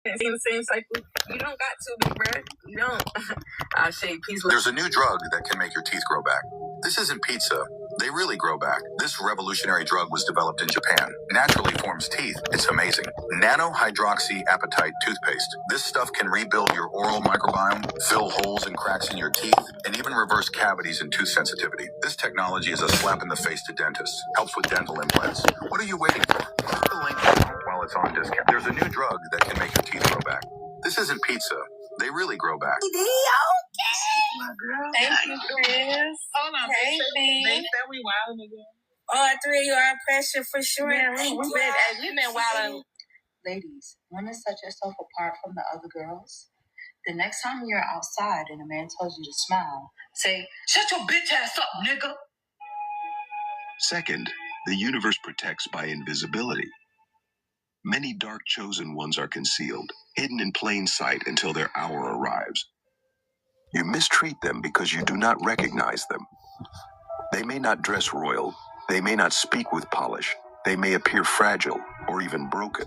In the same cycle. You don't got to, big bro. You don't. I'll show you. Peace. There's a new drug that can make your teeth grow back. This isn't pizza. They really grow back. This revolutionary drug was developed in Japan. Naturally forms teeth. It's amazing. Nanohydroxyapatite toothpaste. This stuff can rebuild your oral microbiome, fill holes and cracks in your teeth, and even reverse cavities and tooth sensitivity. This technology is a slap in the face to dentists. Helps with dental implants. What are you waiting for? Click the link while it's on discount. There's a new drug that can make your teeth grow back. This isn't pizza. They really grow back. Thank you, Chris. Hold on, Hey, they said we wilding again. All three of you are pressure for sure. Man, we've been wilding. Ladies, want to set yourself apart from the other girls? The next time you're outside and a man tells you to smile, say, "Shut your bitch ass up, nigga." Second, the universe protects by invisibility. Many dark chosen ones are concealed, hidden in plain sight until their hour arrives. You mistreat them because you do not recognize them. They may not dress royal, they may not speak with polish, they may appear fragile or even broken.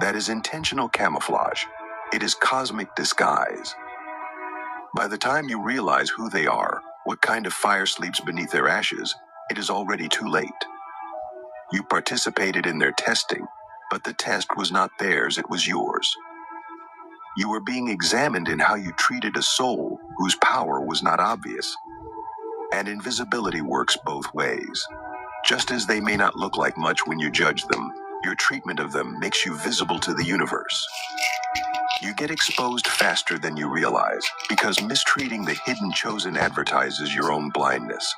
That is intentional camouflage. It is cosmic disguise. By the time you realize who they are, what kind of fire sleeps beneath their ashes, it is already too late. You participated in their testing, but the test was not theirs, it was yours. You were being examined in how you treated a soul whose power was not obvious. And invisibility works both ways. Just as they may not look like much when you judge them, your treatment of them makes you visible to the universe. You get exposed faster than you realize, because mistreating the hidden chosen advertises your own blindness.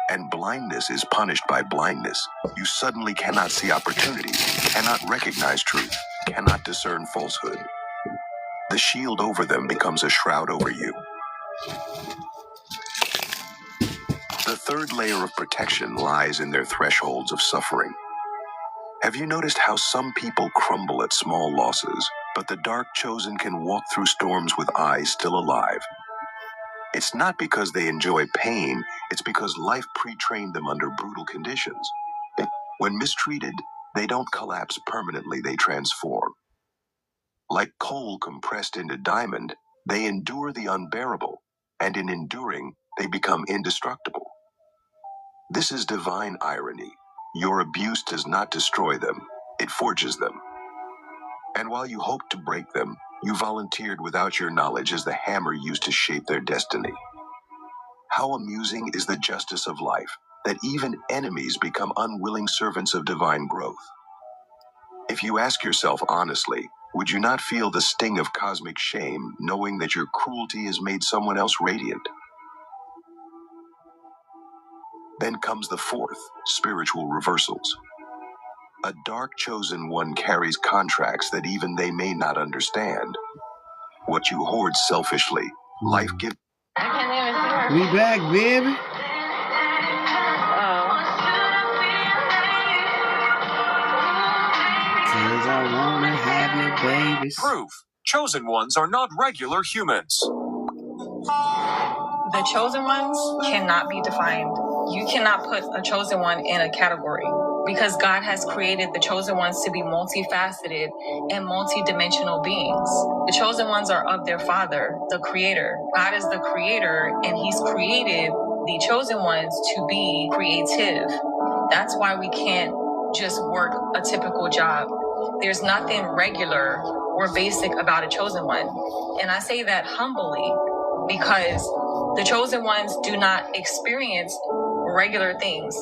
And blindness is punished by blindness. You suddenly cannot see opportunities, cannot recognize truth, cannot discern falsehood. The shield over them becomes a shroud over you. The third layer of protection lies in their thresholds of suffering. Have you noticed how some people crumble at small losses, but the dark chosen can walk through storms with eyes still alive? It's not because they enjoy pain, it's because life pre-trained them under brutal conditions. When mistreated, they don't collapse permanently, they transform. Like coal compressed into diamond, they endure the unbearable, and in enduring, they become indestructible. This is divine irony. Your abuse does not destroy them, it forges them. And while you hoped to break them, you volunteered without your knowledge as the hammer used to shape their destiny. How amusing is the justice of life, that even enemies become unwilling servants of divine growth. If you ask yourself honestly, would you not feel the sting of cosmic shame, knowing that your cruelty has made someone else radiant? Then comes the fourth, spiritual reversals. A dark chosen one carries contracts that even they may not understand. What you hoard selfishly, life gives. I can't even see her. We back, baby. Cause I wanna have your babies. Proof. Chosen ones are not regular humans. The chosen ones cannot be defined. You cannot put a chosen one in a category because God has created the chosen ones to be multifaceted and multidimensional beings. The chosen ones are of their Father, the Creator. God is the Creator, and He's created the chosen ones to be creative. That's why we can't just work a typical job. There's nothing regular or basic about a chosen one. And I say that humbly because the chosen ones do not experience regular things.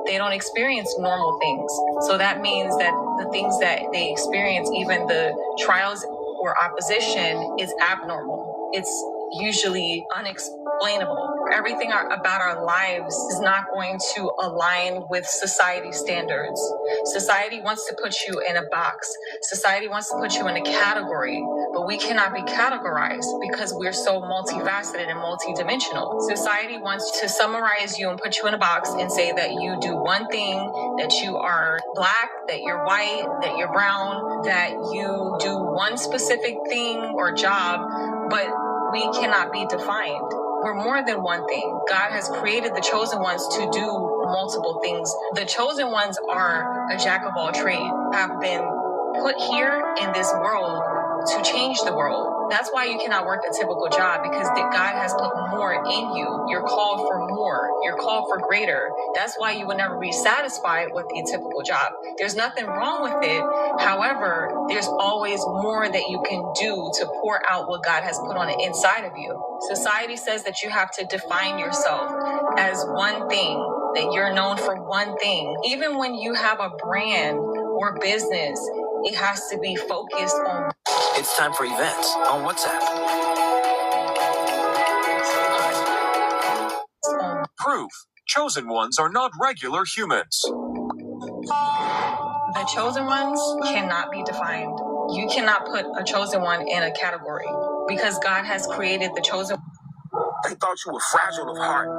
They don't experience normal things. So that means that the things that they experience, even the trials or opposition, is abnormal. It's usually unexplainable. Everything about our lives is not going to align with society standards. Society wants to put you in a box. Society wants to put you in a category, but we cannot be categorized because we're so multifaceted and multidimensional. Society wants to summarize you and put you in a box and say that you do one thing, that you are black, that you're white, that you're brown, that you do one specific thing or job, but we cannot be defined. We're more than one thing. God has created the chosen ones to do multiple things. The chosen ones are a jack of all trades, have been put here in this world to change the world. That's why you cannot work a typical job, because God has put more in you. You're called for more. You're called for greater. That's why you will never be satisfied with a typical job. There's nothing wrong with it. However, there's always more that you can do to pour out what God has put on the inside of you. Society says that you have to define yourself as one thing, that you're known for one thing. Even when you have a brand or business, it has to be focused on. It's time for events on WhatsApp. Proof. Chosen ones are not regular humans. The chosen ones cannot be defined. You cannot put a chosen one in a category, because God has created the chosen. They thought you were fragile of heart.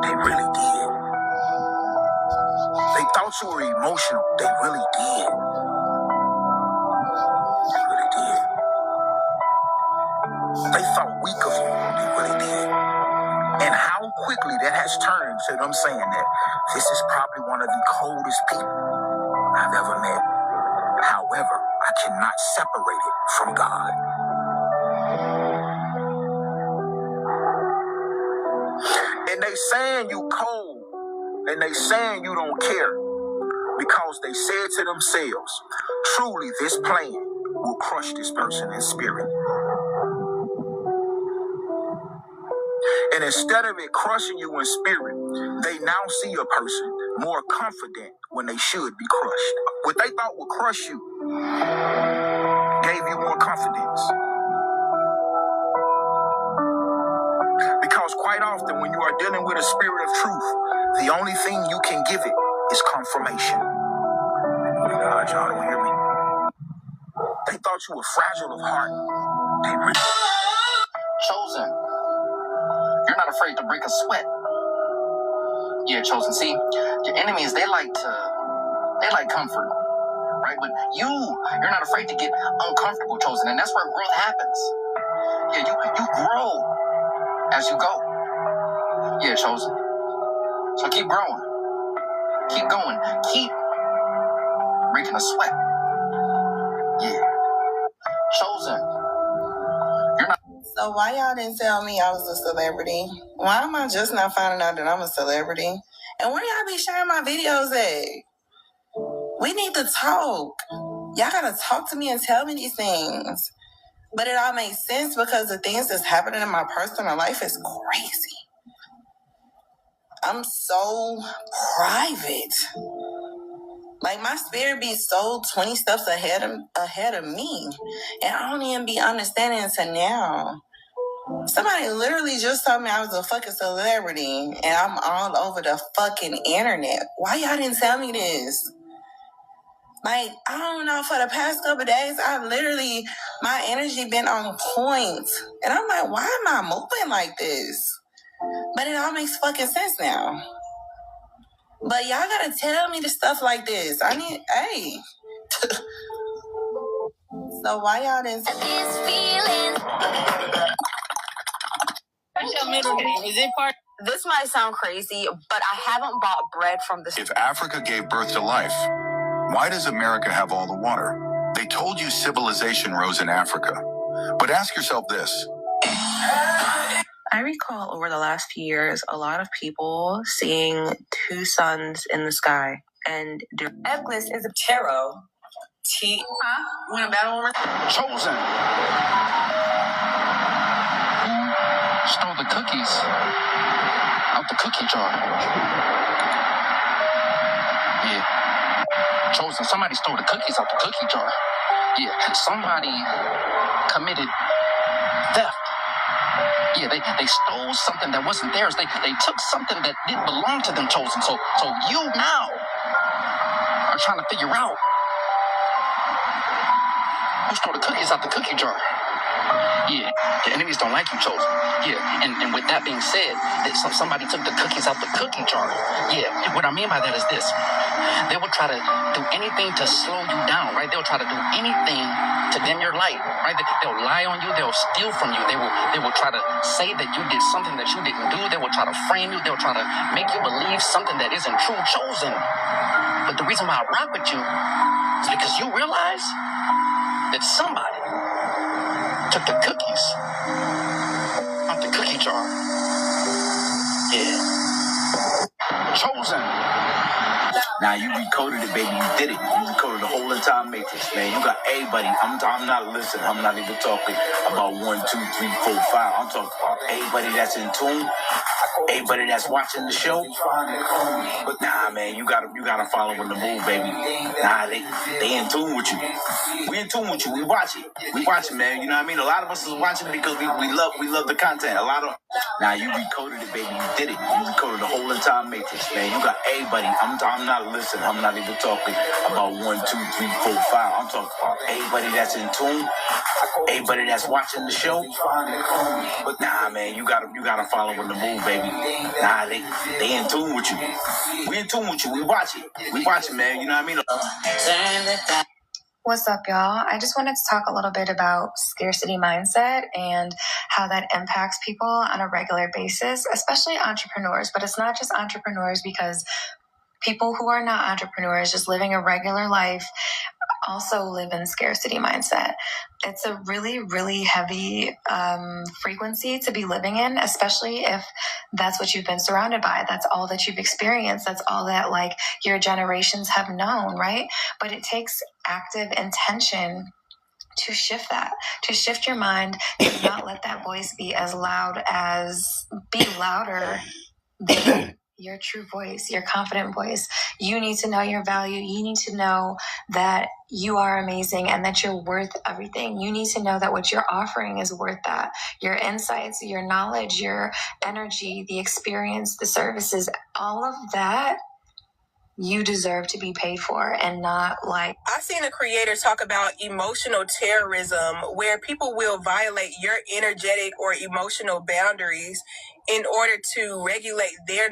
They really did. They thought you were emotional. They really did. They really did. They thought weak of you. They really did. And how quickly that has turned to them saying that this is probably one of the coldest people I've ever met. However, I cannot separate it from God. And they saying you cold, and they saying you don't care, because they said to themselves, truly this plan will crush this person in spirit. And instead of it crushing you in spirit, they now see a person more confident when they should be crushed. What they thought would crush you gave you more confidence. Because quite often when you are dealing with a spirit of truth, the only thing you can give it is confirmation. God, y'all don't hear me? They thought you were fragile of heart. They really. Chosen. You're not afraid to break a sweat. Yeah, Chosen. See, your enemies, they like comfort, right? But you're not afraid to get uncomfortable, Chosen, and that's where growth happens. Yeah, you grow as you go. Yeah, Chosen. So keep growing. Keep going. Keep breaking a sweat. Yeah. Chosen. You're not. So why y'all didn't tell me I was a celebrity? Why am I just not finding out that I'm a celebrity? And where y'all be sharing my videos at? We need to talk. Y'all gotta talk to me and tell me these things. But it all makes sense because the things that's happening in my personal life is crazy. I'm so private. Like, my spirit be so 20 steps ahead of me. And I don't even be understanding until now. Somebody literally just told me I was a fucking celebrity and I'm all over the fucking internet. Why y'all didn't tell me this? Like, I don't know, for the past couple of days, my energy been on point. And I'm like, why am I moving like this? But it all makes fucking sense now. But y'all gotta tell me the stuff like this. Hey. So why y'all didn't... What's your middle name? Is it part... This might sound crazy, but I haven't bought bread from the... If Africa gave birth to life, why does America have all the water? They told you civilization rose in Africa. But ask yourself this. I recall over the last few years, a lot of people seeing two suns in the sky. And Eggless is a tarot. You want to battle over? Chosen. Stole the cookies out the cookie jar. Yeah. Chosen. Somebody stole the cookies out the cookie jar. Yeah. Somebody committed theft. Yeah, they stole something that wasn't theirs. They took something that didn't belong to them, Chosen. So you now are trying to figure out who stole the cookies out the cookie jar. Yeah, the enemies don't like you, Chosen. Yeah, and with that being said, somebody took the cookies out the cookie jar. Yeah, what I mean by that is this. They will try to do anything to slow you down, right? They'll try to do anything to dim your light, right? They'll lie on you. They'll steal from you. They will try to say that you did something that you didn't do. They will try to frame you. They'll try to make you believe something that isn't true, Chosen. But the reason why I rock with you It's because you realize that somebody took the cookies out the cookie jar. Yeah. Chosen. Now you recoded it, baby. You did it. You recoded the whole entire matrix, man. You got everybody. I'm not listening. I'm not even talking about 1, 2, 3, 4, 5. I'm talking about everybody that's in tune, everybody that's watching the show. But nah, man, you gotta follow in the move, baby. Nah, they in tune with you. We in tune with you. We watch it. We watch it, man. You know what I mean? A lot of us is watching it because we love the content. A lot of now you recoded it, baby. You did it. You recoded the whole entire matrix, man. You got everybody. I'm not listening. I'm not even talking about 1, 2, 3, 4, 5. I'm talking about everybody that's in tune, everybody that's watching the show. But nah, man, you gotta follow in the move, baby. Nah, they in tune with you. We in tune with you. We watch it. We watch it, man. You know what I mean? What's up, y'all? I just wanted to talk a little bit about scarcity mindset and how that impacts people on a regular basis, especially entrepreneurs. But it's not just entrepreneurs, because people who are not entrepreneurs, just living a regular life, also live in scarcity mindset. It's a really, really heavy frequency to be living in, especially if that's what you've been surrounded by. That's all that you've experienced. That's all that like your generations have known, right? But it takes active intention to shift that, to shift your mind, to not let that voice be louder than your true voice, your confident voice. You need to know your value. You need to know that you are amazing and that you're worth everything. You need to know that what you're offering is worth that. Your insights, your knowledge, your energy, the experience, the services, all of that you deserve to be paid for, and not like... I've seen a creator talk about emotional terrorism, where people will violate your energetic or emotional boundaries in order to regulate their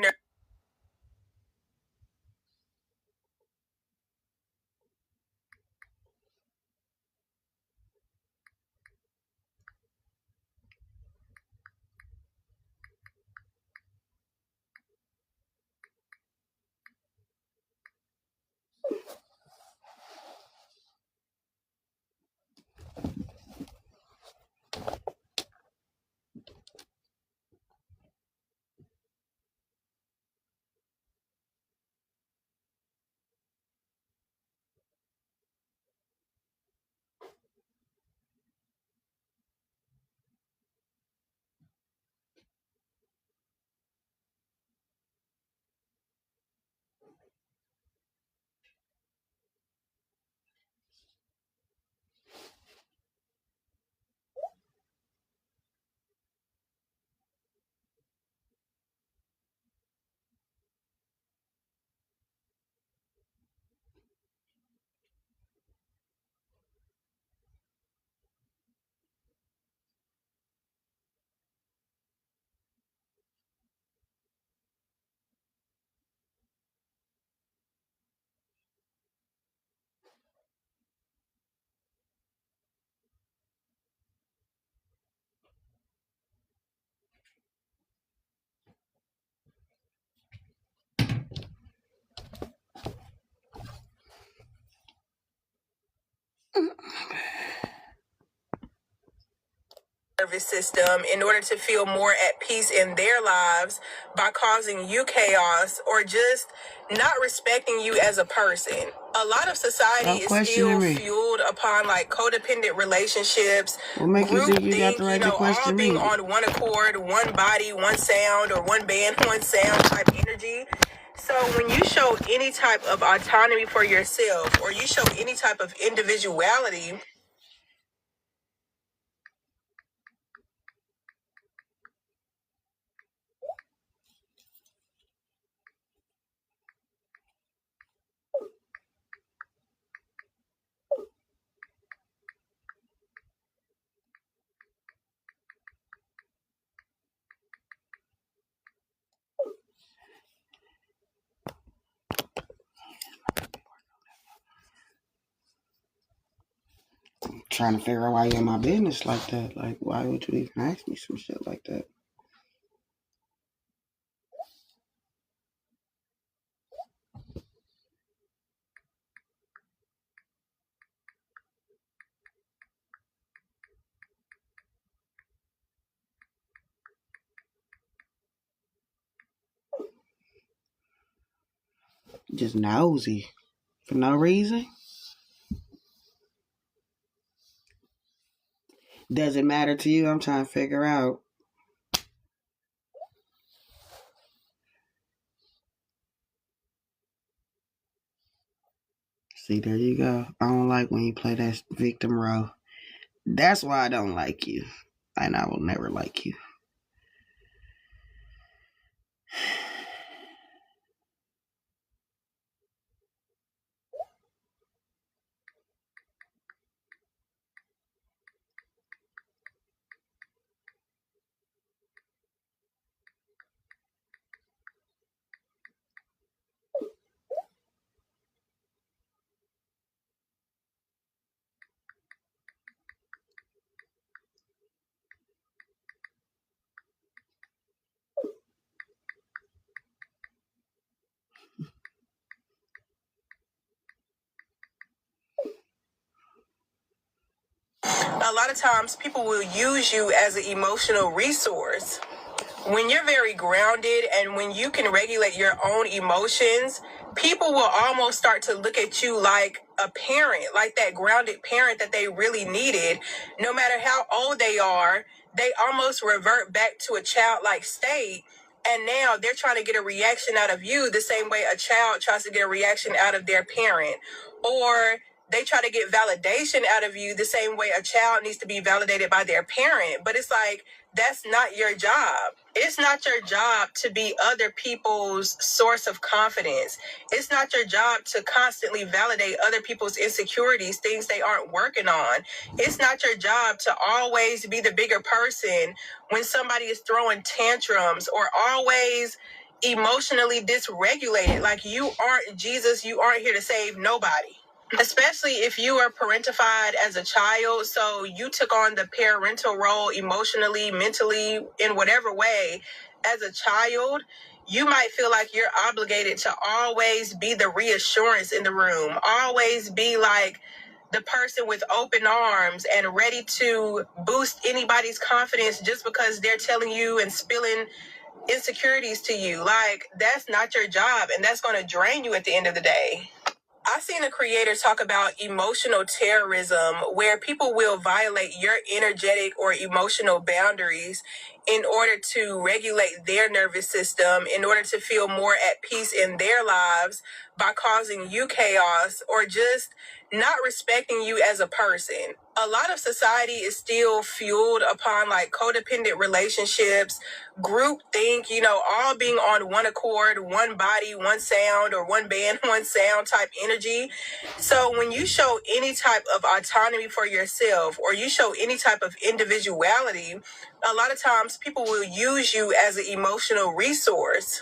nervous system in order to feel more at peace in their lives by causing you chaos or just not respecting you as a person. A lot of society is still fueled upon like codependent relationships, What make you think you got groupthink, the right to all question being me? on one accord, one body, one sound, or one band, one sound type energy. So when you show any type of autonomy for yourself, or you show any type of individuality, Trying to figure out why you in my business like that. Like, why would you even ask me some shit like that? Just nosy. For no reason. Does it matter to you? I'm trying to figure out. See, there you go. I don't like when you play that victim role. That's why I don't like you. And I will never like you. A lot of times people will use you as an emotional resource. When you're very grounded and when you can regulate your own emotions, people will almost start to look at you like a parent, like that grounded parent that they really needed. No matter how old they are, they almost revert back to a childlike state. And now they're trying to get a reaction out of you the same way a child tries to get a reaction out of their parent. Or they try to get validation out of you the same way a child needs to be validated by their parent. But it's like, that's not your job. It's not your job to be other people's source of confidence. It's not your job to constantly validate other people's insecurities, things they aren't working on. It's not your job to always be the bigger person when somebody is throwing tantrums or always emotionally dysregulated. Like, you aren't Jesus. You aren't here to save nobody. Especially if you are parentified as a child, so you took on the parental role emotionally, mentally, in whatever way as a child, you might feel like you're obligated to always be the reassurance in the room, always be like the person with open arms and ready to boost anybody's confidence just because they're telling you and spilling insecurities to you. Like, that's not your job, and that's going to drain you at the end of the day. I've seen a creator talk about emotional terrorism, where people will violate your energetic or emotional boundaries in order to regulate their nervous system, in order to feel more at peace in their lives by causing you chaos or just not respecting you as a person. A lot of society is still fueled upon like codependent relationships, group think, all being on one accord, one body, one sound, or one band, one sound type energy. So when you show any type of autonomy for yourself, or you show any type of individuality, a lot of times people will use you as an emotional resource.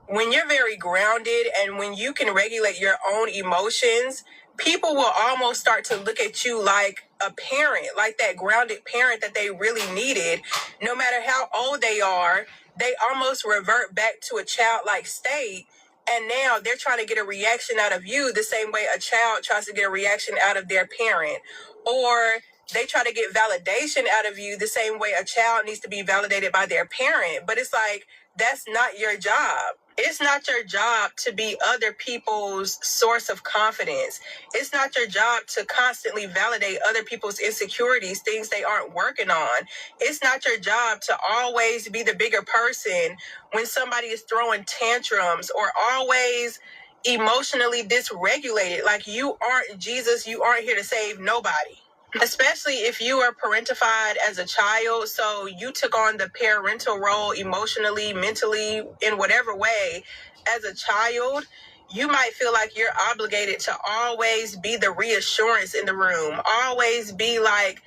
When you're very grounded and when you can regulate your own emotions, people will almost start to look at you like a parent, like that grounded parent that they really needed. No matter how old they are, they almost revert back to a childlike state. And now they're trying to get a reaction out of you the same way a child tries to get a reaction out of their parent. Or they try to get validation out of you the same way a child needs to be validated by their parent. But it's like, that's not your job. It's not your job to be other people's source of confidence. It's not your job to constantly validate other people's insecurities, things they aren't working on. It's not your job to always be the bigger person when somebody is throwing tantrums or always emotionally dysregulated. Like, you aren't Jesus. You aren't here to save nobody. Especially if you are parentified as a child, so you took on the parental role emotionally, mentally, in whatever way as a child, you might feel like you're obligated to always be the reassurance in the room, always be like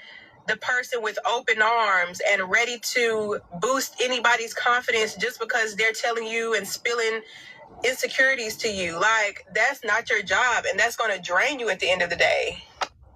the person with open arms and ready to boost anybody's confidence just because they're telling you and spilling insecurities to you. Like, that's not your job, and that's going to drain you at the end of the day.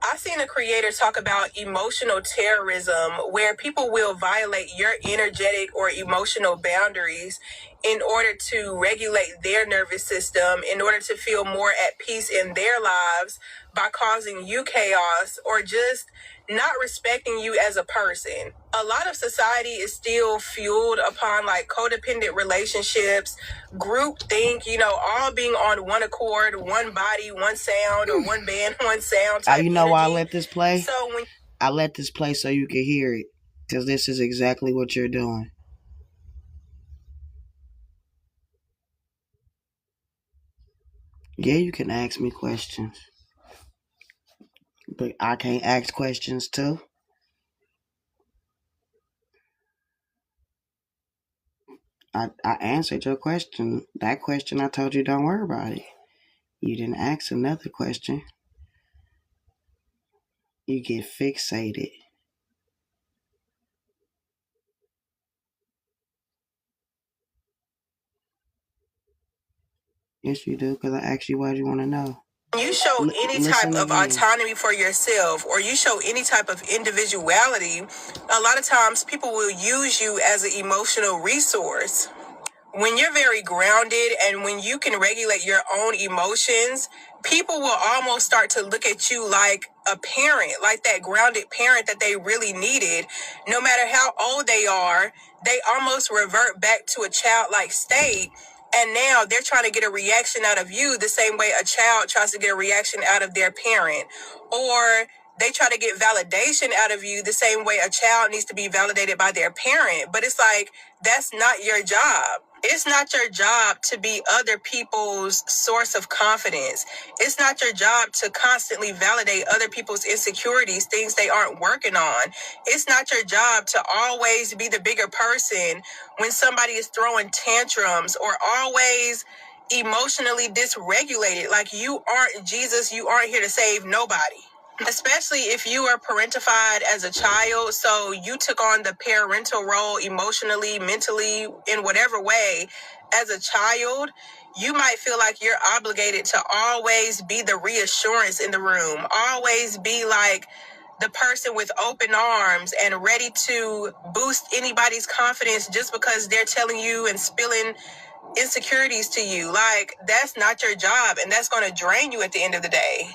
I've seen a creator talk about emotional terrorism, where people will violate your energetic or emotional boundaries in order to regulate their nervous system, in order to feel more at peace in their lives by causing you chaos or just not respecting you as a person. A lot of society is still fueled upon like codependent relationships, group think, all being on one accord, one body, one sound, or one band, one sound type You know why I energy. let this play? So when I let this play so you can hear it, because this is exactly what you're doing. Yeah, you can ask me questions, but I can't ask questions too. I answered your question. That question I told you don't worry about it. You didn't ask another question. You get fixated. Yes, you do, because I asked you what you want to know. you show any type of autonomy for yourself, or you show any type of individuality, a lot of times people will use you as an emotional resource. When you're very grounded and when you can regulate your own emotions, people will almost start to look at you like a parent, like that grounded parent that they really needed. No matter how old they are, they almost revert back to a childlike state. And now they're trying to get a reaction out of you the same way a child tries to get a reaction out of their parent. Or they try to get validation out of you the same way a child needs to be validated by their parent. But it's like, that's not your job. It's not your job to be other people's source of confidence. It's not your job to constantly validate other people's insecurities, things they aren't working on. It's not your job to always be the bigger person when somebody is throwing tantrums, or always emotionally dysregulated. Like, you aren't Jesus. You aren't here to save nobody. Especially if you are parentified as a child, so you took on the parental role emotionally, mentally, in whatever way as a child, you might feel like you're obligated to always be the reassurance in the room, always be like the person with open arms and ready to boost anybody's confidence just because they're telling you and spilling insecurities to you. Like, that's not your job, and that's going to drain you at the end of the day.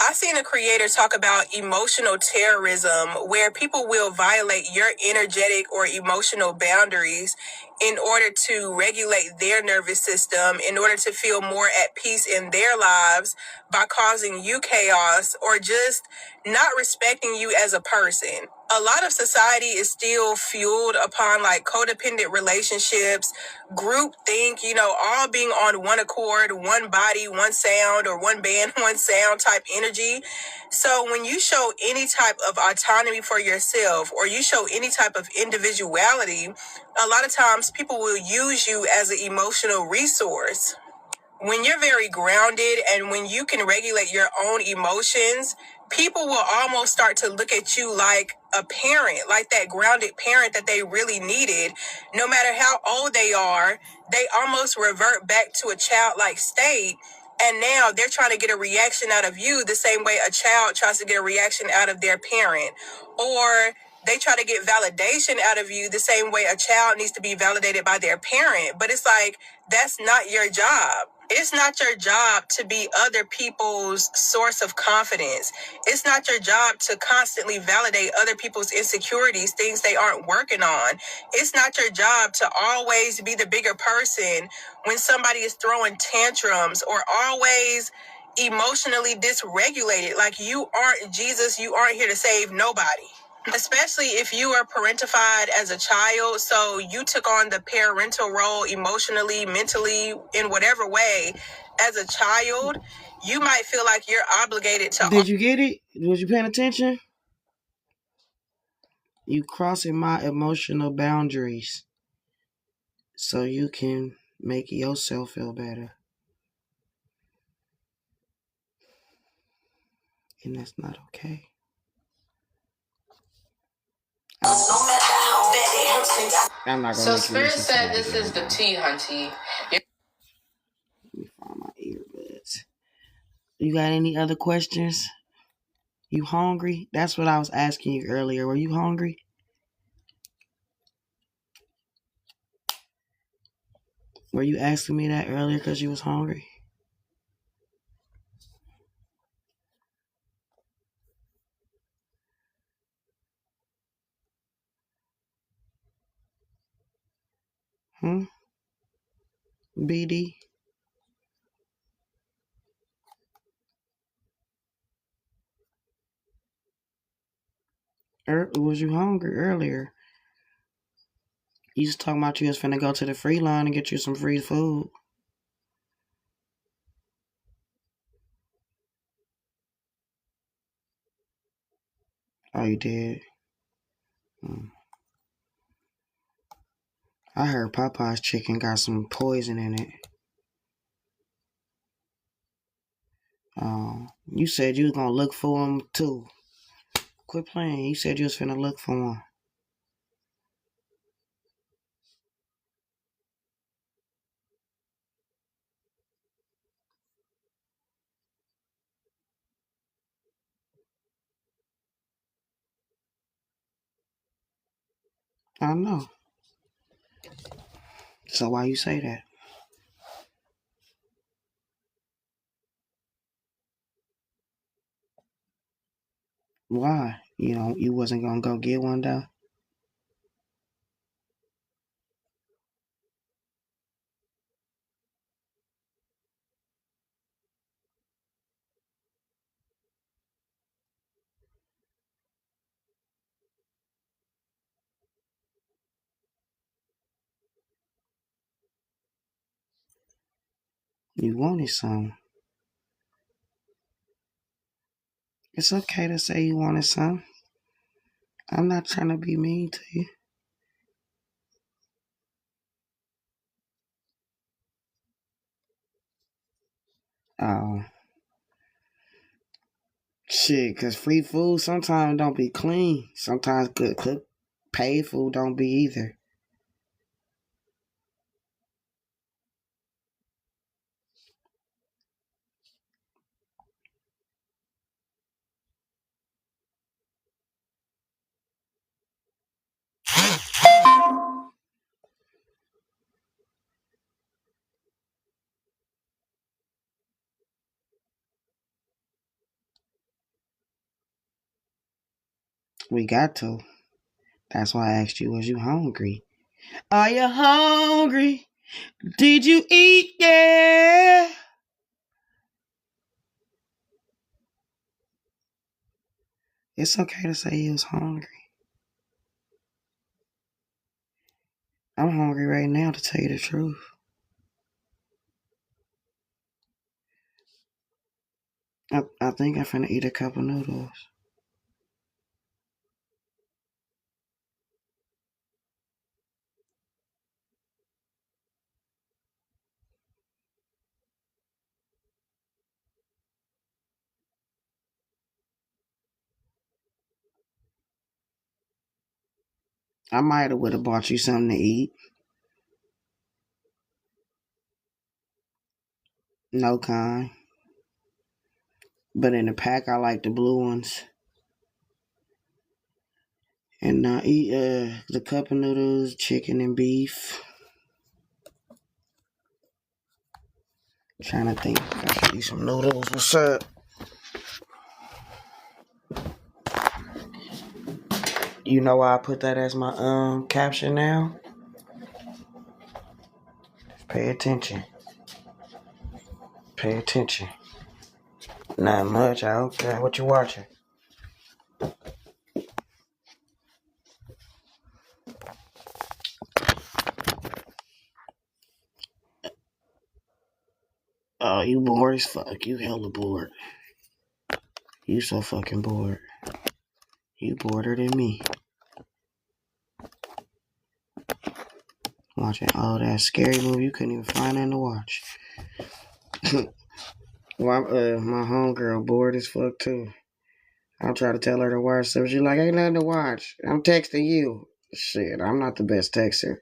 I've seen a creator talk about emotional terrorism, where people will violate your energetic or emotional boundaries in order to regulate their nervous system, in order to feel more at peace in their lives by causing you chaos or just not respecting you as a person. A lot of society is still fueled upon like codependent relationships, group think, all being on one accord, one body, one sound, or one band, one sound type energy. So when you show any type of autonomy for yourself, or you show any type of individuality, a lot of times people will use you as an emotional resource. When you're very grounded and when you can regulate your own emotions, people will almost start to look at you like a parent, like that grounded parent that they really needed. No matter how old they are, they almost revert back to a childlike state. And now they're trying to get a reaction out of you the same way a child tries to get a reaction out of their parent. Or they try to get validation out of you the same way a child needs to be validated by their parent. But it's like, that's not your job. It's not your job to be other people's source of confidence. It's not your job to constantly validate other people's insecurities, things they aren't working on. It's not your job to always be the bigger person when somebody is throwing tantrums, or always emotionally dysregulated. Like, you aren't Jesus. You aren't here to save nobody. Especially if you are parentified as a child, so you took on the parental role emotionally, mentally, in whatever way as a child, you might feel like you're obligated to. Did you get it? Was you paying attention? You crossing my emotional boundaries so you can make yourself feel better. And that's not okay. I'm not gonna. So Spirit said this is the tea, hunty. Let me find my earbuds. You got any other questions? You hungry? That's what I was asking you earlier. Were you hungry? Were you asking me that earlier because you was hungry? BD? Was you hungry earlier? You was talking about you was finna go to the free line and get you some free food. Oh, you did? Hmm. I heard Popeye's chicken got some poison in it. You said you was gonna look for them too. Quit playing. You said you was finna look for them. I know. So why you say that? Why? You wasn't gonna go get one though? You wanted some. It's okay to say you wanted some. I'm not trying to be mean to you. Oh, shit, cause free food sometimes don't be clean. Sometimes good cook paid food don't be either. We got to. That's why I asked you, was you hungry? Are you hungry? Did you eat? Yeah. It's okay to say you was hungry. I'm hungry right now, to tell you the truth. I think I'm finna eat a cup of noodles. I might have would have bought you something to eat. No kind. But in the pack, I like the blue ones. And I eat the cup of noodles, chicken and beef. Trying to think if I should eat some noodles. What's up? You know why I put that as my caption now? Pay attention. Pay attention. Not much. I don't care what you watching. Oh, you bored as fuck. You hella bored. You so fucking bored. You boreder than me. Watching all that scary movie you couldn't even find nothing to watch. Well, my homegirl bored as fuck too. I'll try to tell her to watch stuff. She's like, ain't nothing to watch. I'm texting you. Shit, I'm not the best texter.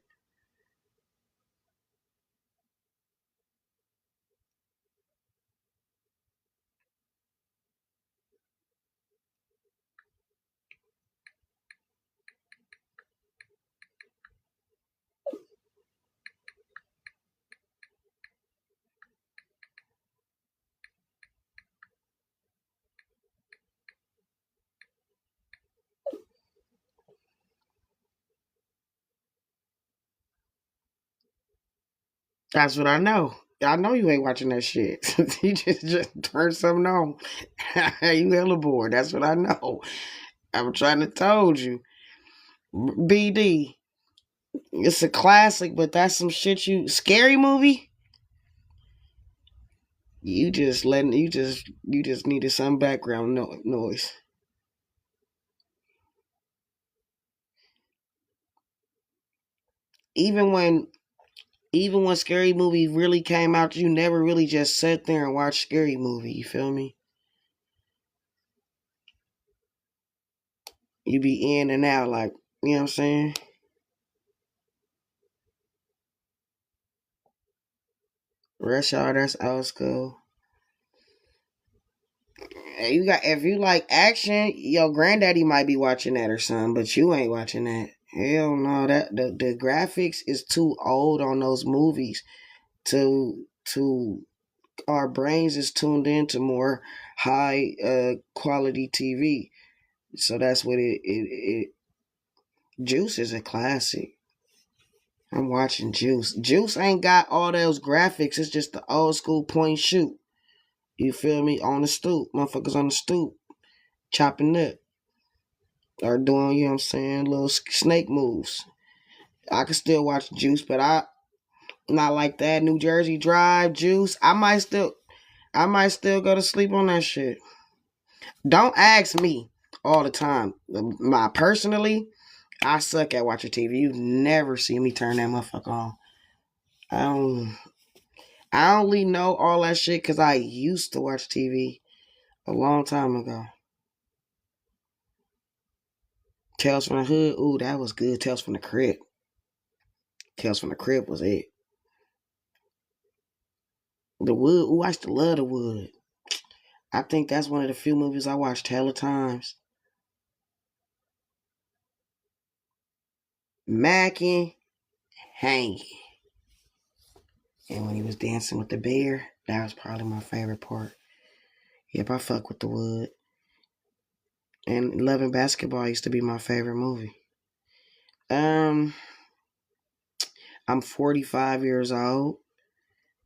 That's what I know. I know you ain't watching that shit. You just turn something on. You hella bored. That's what I know. I'm trying to told you. BD. It's a classic, but that's some shit you scary movie. You just needed some background noise. Even when scary movie really came out, you never really just sat there and watched scary movie. You feel me? You be in and out, like, you know what I'm saying? Rush Hour, that's old school. And you got, if you like action, your granddaddy might be watching that or something, but you ain't watching that. Hell no, that the graphics is too old on those movies to our brains is tuned into more high quality TV. So that's what it Juice is a classic. I'm watching Juice. Juice ain't got all those graphics. It's just the old school point and shoot. You feel me? On the stoop. Motherfuckers on the stoop. Chopping up. Or doing, you know what I'm saying, little snake moves. I can still watch Juice, but I not like that. New Jersey Drive, Juice. I might still go to sleep on that shit. Don't ask me all the time. My personally, I suck at watching TV. You never see me turn that motherfucker on. I don't. I only know all that shit because I used to watch TV a long time ago. Tales from the Hood, ooh, that was good. Tales from the Crib. Tales from the Crib was it. The Wood, ooh, I used to love The Wood. I think that's one of the few movies I watched hella times. Mackin' hanging. And when he was dancing with the bear, that was probably my favorite part. Yep, I fuck with The Wood. And Loving Basketball used to be my favorite movie. I'm 45 years old,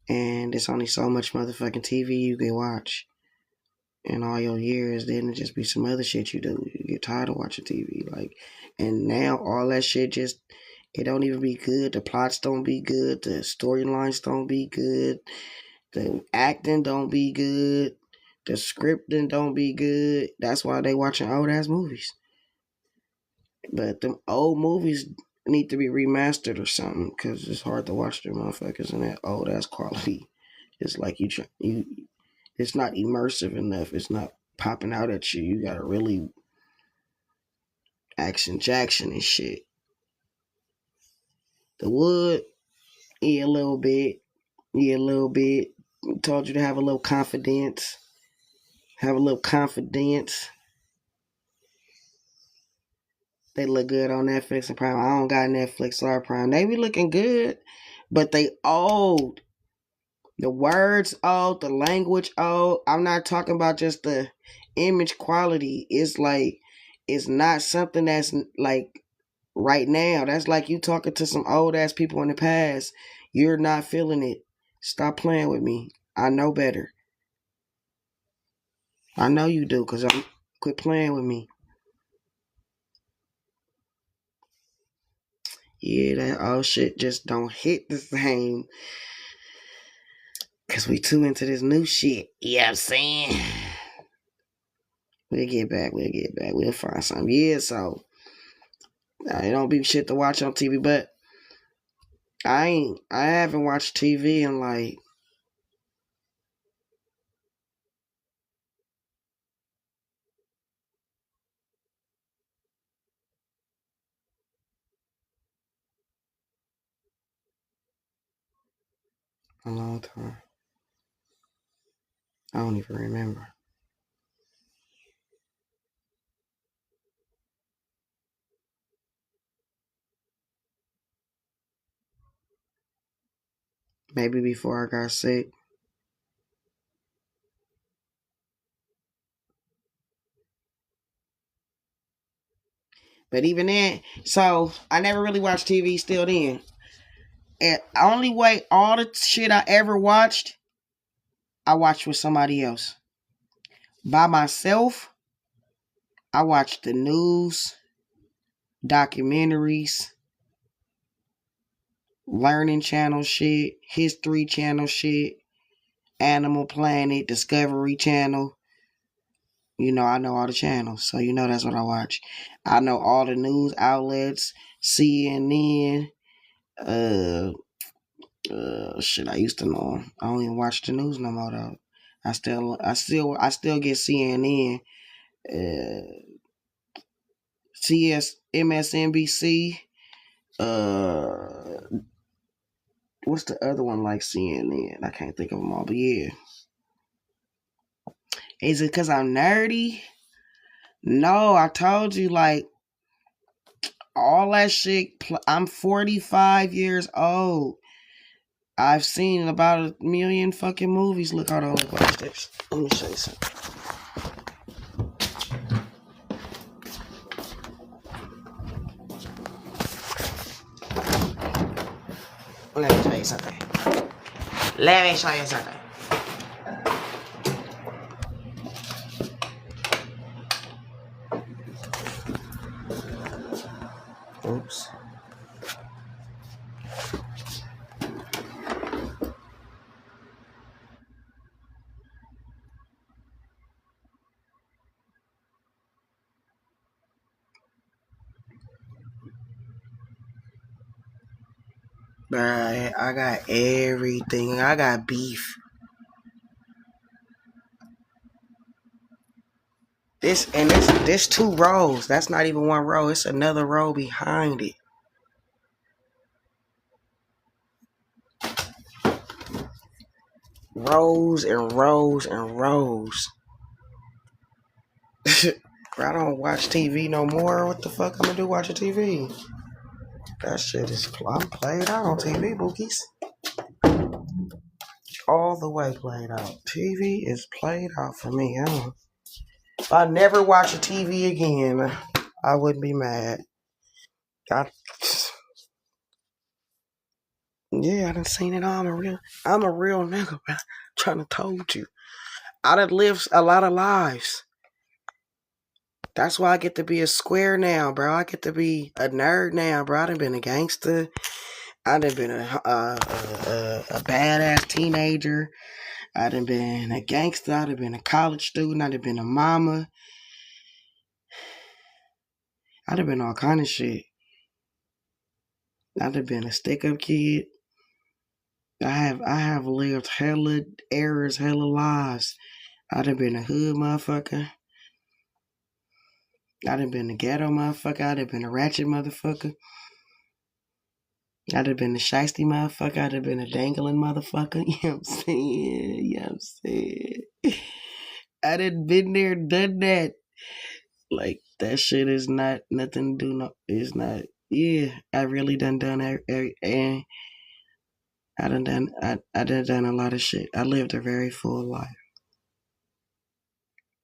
and there's only so much motherfucking TV you can watch in all your years. Then it just be some other shit you do. You get tired of watching TV, like, and now all that shit just it don't even be good. The plots don't be good. The storylines don't be good. The acting don't be good. The scripting don't be good. That's why they watching old ass movies. But them old movies need to be remastered or something because it's hard to watch them motherfuckers in that old ass quality. It's like it's not immersive enough. It's not popping out at you. You gotta really action Jackson and shit. The Wood, yeah, a little bit. Yeah, a little bit. Told you to have a little confidence. Have a little confidence. They look good on Netflix and Prime. I don't got Netflix or Prime. They be looking good, but they old. The words old, the language old. I'm not talking about just the image quality. It's like it's not something that's like right now. That's like you talking to some old ass people in the past. You're not feeling it. Stop playing with me. I know better. I know you do, cause I'm quit playing with me. Yeah, that old shit just don't hit the same. Cause we too into this new shit. You know what I'm saying? We'll get back. We'll find something. Yeah, so it don't be shit to watch on TV, but I haven't watched TV in like a long time. I don't even remember. Maybe before I got sick. But even then, so I never really watched TV still then. And only way all the shit I ever watched, I watched with somebody else. By myself, I watched the news, documentaries, Learning Channel shit, History Channel shit, Animal Planet, Discovery Channel. You know, I know all the channels, so you know that's what I watch. I know all the news outlets, CNN, shit, I used to know 'em. I don't even watch the news no more though. I still get CNN, MSNBC, what's the other one like CNN? I can't think of them all, but yeah. Is it because I'm nerdy? No, I told you, like, all that shit. I'm 45 years old. I've seen about 1,000,000 fucking movies. Look, hold on, watch this. Let me show you something. Let me show you something. Let me show you something. Oops. Bruh, I got everything. I got beef. This 2 rows. That's not even 1 row. It's another row behind it. Rows and rows and rows. I don't watch TV no more. What the fuck I'm gonna do watching TV? That shit is I'm played out on TV, bookies. All the way played out. TV is played out for me. If I never watch a TV again, I wouldn't be mad. Yeah, I done seen it all. I'm a real nigga, man. Trying to told you. I done lived a lot of lives. That's why I get to be a square now, bro. I get to be a nerd now, bro. I done been a gangster. I done been a badass teenager. I done been a gangster. I done been a college student. I done been a mama. I done been all kind of shit. I done been a stick-up kid. I have lived hella eras, hella lives. I done been a hood motherfucker. I done been a ghetto motherfucker. I done been a ratchet motherfucker. I done been a shiesty motherfucker. I done been a dangling motherfucker. You know what I'm saying? You know what I'm saying? I done been there, done that. Like, that shit is not nothing to do. No, it's not. Yeah, I really done that. And I done a lot of shit. I lived a very full life.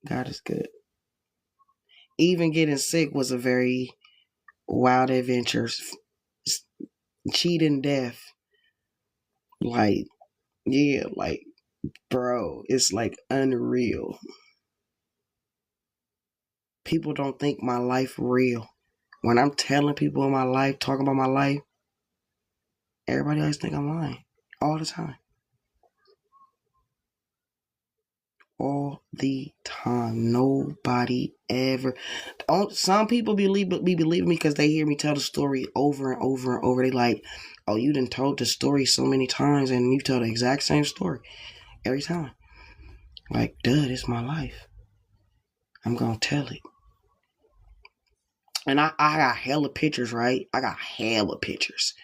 God is good. Even getting sick was a very wild adventure. Cheating death. Like, yeah, like, bro, it's like unreal. People don't think my life real. When I'm telling people in my life, talking about my life, everybody always think I'm lying. All the time. All the time. Nobody ever. Some people believing me because they hear me tell the story over and over and over. They like, oh, you done told the story so many times and you tell the exact same story every time. Like, dude, it's my life. I'm gonna tell it. And I got hella pictures, right? I got hella pictures.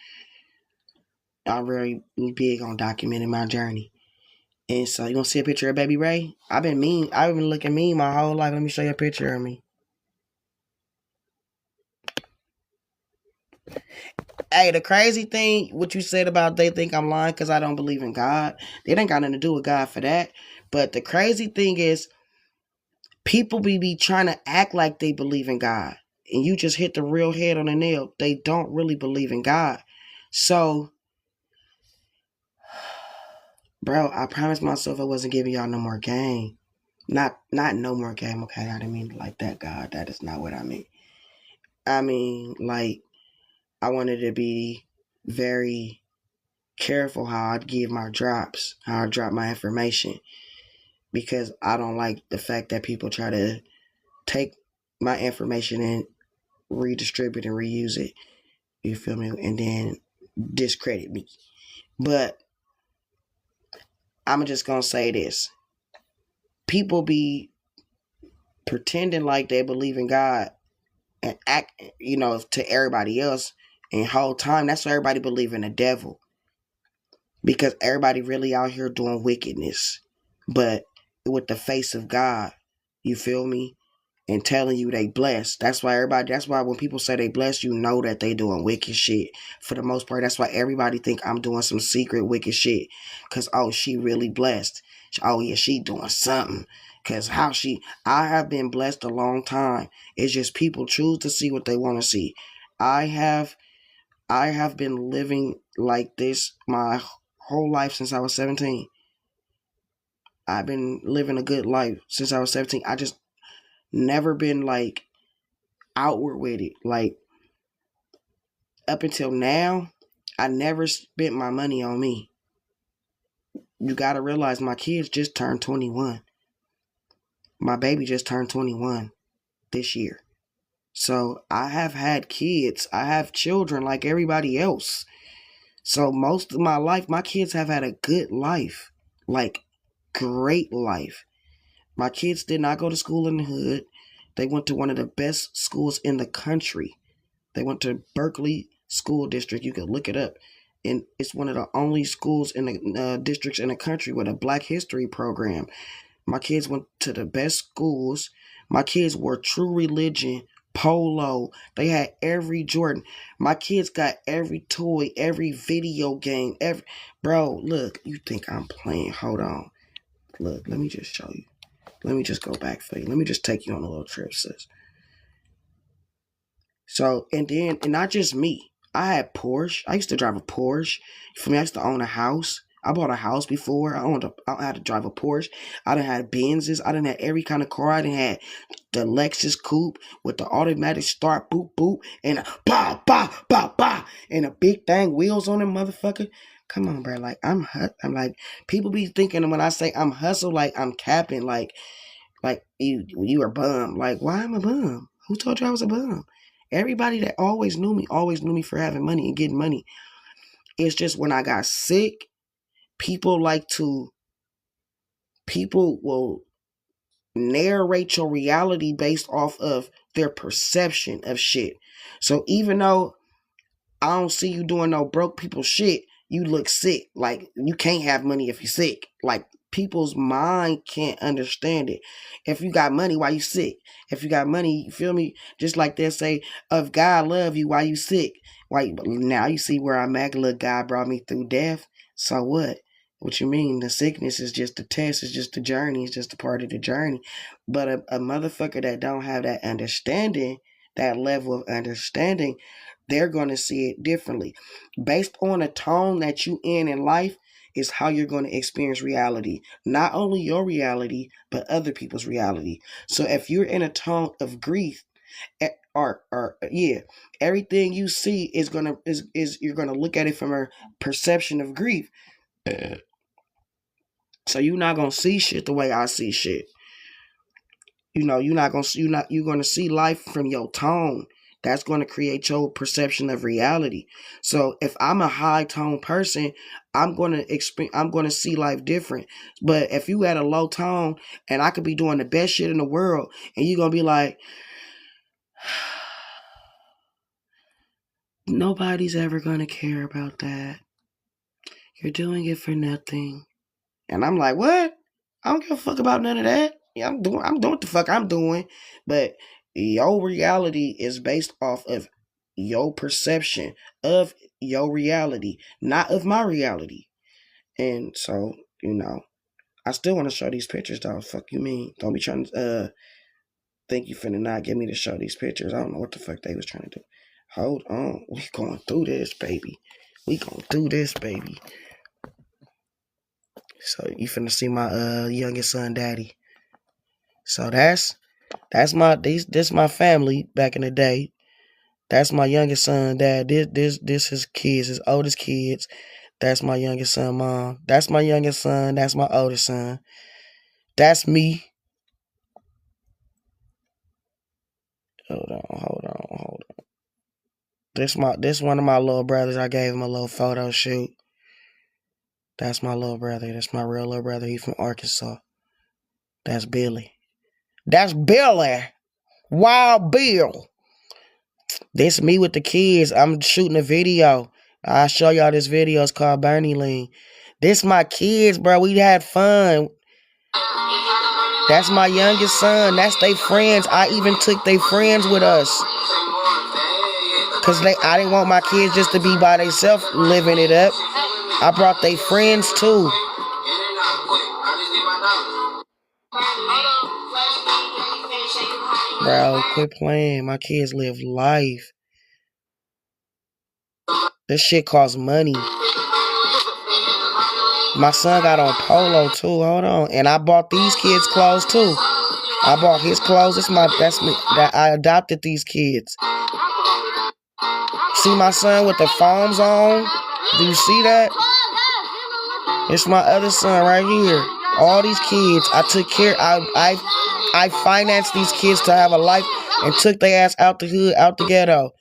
I'm very big on documenting my journey. And so you gonna see a picture of Baby Ray? I've been looking mean my whole life. Let me show you a picture of me. Hey, the crazy thing, what you said about they think I'm lying because I don't believe in God. It ain't got nothing to do with God for that. But the crazy thing is, people be trying to act like they believe in God. And you just hit the real head on the nail. They don't really believe in God. So Bro, I promised myself I wasn't giving y'all no more game. Not no more game, okay? I didn't mean like that, God. That is not what I mean. I mean, like, I wanted to be very careful how I'd give my drops, how I drop my information. Because I don't like the fact that people try to take my information and redistribute and reuse it. You feel me? And then discredit me. But I'm just going to say this. People be pretending like they believe in God and act, to everybody else. And whole time, that's why everybody believe in the devil. Because everybody really out here doing wickedness. But with the face of God, you feel me? And telling you they blessed. That's why when people say they blessed, you know that they doing wicked shit. For the most part, that's why everybody think I'm doing some secret wicked shit. Cause, oh, she really blessed. Oh yeah, she doing something. Cause I have been blessed a long time. It's just people choose to see what they want to see. I have been living like this my whole life since I was 17. I've been living a good life since I was 17. I just never been like outward with it. Like up until now, I never spent my money on me. You gotta realize my kids just turned 21. My baby just turned 21 this year. So I have had kids. I have children like everybody else. So most of my life, my kids have had a good life. Like great life. My kids did not go to school in the hood. They went to one of the best schools in the country. They went to Berkeley School District. You could look it up. And it's one of the only schools in the districts in the country with a Black History program. My kids went to the best schools. My kids wore True Religion, Polo. They had every Jordan. My kids got every toy, every video game. Bro, look, you think I'm playing. Hold on. Look, let me just show you. Let me just go back for you. Let me just take you on a little trip, sis. So, and not just me. I had Porsche. I used to drive a Porsche. For me, I used to own a house. I bought a house before. I had to drive a Porsche. I done had Benzes. I done had every kind of car. I done had the Lexus Coupe with the automatic start, boop, boop, and a bah, bah, bah, bah, and a big thing, wheels on it, motherfucker. Come on, bro. Like, I'm like, people be thinking when I say I'm hustle, like I'm capping, like you are bum. Like, why am I a bum? Who told you I was a bum? Everybody that always knew me for having money and getting money. It's just when I got sick, people will narrate your reality based off of their perception of shit. So even though I don't see you doing no broke people shit, you look sick. Like, you can't have money if you're sick. Like, people's mind can't understand it. If you got money, why you sick? If you got money, you feel me? Just like they say, if God love you, why you sick? Now you see where I'm at. Look, God brought me through death. So what? What you mean? The sickness is just a test. It's just a journey. It's just a part of the journey. But a motherfucker that don't have that understanding, that level of understanding, they're going to see it differently. Based on the tone that you in life is how you're going to experience reality. Not only your reality, but other people's reality. So if you're in a tone of grief, everything you see is you're gonna look at it from a perception of grief. So you're not gonna see shit the way I see shit. You're gonna see life from your tone. That's going to create your perception of reality. So if I'm a high tone person, I'm going to see life different. But if you had a low tone and I could be doing the best shit in the world and you're going to be like, nobody's ever going to care about that. You're doing it for nothing. And I'm like, what? I don't give a fuck about none of that. Yeah, I'm doing what the fuck I'm doing. But your reality is based off of your perception of your reality, not of my reality. And so, I still want to show these pictures, though. Fuck you mean? Don't be trying to think you finna not get me to show these pictures. I don't know what the fuck they was trying to do. Hold on. We going through this, baby. So you finna see my youngest son daddy. So this my family back in the day. That's my youngest son dad. This his kids, his oldest kids. That's my youngest son mom. That's my youngest son. That's my oldest son. That's me. Hold on. This one of my little brothers. I gave him a little photo shoot. That's my little brother. That's my real little brother. He from Arkansas. That's Billy. That's Billy. Wild Bill. This me with the kids. I'm shooting a video. I'll show y'all this video. It's called Bernie Lean. This my kids, bro. We had fun. That's my youngest son. That's they friends. I even took they friends with us. Cause I didn't want my kids just to be by themselves living it up. I brought they friends too. Bro, quit playing. My kids live life. This shit costs money. My son got on polo too. Hold on. And I bought these kids clothes too. I bought his clothes. That's me. That I adopted these kids. See my son with the foams on? Do you see that? It's my other son right here. All these kids, I took care. I financed these kids to have a life and took their ass out the hood, out the ghetto.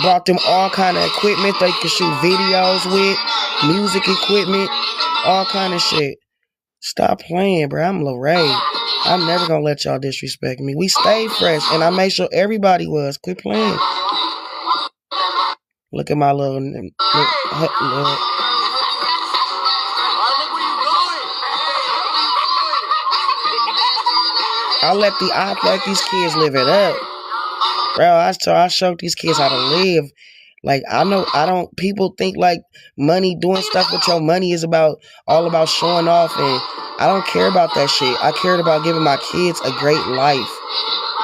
Brought them all kind of equipment they could shoot videos with, music equipment, all kind of shit. Stop playing, bro. I'm Lorraine. I'm never gonna let y'all disrespect me. We stayed fresh, and I made sure everybody was. Quit playing. Look at my little. I let these kids live it up, bro. I showed these kids how to live. Like people think like money, doing stuff with your money is all about showing off, and I don't care about that shit. I cared about giving my kids a great life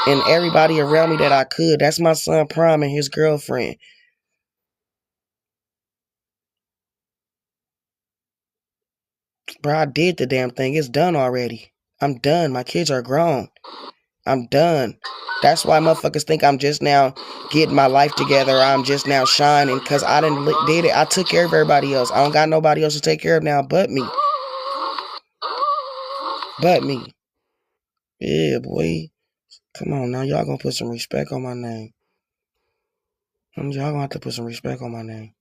and everybody around me that I could. That's my son Prime and his girlfriend. Bro, I did the damn thing. It's done already. I'm done. My kids are grown. I'm done. That's why motherfuckers think I'm just now getting my life together. I'm just now shining because I did it. I took care of everybody else. I don't got nobody else to take care of now but me. But me. Yeah, boy. Come on now. Y'all gonna put some respect on my name. Y'all gonna have to put some respect on my name.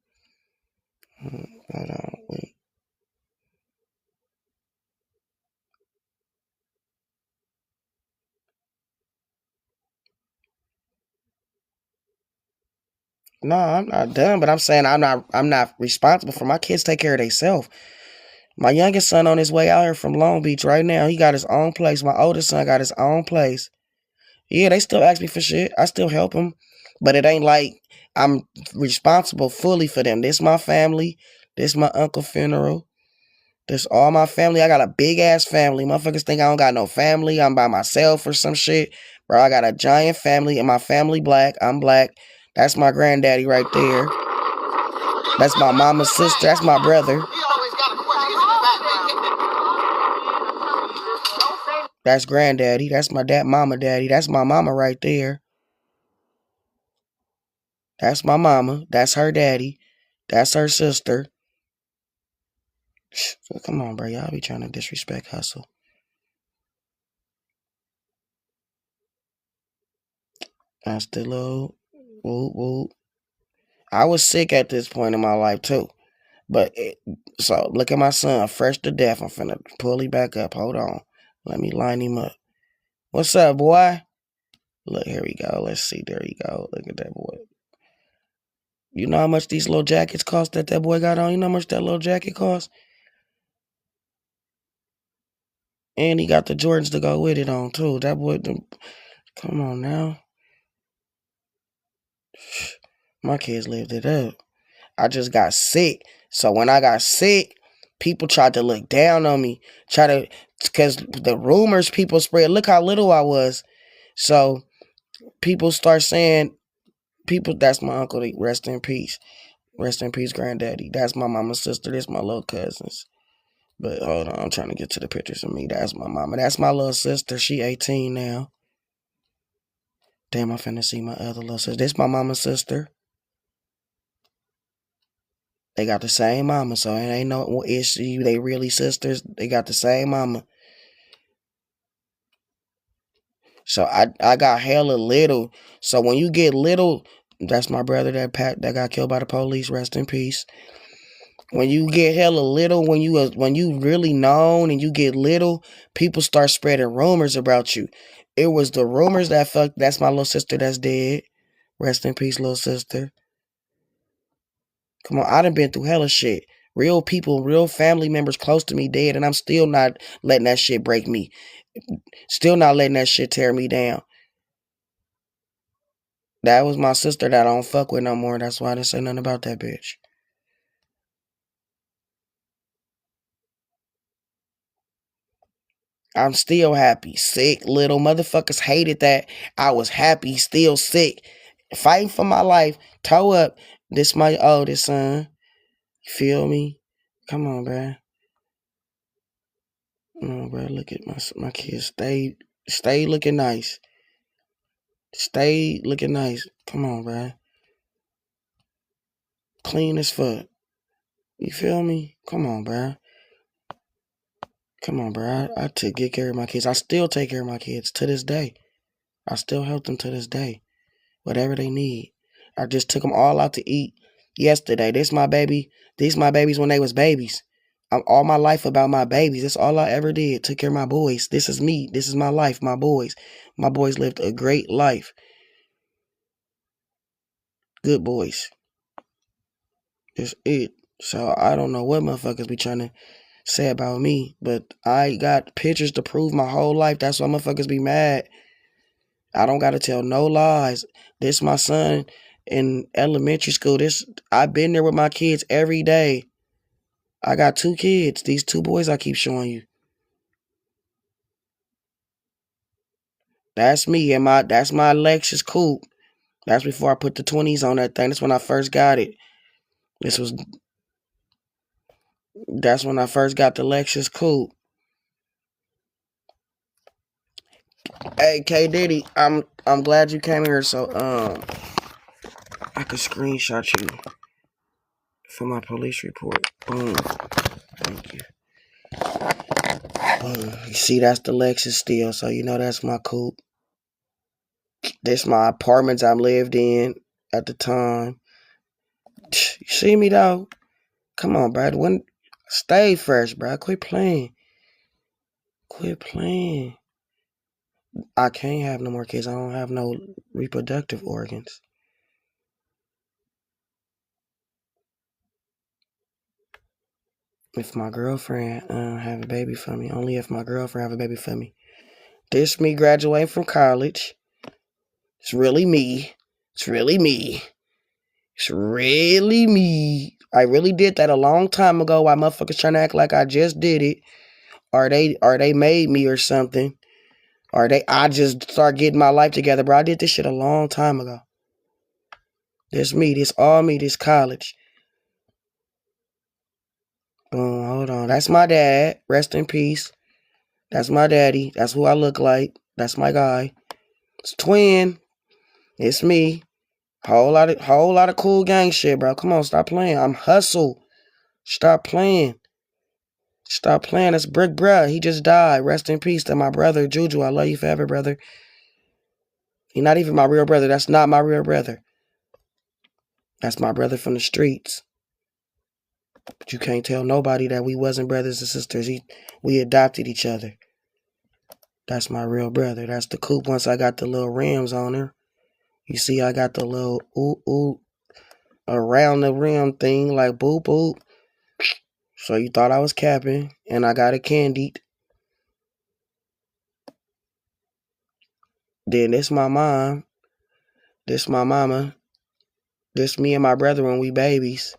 Hold on. Wait. No, I'm not done, but I'm saying I'm not responsible for my kids. Take care of themselves. My youngest son on his way out here from Long Beach right now. He got his own place. My oldest son got his own place. Yeah, they still ask me for shit. I still help them. But it ain't like I'm responsible fully for them. This my family. This my uncle's funeral. This all my family. I got a big ass family. Motherfuckers think I don't got no family. I'm by myself or some shit. Bro, I got a giant family and my family black. I'm black. That's my granddaddy right there. That's my mama's sister. That's my brother. That's granddaddy. That's my mama daddy. That's my mama right there. That's my mama. That's her daddy. That's her sister. Come on, bro. Y'all be trying to disrespect Hustle. That's the little whoop. I was sick at this point in my life too. So look at my son, fresh to death. I'm finna pull him back up. Hold on. Let me line him up. What's up, boy? Look, here we go. Let's see. There you go. Look at that boy. You know how much these little jackets cost that boy got on? You know how much that little jacket cost? And he got the Jordans to go with it on too. That boy, come on now. My kids lived it up. I just got sick. So when I got sick, people tried to look down on me. Because the rumors people spread, look how little I was. So people start saying, that's my uncle, rest in peace. Rest in peace, granddaddy. That's my mama's sister. This my little cousins. But hold on, I'm trying to get to the pictures of me. That's my mama. That's my little sister. She 18 now. Damn, I'm finna see my other little sister. This my mama's sister. They got the same mama, so it ain't no issue. They really sisters. They got the same mama. So I got hella little. So when you get little, that's my brother that got killed by the police. Rest in peace. When you get hella little, when you really known and you get little, people start spreading rumors about you. It was the rumors that fucked. That's my little sister that's dead. Rest in peace, little sister. Come on, I done been through hella shit. Real people, real family members close to me dead, and I'm still not letting that shit break me. Still not letting that shit tear me down. That was my sister that I don't fuck with no more. That's why I didn't say nothing about that bitch. I'm still happy. Sick little motherfuckers hated that I was happy, still sick. Fighting for my life. Toe up. This my oldest son. You feel me? Come on, bruh. Come on, bruh. Look at my kids. Stay looking nice. Stay looking nice. Come on, bruh. Clean as fuck. You feel me? Come on, bruh. Come on, bruh. I took good care of my kids. I still take care of my kids to this day. I still help them to this day. Whatever they need. I just took them all out to eat yesterday. This my baby. These my babies when they was babies. I'm all my life about my babies. That's all I ever did. Took care of my boys. This is me. This is my life. My boys. My boys lived a great life. Good boys. That's it. So I don't know what motherfuckers be trying to say about me, but I got pictures to prove my whole life. That's why motherfuckers be mad. I don't gotta tell no lies. This my son in elementary school. I've been there with my kids every day. I got 2 kids. These 2 boys I keep showing you. That's me and that's my Lexus coupe. That's before I put the 20s on that thing. That's when I first got it. That's when I first got the Lexus coupe. Hey K Diddy, I'm glad you came here so I could screenshot you for my police report. Boom. Thank you. Boom. You see that's the Lexus still, so you know that's my coupe. This my apartments I lived in at the time. You see me though? Come on, bro. Stay fresh, bro. Quit playing. Quit playing. I can't have no more kids. I don't have no reproductive organs. If my girlfriend have a baby for me, only if my girlfriend have a baby for me. This me graduating from college. It's really me. It's really me. It's really me. I really did that a long time ago. Why motherfuckers trying to act like I just did it? Or they made me or something? Or I just start getting my life together, bro. I did this shit a long time ago. This me. This all me. This college. Boom. Hold on. That's my dad. Rest in peace. That's my daddy. That's who I look like. That's my guy. It's twin. It's me. Whole lot of cool gang shit, bro. Come on, stop playing. I'm hustle. Stop playing. Stop playing. That's Brick Bruh. He just died. Rest in peace to my brother, Juju. I love you forever, brother. He's not even my real brother. That's not my real brother. That's my brother from the streets. But you can't tell nobody that we wasn't brothers and sisters. We adopted each other. That's my real brother. That's the coupe once I got the little rims on her. You see I got the little ooh around the rim thing like boop boop. So you thought I was capping and I got it candied. Then this my mom. This my mama. This me and my brother when we babies.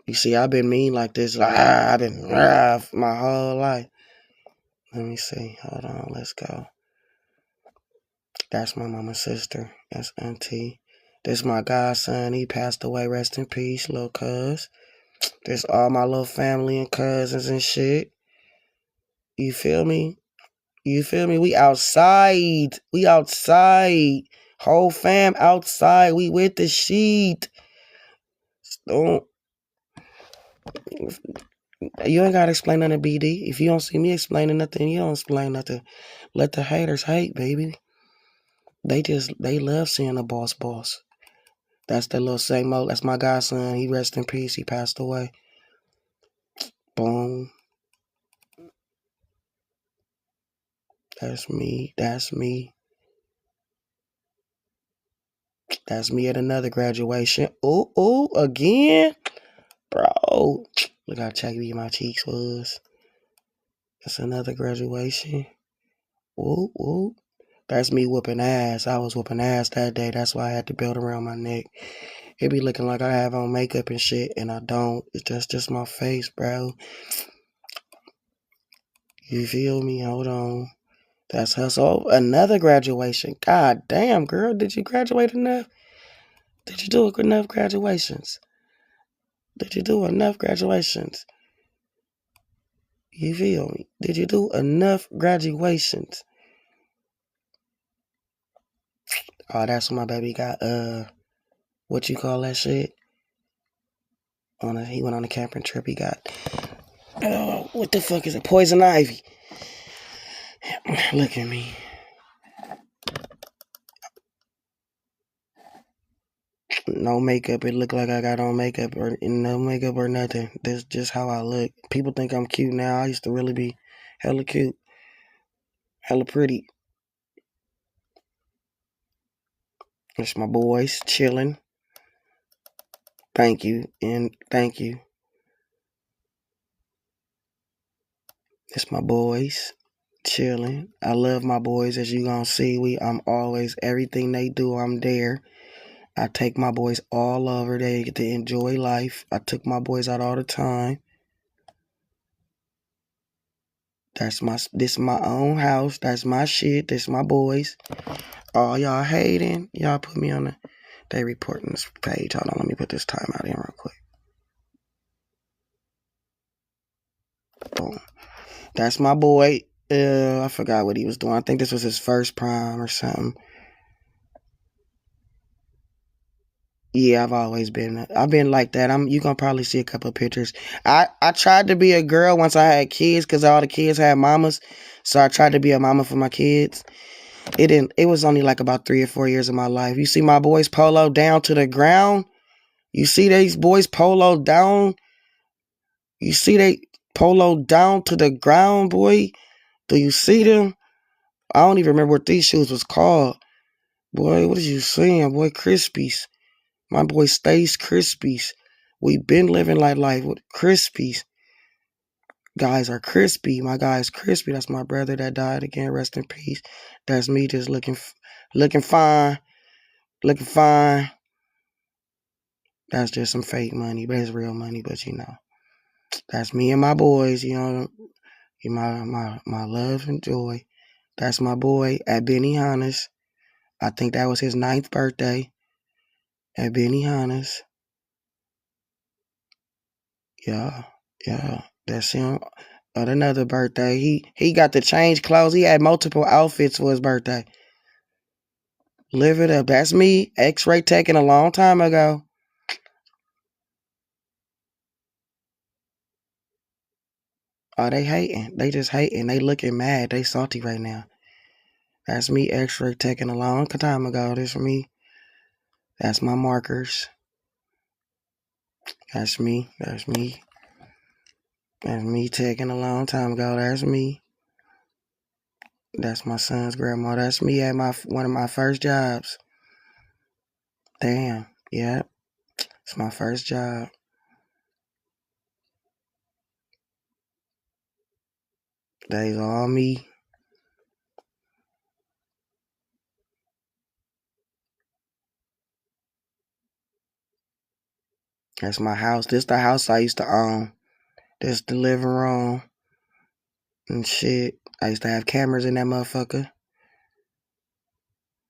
You see, I've been mean like this. I've been my whole life. Let me see. Hold on. Let's go. That's my mama's sister. That's auntie. This my godson. He passed away. Rest in peace, little cuz. This all my little family and cousins and shit. You feel me? You feel me? We outside. We outside. Whole fam outside. We with the sheet. Don't. You ain't gotta explain nothing to BD. If you don't see me explaining nothing, you don't explain nothing. Let the haters hate, baby. They love seeing a boss. That's the little same old. That's my godson. He rest in peace. He passed away. Boom. That's me. That's me. That's me at another graduation. Ooh, again? Bro. Look how chubby my cheeks was. That's another graduation. Ooh. That's me whooping ass. I was whooping ass that day. That's why I had the belt around my neck. It be looking like I have on makeup and shit, and I don't. It's just my face, bro. You feel me? Hold on. That's hustle. Another graduation. God damn, girl. Did you graduate enough? Did you do enough graduations? Did you do enough graduations? You feel me? Did you do enough graduations? Oh, that's when my baby got, what you call that shit? He went on a camping trip. He got, what the fuck is it? Poison ivy. Look at me. No makeup. It look like I got on makeup or no makeup or nothing. That's just how I look. People think I'm cute now. I used to really be hella cute. Hella pretty. It's my boys chilling. Thank you. And thank you. It's my boys chilling. I love my boys, as you gonna see. I'm always, everything they do, I'm there. I take my boys all over. They get to enjoy life. I took my boys out all the time. This my own house. That's my shit. This my boys. All y'all hating. Y'all put me on they reporting this page. Hold on, let me put this timeout in real quick. Boom. That's my boy. I forgot what he was doing. I think this was his first prime or something. Yeah, I've been like that. You gonna probably see a couple of pictures. I tried to be a girl once I had kids because all the kids had mamas. So I tried to be a mama for my kids. It was only like about 3 or 4 years of my life. You see my boys polo down to the ground? You see these boys polo down? You see they polo down to the ground, boy? Do you see them? I don't even remember what these shoes was called. Boy, what is you saying, boy? Crispies. My boy stays Crispies. We been living like life with Crispies. Guys are crispy. My guy is crispy. That's my brother that died again. Rest in peace. That's me just looking fine. Looking fine. That's just some fake money, but it's real money. But you know, that's me and my boys. You know, my love and joy. That's my boy at Benihana's. I think that was his 9th birthday at Benihana's. Yeah. That's him. At another birthday, he got to change clothes. He had multiple outfits for his birthday. Live it up. That's me. X-ray taken a long time ago. Oh, they hating. They just hating. They looking mad. They salty right now. That's me. X-ray taken a long time ago. This for me. That's my markers. That's me. That's me taking a long time ago. That's me. That's my son's grandma. That's me at one of my first jobs. Damn. Yep. It's my first job. That's all me. That's my house. This the house I used to own. This the living room and shit. I used to have cameras in that motherfucker.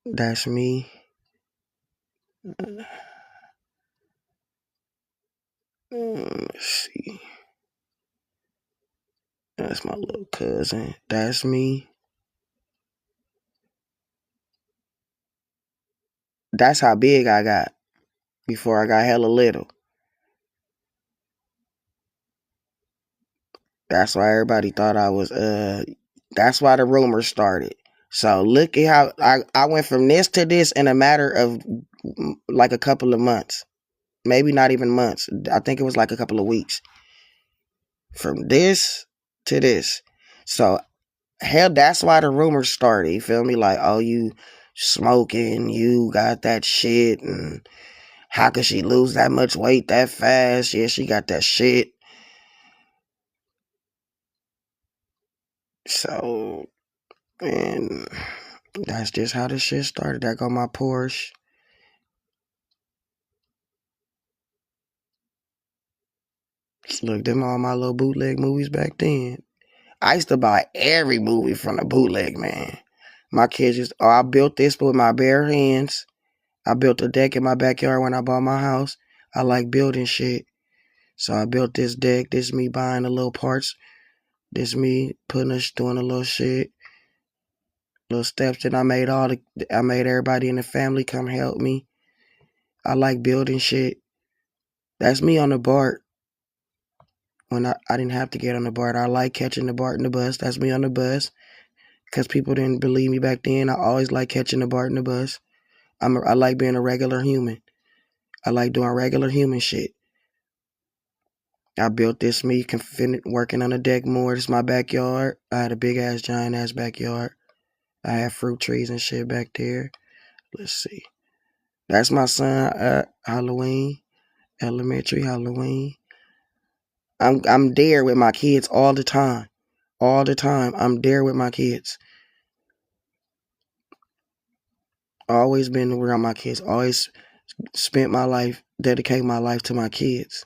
That's me. Let's see. That's my little cousin. That's me. That's how big I got before I got hella little. That's why everybody thought I was that's why the rumors started. So look at how I went from this to this in a matter of like a couple of months. Maybe not even months. I think it was like a couple of weeks. From this to this. So hell, that's why the rumors started. You feel me? Like, oh, you smoking, you got that shit, and how could she lose that much weight that fast? Yeah, she got that shit. So, and that's just how this shit started. That go my Porsche. Look, them all my little bootleg movies back then. I used to buy every movie from the bootleg, man. My kids just, oh, I built this with my bare hands. I built a deck in my backyard when I bought my house. I like building shit. So I built this deck. This me buying the little parts. This me doing a little shit. Little steps that I made I made everybody in the family come help me. I like building shit. That's me on the BART. When I didn't have to get on the BART. I like catching the BART and the bus. That's me on the bus. Because people didn't believe me back then. I always like catching the BART and the bus. I like being a regular human. I like doing regular human shit. I built this me working on the deck more. This is my backyard. I had a big ass, giant ass backyard. I had fruit trees and shit back there. Let's see. That's my son. Halloween, elementary Halloween. I'm there with my kids all the time. All the time. I'm there with my kids. Always been around my kids. Always spent my life, dedicate my life to my kids.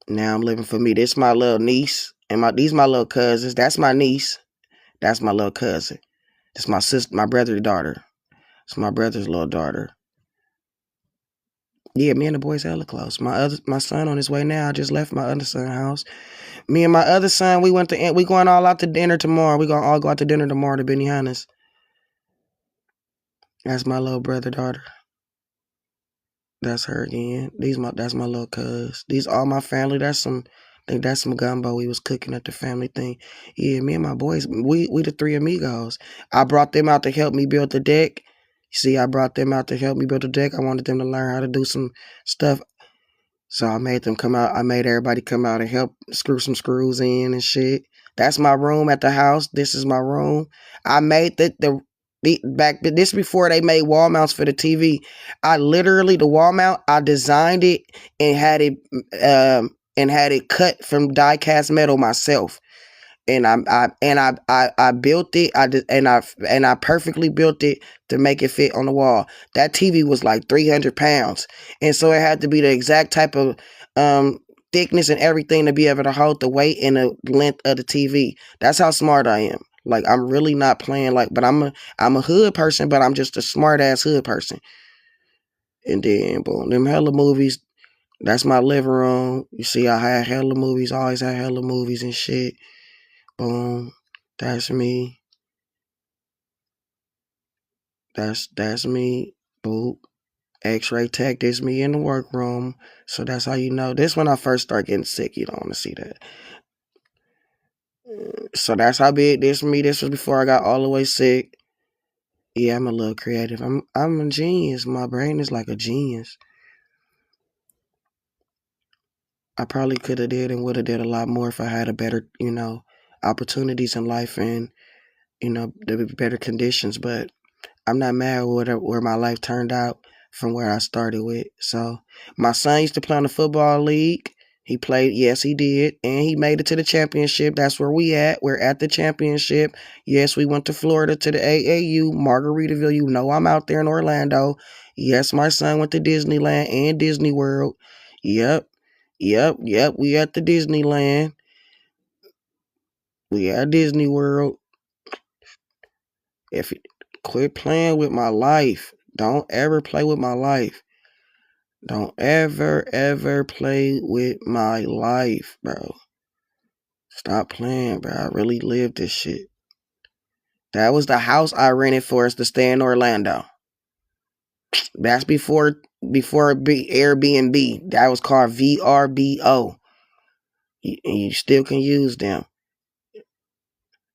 Now I'm living for me. This my little niece and these my little cousins. That's my niece. That's my little cousin. It's my sister, my brother's daughter. It's my brother's little daughter. Yeah, me and the boys hella close. My son on his way now. I just left my other son's house. Me and my other son, we going all out to dinner tomorrow. We gonna all go out to dinner tomorrow to Benihana's. That's my little brother daughter. That's her again. That's my little cuz. These all my family. I think that's some gumbo we was cooking at the family thing. Yeah, me and my boys, we the three amigos. I brought them out to help me build the deck. See, I brought them out to help me build the deck. I wanted them to learn how to do some stuff. So I made them come out. I made everybody come out and help screw some screws in and shit. That's my room at the house. This is my room. I made this before they made wall mounts for the TV. I literally the wall mount. I designed it and had it cut from die cast metal myself. And I built it. I perfectly built it to make it fit on the wall. That TV was like 300 pounds, and so it had to be the exact type of thickness and everything to be able to hold the weight and the length of the TV. That's how smart I am. Like I'm really not playing but I'm a hood person, but I'm just a smart ass hood person. And then boom, them hella movies. That's my living room. You see, I had hella movies. Always had hella movies and shit. Boom. That's me. That's me. Boop. X-ray tech. This me in the workroom. So that's how you know. This when I first start getting sick. You don't want to see that. So that's how big this me. This was before I got all the way sick. Yeah, I'm a little creative. I'm a genius. My brain is like a genius. I probably could have did and would have did a lot more if I had a better, opportunities in life and, the better conditions. But I'm not mad with where my life turned out from where I started with. So my son used to play on the football league. He played, yes, he did, and he made it to the championship. That's where we at. We're at the championship. Yes, we went to Florida to the AAU, Margaritaville. You know I'm out there in Orlando. Yes, my son went to Disneyland and Disney World. Yep. We at the Disneyland. We at Disney World. If quit playing with my life. Don't ever play with my life. Don't ever play with my life, bro. Stop playing, bro. I really lived this shit. That was the house I rented for us to stay in Orlando. That's before Airbnb. That was called VRBO. You still can use them.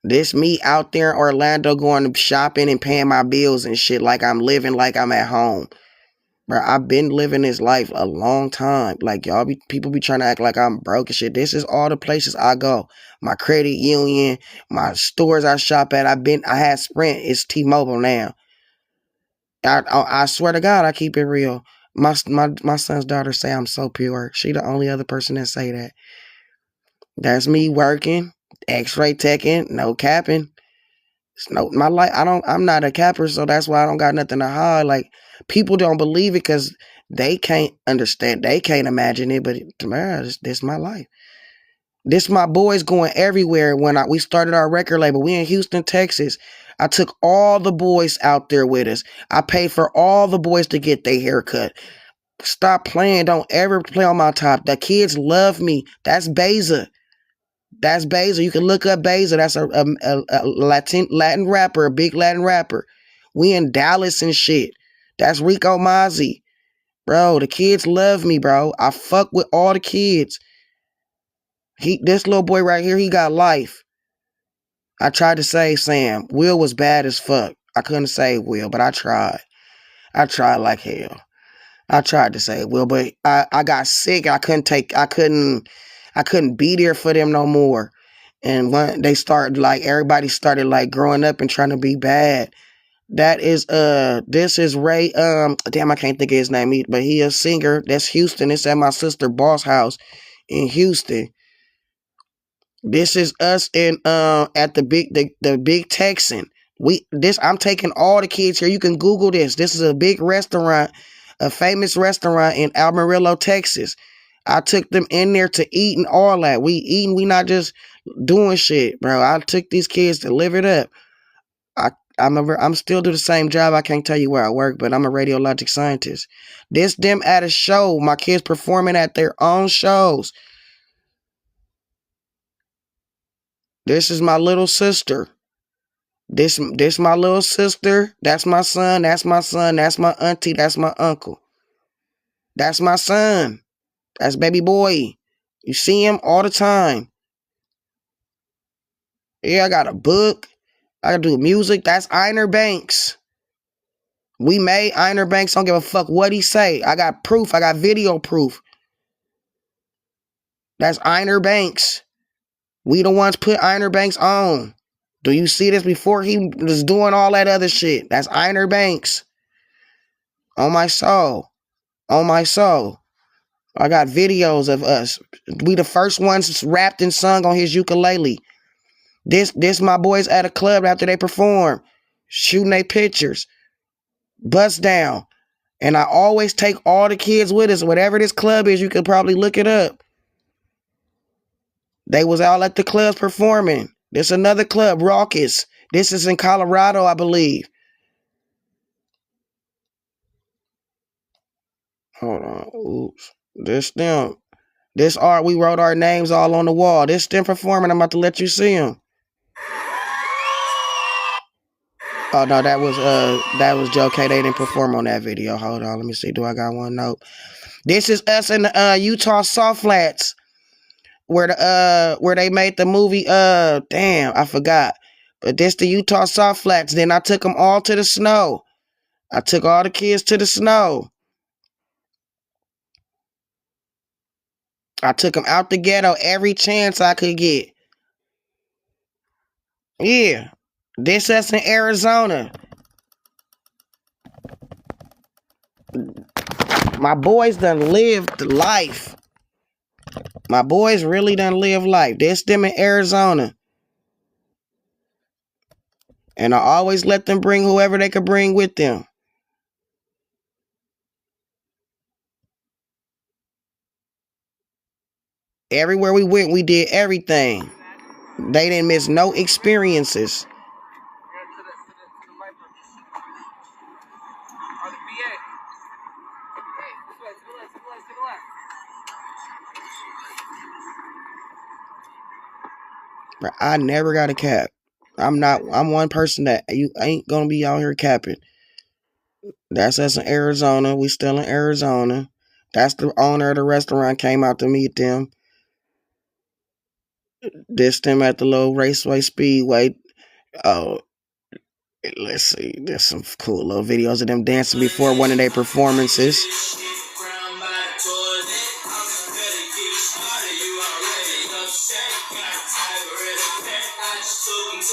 This me out there in Orlando going shopping and paying my bills and shit like I'm living like I'm at home. Bro, I've been living this life a long time. Like people be trying to act like I'm broke and shit. This is all the places I go. My credit union, my stores I shop at. I had Sprint. It's T-Mobile now. I swear to God, I keep it real. My son's daughter say I'm so pure. She the only other person that say that. That's me working, X-ray teching, no capping. No, my life. I'm not a capper, so that's why I don't got nothing to hide. Like people don't believe it because they can't understand. They can't imagine it. But tomorrow, this my life. This my boys going everywhere. When we started our record label, we in Houston, Texas. I took all the boys out there with us. I paid for all the boys to get their haircut. Stop playing. Don't ever play on my top. The kids love me. That's Beza. That's Beza. You can look up Beza. That's a Latin rapper, a big Latin rapper. We in Dallas and shit. That's Rico Mozzie. Bro, the kids love me, bro. I fuck with all the kids. This little boy right here, he got life. I tried to save Sam. Will was bad as fuck. I couldn't save Will, but I tried. I tried like hell. I tried to save Will, but I got sick. I couldn't be there for them no more. And when they started, like, everybody started like growing up and trying to be bad. That is this is Ray, damn, I can't think of his name, but he a singer. That's Houston. It's at my sister boss house in Houston. This is us in at the big Texan. I'm taking all the kids here. You can Google this. This is a big restaurant, a famous restaurant in Amarillo, Texas. I took them in there to eat and all that. We eating, we not just doing shit, bro. I took these kids to live it up. I'm still do the same job. I can't tell you where I work, but I'm a radiologic scientist. This them at a show. My kids performing at their own shows. This is my little sister. This my little sister. That's my son. That's my son. That's my auntie. That's my uncle. That's my son. That's baby boy. You see him all the time. Yeah, I got a book. I do music. That's Einer Banks. We made Einer Banks. Don't give a fuck what he say. I got proof. I got video proof. That's Einer Banks. We the ones put Einer Banks on. Do you see this before he was doing all that other shit? That's Einer Banks. On my soul. On my soul. I got videos of us. We the first ones rapped and sung on his ukulele. This my boys at a club after they perform. Shooting their pictures. Bust down. And I always take all the kids with us. Whatever this club is, you could probably look it up. They was all at the clubs performing. There's another club, Raucous. This is in Colorado, I believe. Hold on. Oops. This them. This art, we wrote our names all on the wall. This them performing. I'm about to let you see them. Oh no, that was Joe K. They didn't perform on that video. Hold on, let me see. Do I got one? Nope. This is us in the Utah Salt Flats, where they made the movie. Damn, I forgot. But this the Utah Salt Flats. Then I took them all to the snow. I took all the kids to the snow. I took them out the ghetto every chance I could get. Yeah. This us in Arizona. My boys done lived life. My boys really done live life. This them in Arizona. And I always let them bring whoever they could bring with them. Everywhere we went, we did everything. They didn't miss no experiences. But I never got a cap. I'm one person that you ain't gonna be out here capping. That's us in Arizona. We still in Arizona. That's the owner of the restaurant came out to meet them. Dissed them at the little raceway speedway. Oh, let's see. There's some cool little videos of them dancing before one of their performances.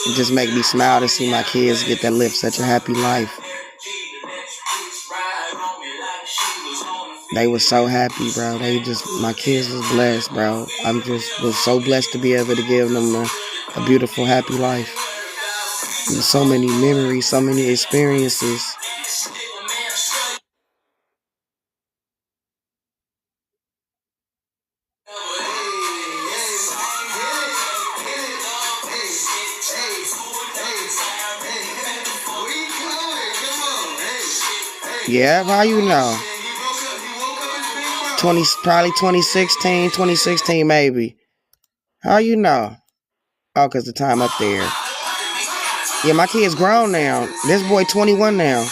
It just make me smile to see my kids get to live such a happy life. They was so happy, bro. My kids was blessed, bro. Was so blessed to be able to give them a beautiful, happy life. And so many memories, so many experiences. Yeah, how you know? Probably 2016 maybe. How you know? Oh, cause the time up there. Yeah, my kid's grown now. This boy 21 now.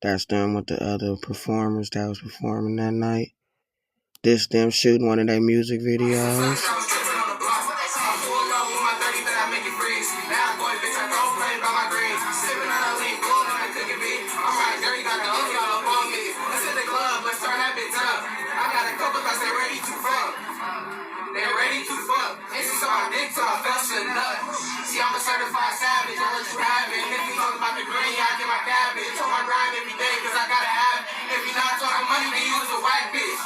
That's them with the other performers that was performing that night. This them shooting one of their music videos. They're ready to fuck. This is on dick talk. That's enough. See, I'm a certified savage. I let you have it. If you talk about the green, I get my cabbage. On my grind every day, cause I gotta have it. If you not talking money, then you was a white bitch.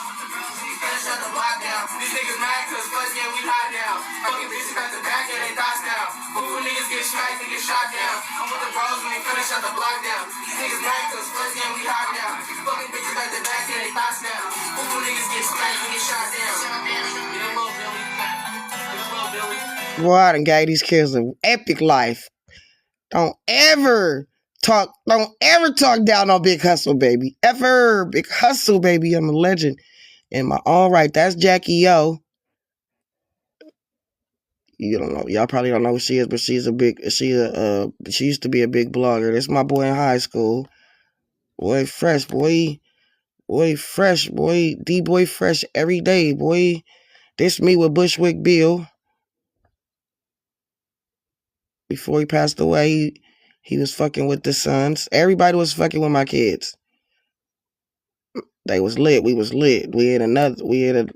Better shut the block down. These niggas mad cause first yeah, we hot now. Fucking bitches got the back and they dots down. Fool niggas get smacked and get shot down. I'm with the bros when they finish shut the block down. These niggas mad cause first yeah, we hot now. Fucking bitches got the back and they dots down. Fool niggas get smacked and get shot down. Boy, I done gave these kids an epic life. Don't ever talk down on Big Hustle, baby. Ever. Big Hustle, baby. I'm a legend. In my own right. That's Jackie O. You don't know. Y'all probably don't know who she is, but she used to be a big blogger. That's my boy in high school. Boy, fresh, boy. Boy, fresh, boy. D-boy fresh every day, boy. This me with Bushwick Bill. Before he passed away, he was fucking with the sons. Everybody was fucking with my kids. They was lit. We was lit. We had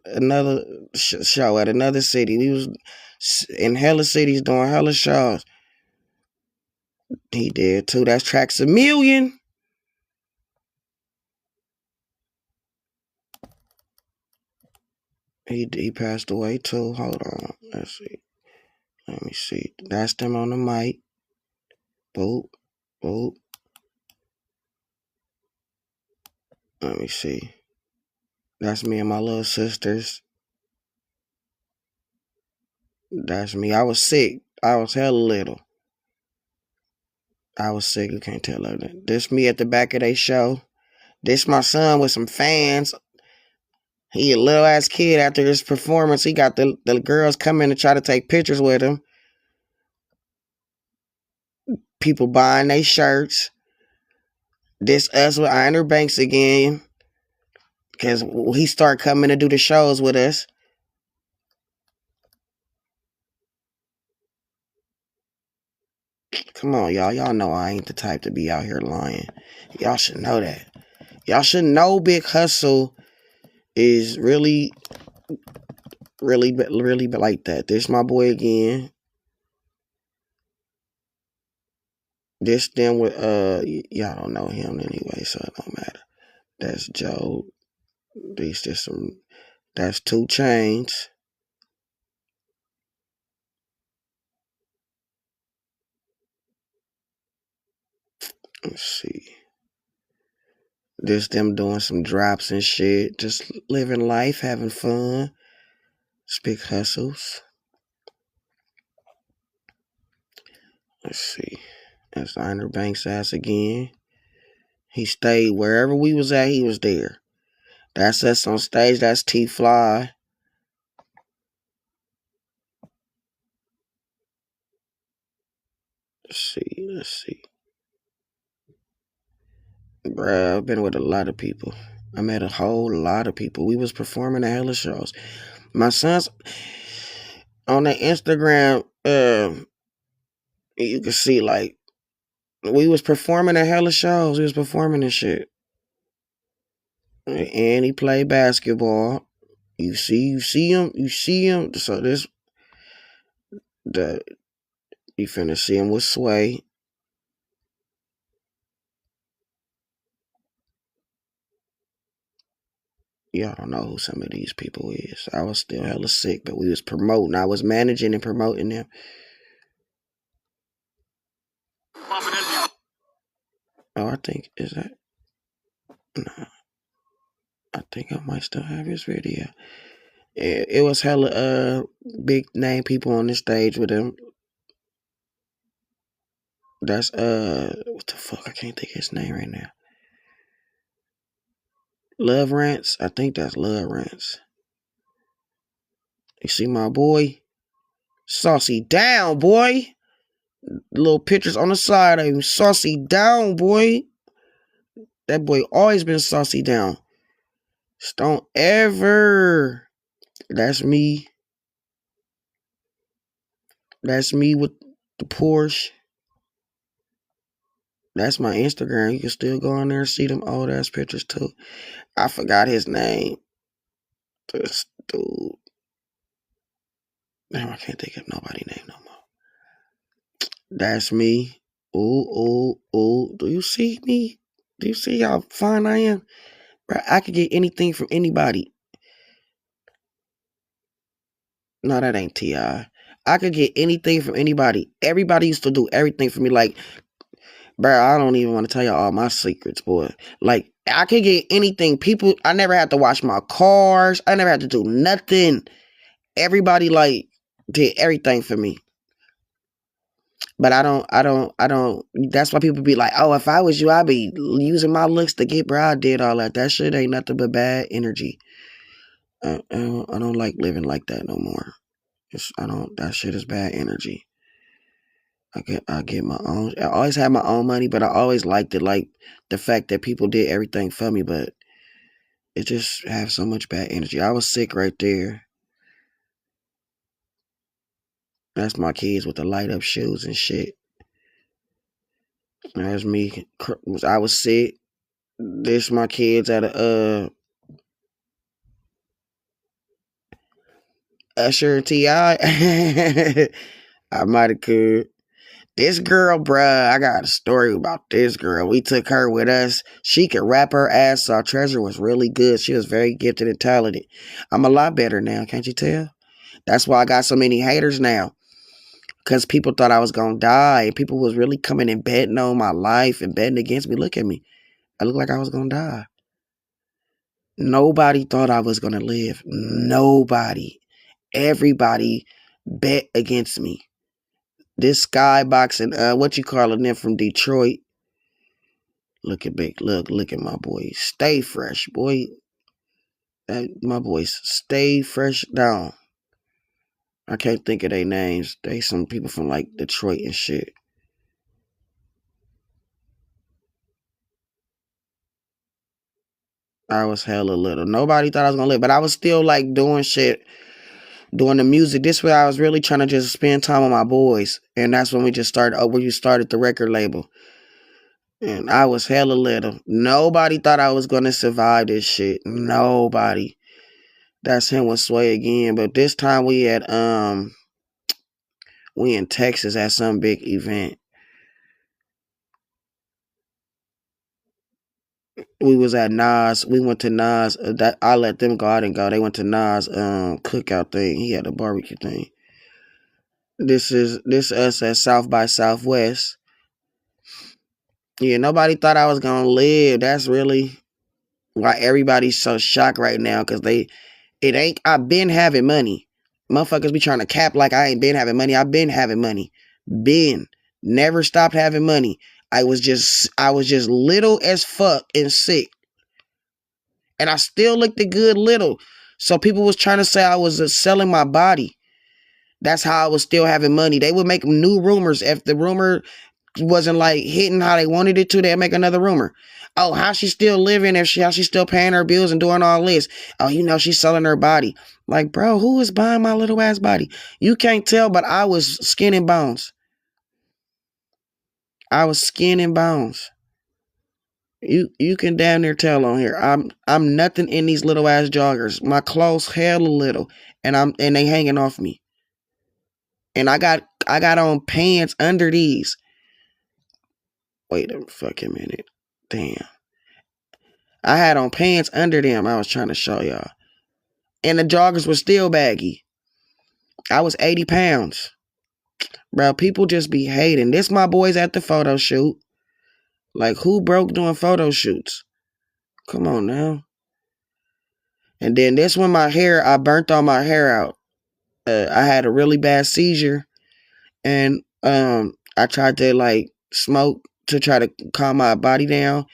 another show at another city. We was in hella cities doing hella shows. He did too. That's Tracks a Million. He passed away too. Hold on. Let's see. Let me see. That's them on the mic. Boop. Boop. Let me see. That's me and my little sisters. That's me. I was sick. I was hella little. I was sick. You can't tell her that. This me at the back of their show. This my son with some fans. He a little ass kid after his performance. He got the girls coming to try to take pictures with him. People buying their shirts. This us with Iron Banks again. Because he started coming to do the shows with us. Come on, y'all. Y'all know I ain't the type to be out here lying. Y'all should know that. Y'all should know Big Hustle is really like that. This my boy again. This them with y'all don't know him anyway, so it don't matter. That's Joe. That's 2 Chains. Let's see. Just them doing some drops and shit. Just living life, having fun. It's big hustles. Let's see. That's Liner Banks' ass again. He stayed wherever we was at, he was there. That's us on stage. That's T-Fly. Let's see. Bruh, I've been with a lot of people. I met a whole lot of people. We was performing at hella shows. My son's on the Instagram, you can see like we was performing at hella shows. We was performing and shit. And he played basketball. You see him. So you finna see him with Sway. Y'all don't know who some of these people is. I was still hella sick, but we was promoting. I was managing and promoting them. Oh, I think, is that? No. I think I might still have his video. It was hella big name people on the stage with him. That's what the fuck? I can't think of his name right now. Love Rants? I think that's Love Rants. You see my boy? Saucy down, boy. Little pictures on the side of him. Saucy down, boy. That boy always been saucy down. Just don't ever. That's me. That's me with the Porsche. That's my Instagram. You can still go on there and see them old ass pictures too. I forgot his name. This dude. Now I can't think of nobody's name no more. That's me. Ooh. Do you see me? Do you see how fine I am? Bro, I could get anything from anybody. No, that ain't T.I. I could get anything from anybody. Everybody used to do everything for me. Like, bro, I don't even want to tell y'all all my secrets, boy. Like, I could get anything. People, I never had to wash my cars. I never had to do nothing. Everybody, like, did everything for me. But I don't, that's why people be like, oh, if I was you, I'd be using my looks to get, bro, I did all that. That shit ain't nothing but bad energy. I don't like living like that no more. That shit is bad energy. I get my own. I always had my own money, but I always liked it, like the fact that people did everything for me. But it just have so much bad energy. I was sick right there. That's my kids with the light up shoes and shit. That's me. I was sick. This my kids at a Usher and T.I. I might have could. This girl, bruh, I got a story about this girl. We took her with us. She could rap her ass off. Treasure was really good. She was very gifted and talented. I'm a lot better now, can't you tell? That's why I got so many haters now. Because people thought I was going to die. And people was really coming and betting on my life and betting against me. Look at me. I look like I was going to die. Nobody thought I was going to live. Nobody. Everybody bet against me. This skybox and what you calling them from Detroit. Look at my boys. Stay fresh, boy. My boys stay fresh down. I can't think of their names. They some people from like Detroit and shit. I was hella little. Nobody thought I was gonna live, but I was still like doing shit, doing the music. This way I was really trying to just spend time with my boys. And that's when we just started, when you started the record label. And I was hella little. Nobody thought I was gonna survive this shit. Nobody. That's him with Sway again. But this time we in Texas at some big event. We was at Nas. We went to Nas. I let them go. I didn't go. They went to Nas cookout thing. He had a barbecue thing. This us at South by Southwest. Yeah, nobody thought I was gonna live. That's really Why everybody's so shocked right now, because I've been having money. Motherfuckers be trying to cap like I ain't been having money. I've been having money. Never stopped having money. I was just little as fuck and sick. And I still looked a good little. So people was trying to say I was selling my body. That's how I was still having money. They would make new rumors. If the rumor wasn't like hitting how they wanted it to, they'd make another rumor. Oh, how she still living how she's still paying her bills and doing all this? Oh, she's selling her body. Like, bro, who is buying my little ass body? You can't tell, but I was skin and bones. I was skin and bones. You can damn near tell on here. I'm nothing in these little ass joggers. My clothes hella little, and they hanging off me. And I got on pants under these. Wait a fucking minute. Damn. I had on pants under them. I was trying to show y'all. And the joggers were still baggy. I was 80 pounds. Bro, people just be hating. This my boys at the photo shoot. Like, who broke doing photo shoots? Come on now. And then this one, I burnt all my hair out. I had a really bad seizure. And I tried to like smoke to try to calm my body down.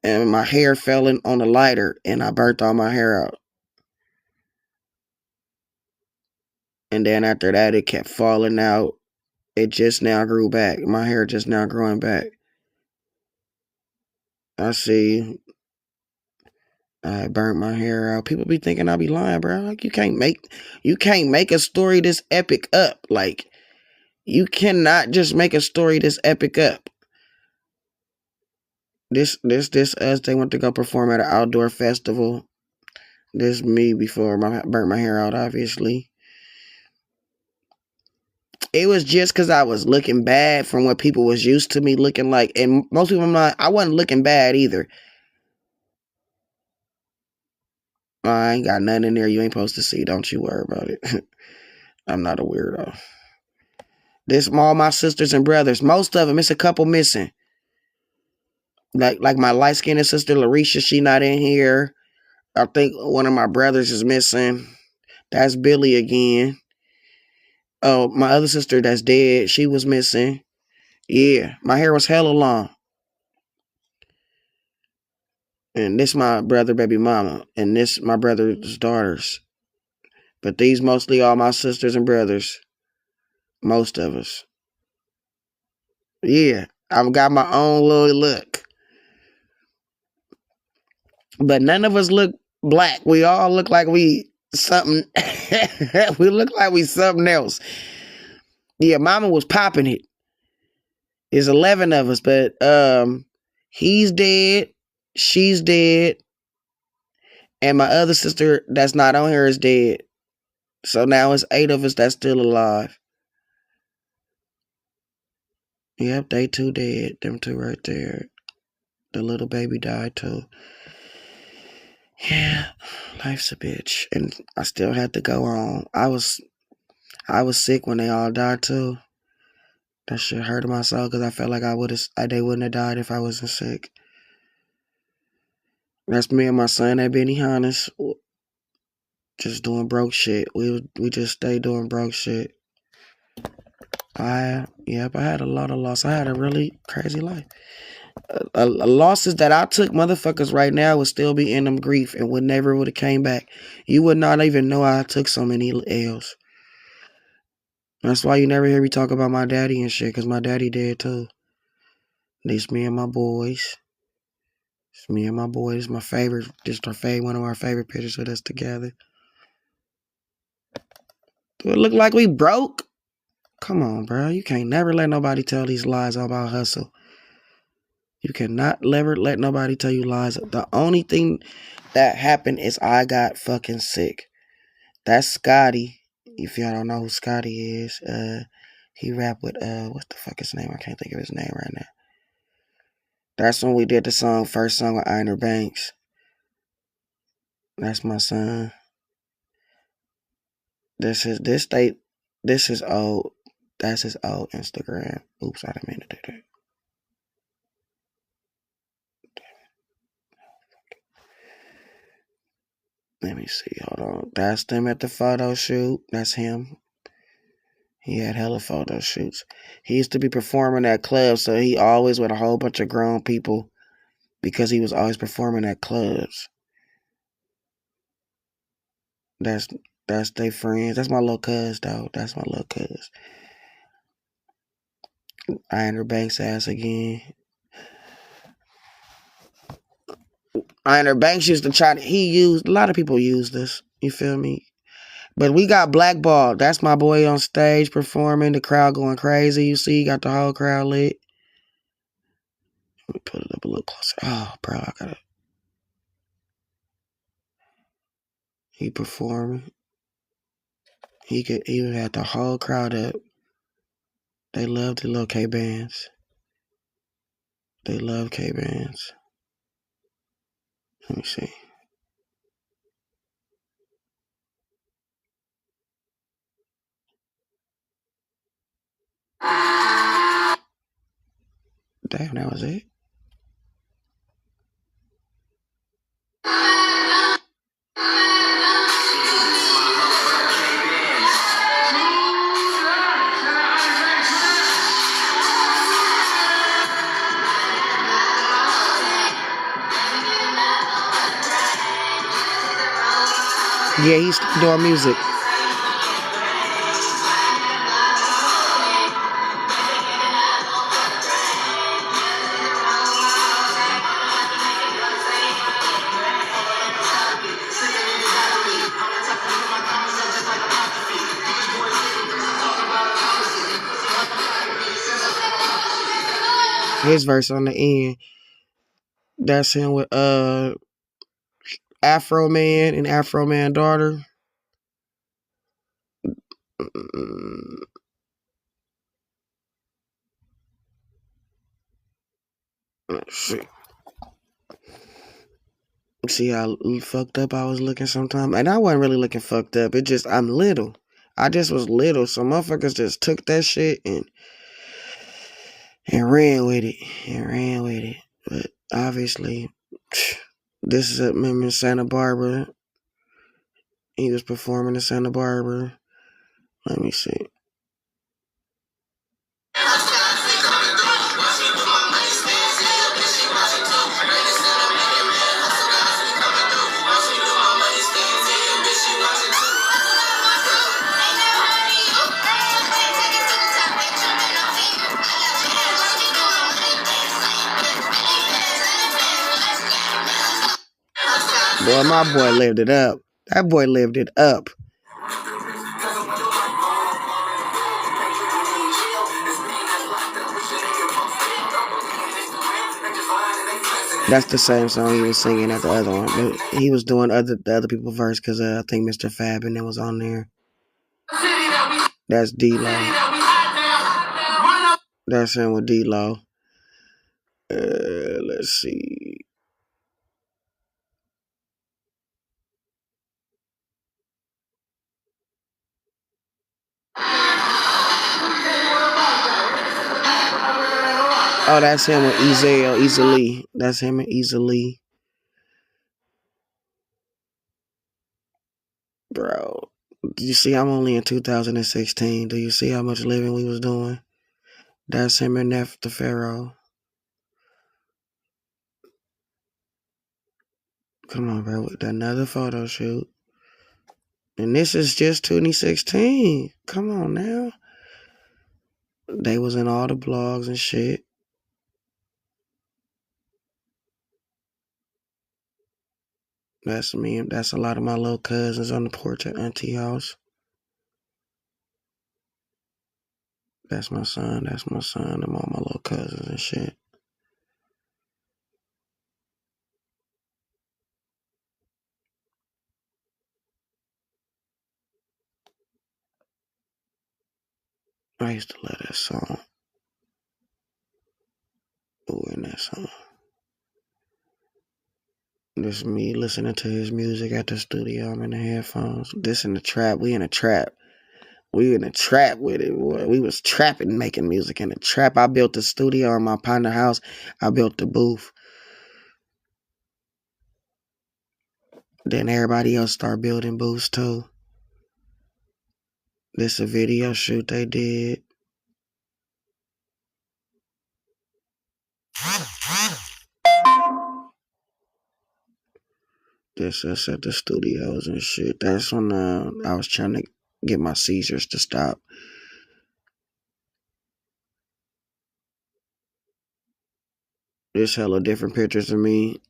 And my hair fell on the lighter. And I burnt all my hair out. And then after that, it kept falling out. It just now grew back. My hair just now growing back. I see. I burnt my hair out. People be thinking I be lying, bro. Like, you can't make a story this epic up. Like, you cannot just make a story this epic up. This us. They went to go perform at an outdoor festival. This me before I burnt my hair out, obviously. It was just because I was looking bad from what people was used to me looking like. And most people, I wasn't looking bad either. I ain't got nothing in there you ain't supposed to see. Don't you worry about it. I'm not a weirdo. This all my sisters and brothers. Most of them, it's a couple missing. Like my light-skinned sister, Larisha, she not in here. I think one of my brothers is missing. That's Billy again. Oh, my other sister that's dead, she was missing. Yeah, my hair was hella long. And this my brother, baby mama. And this my brother's daughters. But these mostly all my sisters and brothers. Most of us. Yeah, I've got my own little look. But none of us look black. We all look like we something. We look like we something else. Yeah, mama was popping it. There's 11 of us, but he's dead. She's dead. And my other sister that's not on here is dead. So now it's 8 of us that's still alive. Yep, they 2 dead. Them 2 right there. The little baby died too. Yeah, life's a bitch. And I still had to go on. I was sick when they all died too. That shit hurt my soul because I felt like they wouldn't have died if I wasn't sick. That's me and my son at Benny Hannes. Just doing broke shit. We just stay doing broke shit. I had a lot of loss. I had a really crazy life. Losses that I took, motherfuckers right now would still be in them grief and would have came back. You would not even know I took so many L's. That's why you never hear me talk about my daddy and shit, because my daddy dead too. It's me and my boys. It's me and my boys. My favorite, one of our favorite pictures with us together. Do it look like we broke? Come on, bro. You can't never let nobody tell these lies about hustle. You cannot never let nobody tell you lies. The only thing that happened is I got fucking sick. That's Scotty. If y'all don't know who Scotty is, he rap with, what the fuck his name? I can't think of his name right now. That's when we did the first song with Einer Banks. That's my son. This is old. That's his old Instagram. Oops, I didn't mean to do that. Let me see. Hold on. That's them at the photo shoot. That's him. He had hella photo shoots. He used to be performing at clubs, so he always with a whole bunch of grown people because he was always performing at clubs. That's they friends. That's my little cuz, though. That's my little cuz. Iron Banks ass again. Iron Banks used to try to, a lot of people use this. You feel me? But we got blackballed. That's my boy on stage performing. The crowd going crazy. You see, he got the whole crowd lit. Let me put it up a little closer. Oh, bro, I gotta. He performing. He had the whole crowd up. They love the little K bands. They love K bands. Let me see. Damn, that was it. Yeah, he's doing music. His verse on the end. That's him with Afro Man and Afro Man daughter. Shit. See how fucked up I was looking sometimes? And I wasn't really looking fucked up. It just, I'm little. I just was little. So motherfuckers just took that shit and ran with it. But obviously, this is him in Santa Barbara. He was performing in Santa Barbara. Let me see. Boy, my boy lived it up. That boy lived it up. That's the same song he was singing at the other one. But he was doing the other people's verse because I think Mr. Fab and it was on there. That's D-Lo. That's him with D-Lo. Let's see. Oh, that's him with Easily. That's him and Easily. Bro, do you see I'm only in 2016? Do you see how much living we was doing? That's him and Neff the Pharaoh. Come on, bro, with another photo shoot. And this is just 2016. Come on now. They was in all the blogs and shit. That's me. That's a lot of my little cousins on the porch at Auntie house. That's my son. That's my son. And all my little cousins and shit. I used to love that song. Ooh, and that song. This is me listening to his music at the studio. I'm in the headphones. This in the trap. We in a trap. We in a trap with it, boy. We was trapping, making music in the trap. I built the studio in my partner house. I built the booth. Then everybody else start building booths too. This a video shoot they did. This is at the studios and shit. That's when I was trying to get my seizures to stop. There's hella different pictures of me.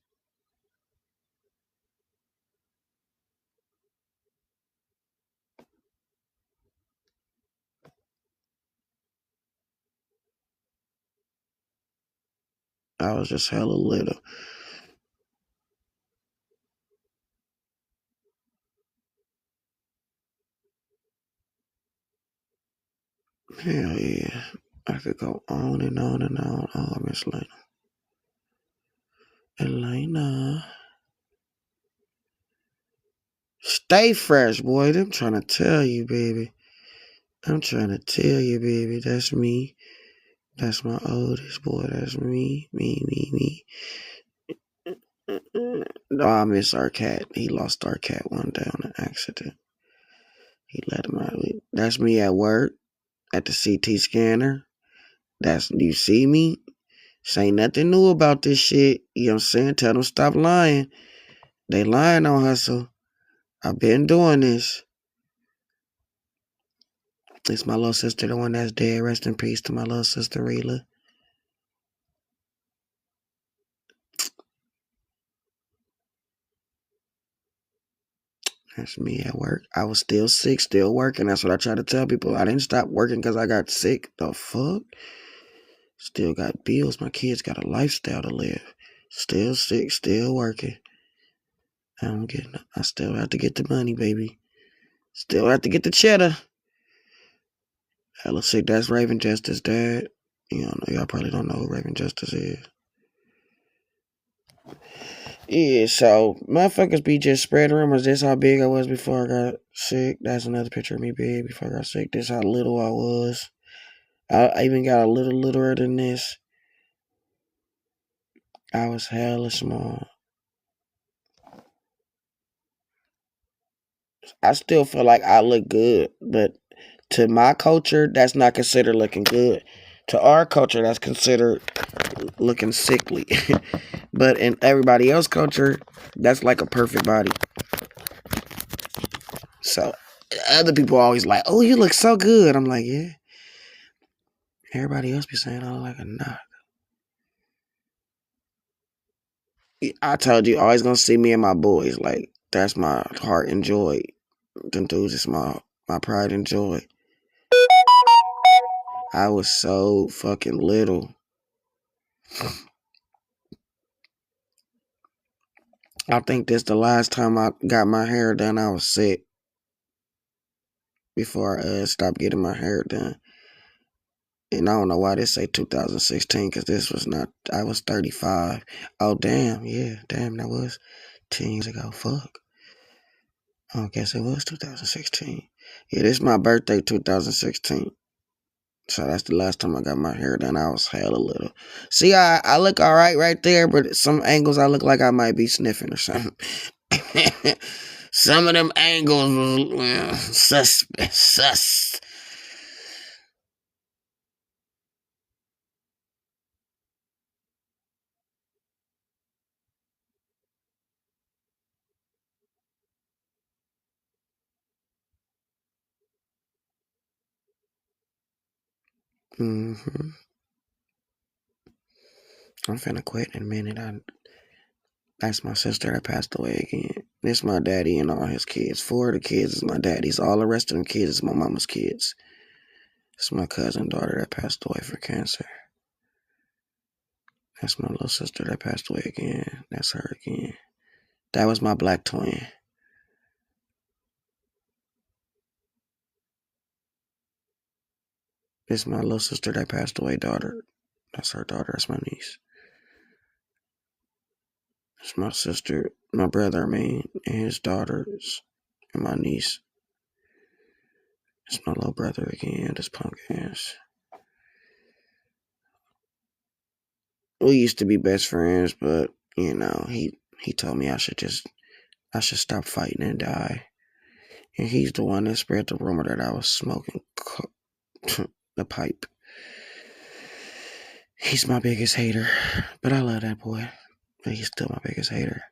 I was just hella little. Hell yeah. I could go on and on and on. Oh, Miss Lena. Elena. Stay fresh, boy. I'm trying to tell you, baby. I'm trying to tell you, baby. That's me. That's my oldest boy. That's me. Me. No, I miss our cat. He lost our cat one day on an accident. He let him out. That's me at work at the CT scanner. That's, you see me? This ain't nothing new about this shit. You know what I'm saying? Tell them stop lying. They lying on Hustle. I've been doing this. It's my little sister, the one that's dead. Rest in peace to my little sister, Rila. That's me at work. I was still sick, still working. That's what I try to tell people. I didn't stop working because I got sick. The fuck? Still got bills. My kids got a lifestyle to live. Still sick, still working. I still have to get the money, baby. Still have to get the cheddar. Hella sick. That's Raven Justice, Dad. Y'all probably don't know who Raven Justice is. Yeah, so motherfuckers be just spreading rumors. This how big I was before I got sick. That's another picture of me big before I got sick. This how little I was. I even got a little littler than this. I was hella small. I still feel like I look good, but to my culture, that's not considered looking good. To our culture, that's considered looking sickly. But in everybody else's culture, that's like a perfect body. So other people always like, oh, you look so good. I'm like, yeah. Everybody else be saying I look like a knock. I told you, always gonna see me and my boys. Like, that's my heart and joy. Them dudes is my pride and joy. I was so fucking little. I think this the last time I got my hair done. I was sick before I stopped getting my hair done. And I don't know why they say 2016, because this was not, I was 35. Oh, damn, yeah, damn, that was 10 years ago, fuck. I guess it was 2016. Yeah, this is my birthday, 2016. So that's the last time I got my hair done. I was hella little. See, I look all right there, but some angles I look like I might be sniffing or something. Some of them angles was sus. Mm-hmm. I'm finna quit in a minute. That's my sister that passed away again. This my daddy and all his kids. 4 of the kids is my daddy's. All the rest of them kids is my mama's kids. It's my cousin daughter that passed away from cancer. That's my little sister that passed away again. That's her again. That was my black twin. This my little sister that passed away daughter. That's her daughter. That's my niece. It's my sister, my brother, and his daughters, and my niece. It's my little brother again, this punk ass. We used to be best friends, but, he told me I should just I should stop fighting and die. And he's the one that spread the rumor that I was smoking the pipe. He's my biggest hater. But I love that boy. But he's still my biggest hater.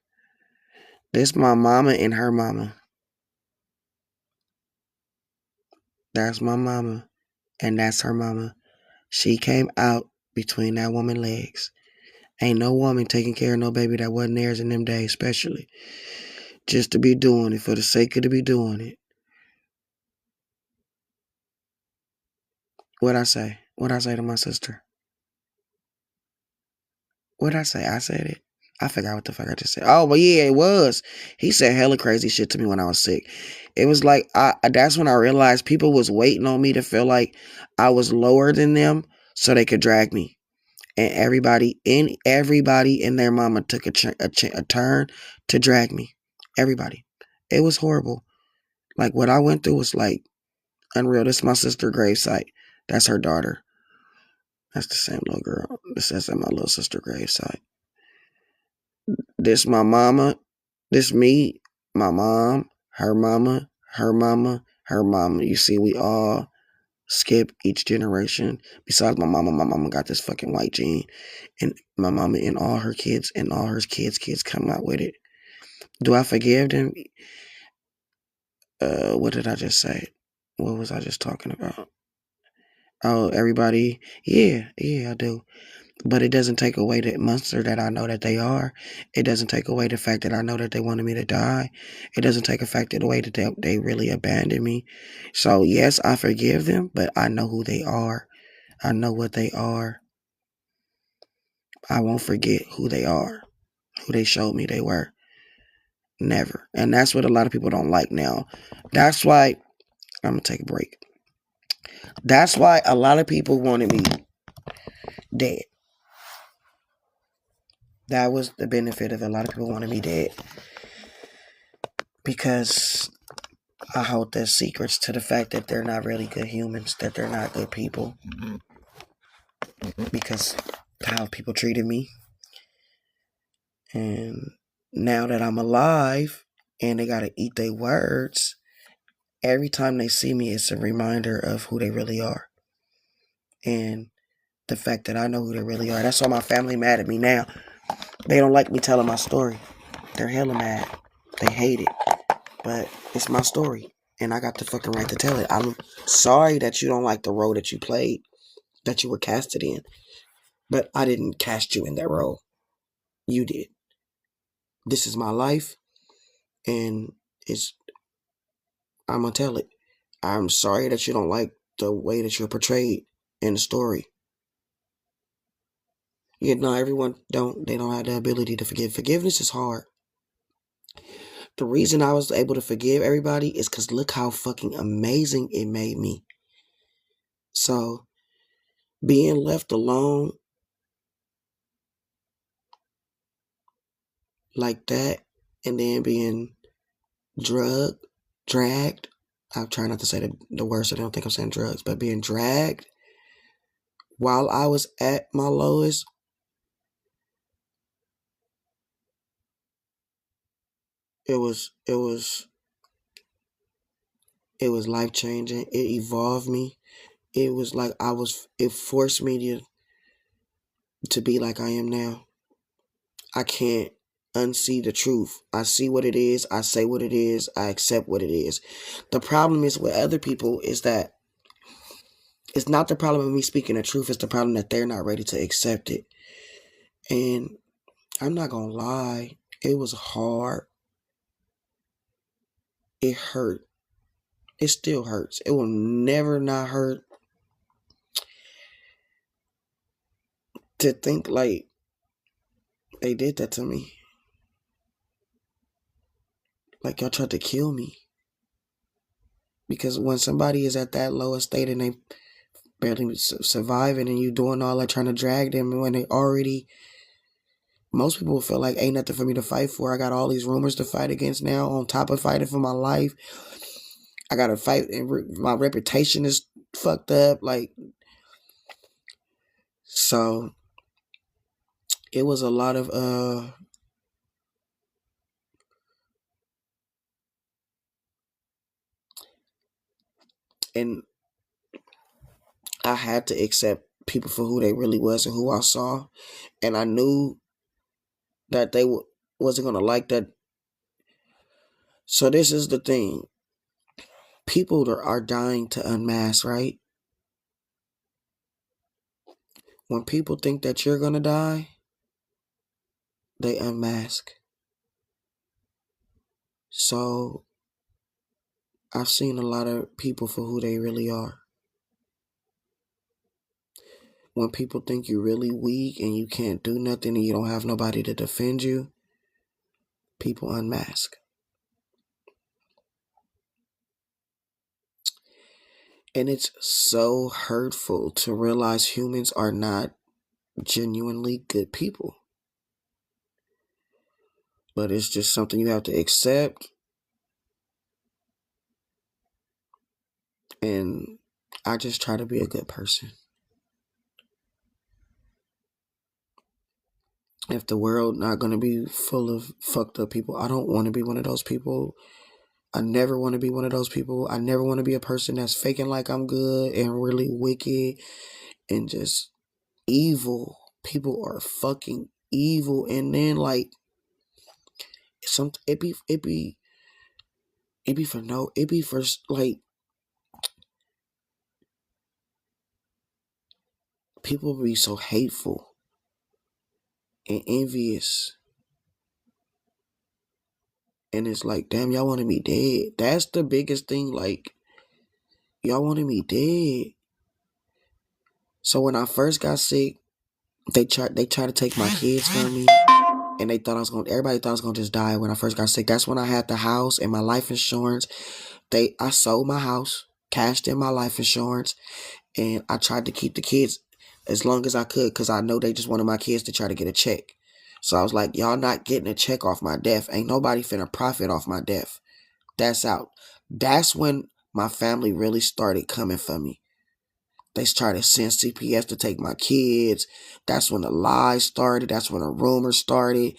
This my mama and her mama. That's my mama. And that's her mama. She came out between that woman's legs. Ain't no woman taking care of no baby that wasn't theirs in them days, especially. Just to be doing it for the sake of to be doing it. What'd I say? What'd I say to my sister? What'd I say? I said it. I forgot what the fuck I just said. Oh, but yeah, it was. He said hella crazy shit to me when I was sick. It was like, that's when I realized people was waiting on me to feel like I was lower than them so they could drag me. And everybody and their mama took a turn to drag me. Everybody. It was horrible. Like, what I went through was like unreal. This is my sister gravesite. That's her daughter. That's the same little girl. This is at my little sister gravesite. This my mama. This me, my mom, her mama, her mama, her mama. You see, we all skip each generation. Besides my mama got this fucking white gene. And my mama and all her kids come out with it. Do I forgive them? What did I just say? What was I just talking about? Oh, everybody. Yeah, I do. But it doesn't take away the monster that I know that they are. It doesn't take away the fact that I know that they wanted me to die. It doesn't take away that they really abandoned me. So, yes, I forgive them, but I know who they are. I know what they are. I won't forget who they are, who they showed me they were. Never. And that's what a lot of people don't like now. That's why, I'm going to take a break. That's why a lot of people wanted me dead. That was the benefit of a lot of people wanting me dead. Because I hold their secrets to the fact that they're not really good humans, that they're not good people. Because how people treated me. And now that I'm alive and they gotta eat their words, every time they see me, it's a reminder of who they really are. And the fact that I know who they really are. That's why my family mad at me now. They don't like me telling my story. They're hella mad. They hate it. But it's my story. And I got the fucking right to tell it. I'm sorry that you don't like the role that you played, that you were casted in. But I didn't cast you in that role. You did. This is my life. And I'm going to tell it. I'm sorry that you don't like the way that you're portrayed in the story. You know, everyone they don't have the ability to forgive. Forgiveness is hard. The reason I was able to forgive everybody is because look how fucking amazing it made me. So, being left alone like that, and then being dragged, I'm trying not to say the word so they don't think I'm saying drugs, but being dragged while I was at my lowest, it was life changing. It evolved me. It was like it forced me to be like I am now. I can't unsee the truth. I see what it is. I say what it is. I accept what it is. The problem is with other people is that it's not the problem of me speaking the truth. It's the problem that they're not ready to accept it. And I'm not going to lie. It was hard. It hurt. It still hurts. It will never not hurt to think like they did that to me. Like y'all tried to kill me. Because when somebody is at that lowest state and they barely surviving and you doing all that trying to drag them, and when they already, most people feel like ain't nothing for me to fight for. I got all these rumors to fight against now on top of fighting for my life. I got to fight and my reputation is fucked up. Like, so it was a lot of And I had to accept people for who they really was and who I saw. And I knew that they wasn't going to like that. So this is the thing. People are dying to unmask, right? When people think that you're going to die, they unmask. So I've seen a lot of people for who they really are. When people think you're really weak and you can't do nothing and you don't have nobody to defend you, people unmask. And it's so hurtful to realize humans are not genuinely good people. But it's just something you have to accept. And I just try to be a good person. If the world not going to be full of fucked up people, I don't want to be one of those people. I never want to be one of those people. I never want to be a person that's faking like I'm good and really wicked and just evil. People are fucking evil. And then like it be for like people be so hateful and envious. And it's like, damn, y'all wanted me dead. That's the biggest thing. Like, y'all wanted me dead. So when I first got sick, they tried to take my kids from me. And everybody thought I was gonna just die when I first got sick. That's when I had the house and my life insurance. I sold my house, cashed in my life insurance, and I tried to keep the kids as long as I could because I know they just wanted my kids to try to get a check. So I was like, y'all not getting a check off my death. Ain't nobody finna profit off my death. That's out. That's when my family really started coming for me. They started sending CPS to take my kids. That's when the lies started. That's when the rumors started.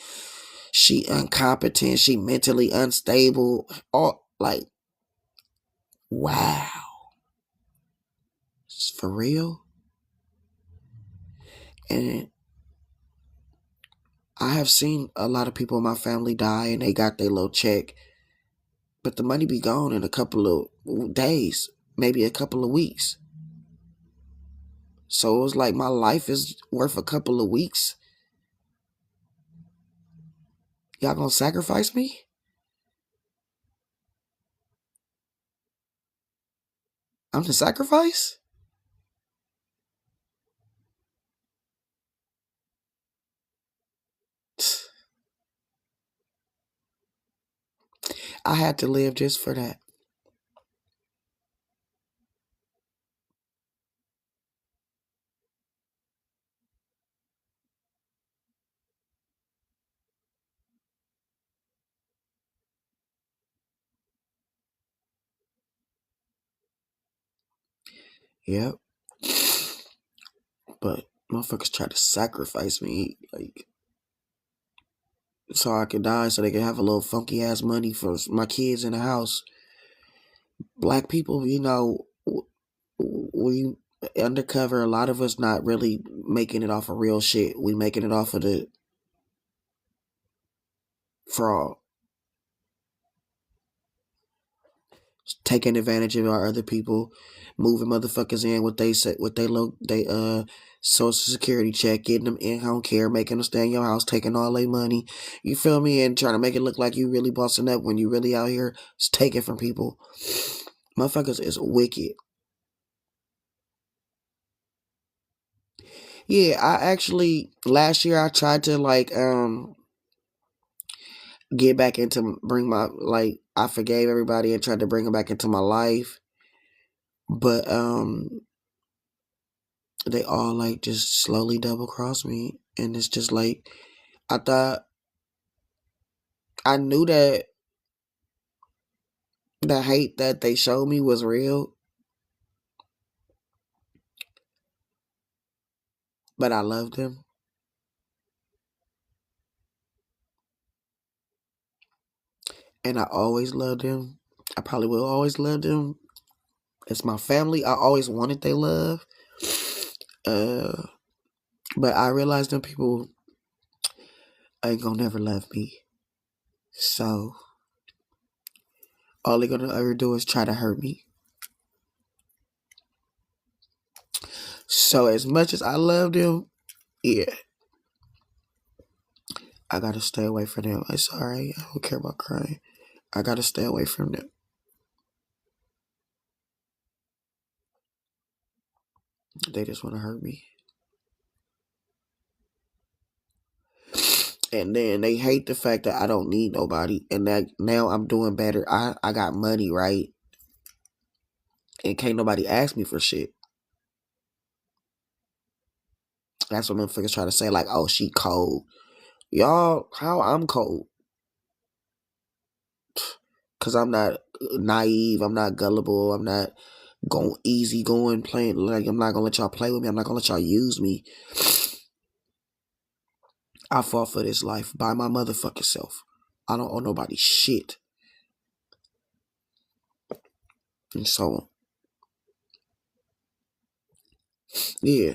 She incompetent. She mentally unstable. All like, wow. It's for real. And I have seen a lot of people in my family die and they got their little check. But the money be gone in a couple of days, maybe a couple of weeks. So it was like my life is worth a couple of weeks. Y'all gonna sacrifice me? I'm the sacrifice? I had to live just for that. Yep. But motherfuckers try to sacrifice me, like, so I could die so they could have a little funky ass money for my kids in the house. Black people, we undercover, a lot of us not really making it off of real shit. We making it off of the fraud. Taking advantage of our other people, moving motherfuckers in what they say, social security check, getting them in-home care, making them stay in your house, taking all their money. You feel me? And trying to make it look like you really bossing up when you really out here taking from people. Motherfuckers is wicked. Yeah, I actually last year I tried to get back into I forgave everybody and tried to bring them back into my life. But they all like just slowly double cross me. And it's just like I thought I knew that the hate that they showed me was real. But I loved them. And I always loved them. I probably will always love them. It's my family. I always wanted their love. But I realized them people ain't gonna never love me. So all they're gonna ever do is try to hurt me. So as much as I love them, yeah, I gotta stay away from them. It's alright. I don't care about crying. I gotta stay away from them. They just wanna hurt me. And then they hate the fact that I don't need nobody. And that now I'm doing better. I got money, right? And can't nobody ask me for shit. That's what motherfuckers try to say, like, oh, she cold. Y'all, how I'm cold? Because I'm not naive. I'm not gullible. I'm not easy going, playing. Like, I'm not going to let y'all play with me. I'm not going to let y'all use me. I fought for this life by my motherfucking self. I don't owe nobody shit. And so, yeah.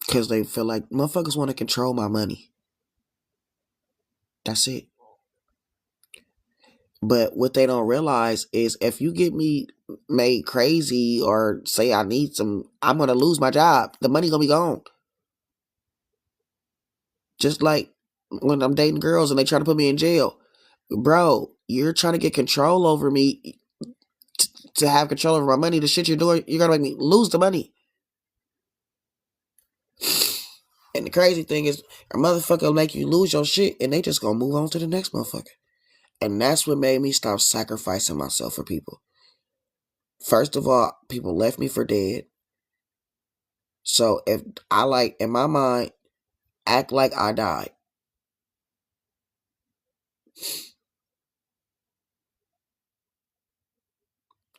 Because they feel like motherfuckers want to control my money. That's it. But what they don't realize is if you get me made crazy or say I need some, I'm going to lose my job. The money going to be gone. Just like when I'm dating girls and they try to put me in jail. Bro, you're trying to get control over me to have control over my money. The shit you're doing, you're going to make me lose the money. And the crazy thing is, a motherfucker will make you lose your shit and they just going to move on to the next motherfucker. And that's what made me stop sacrificing myself for people. First of all, people left me for dead. So if I like, in my mind, act like I died.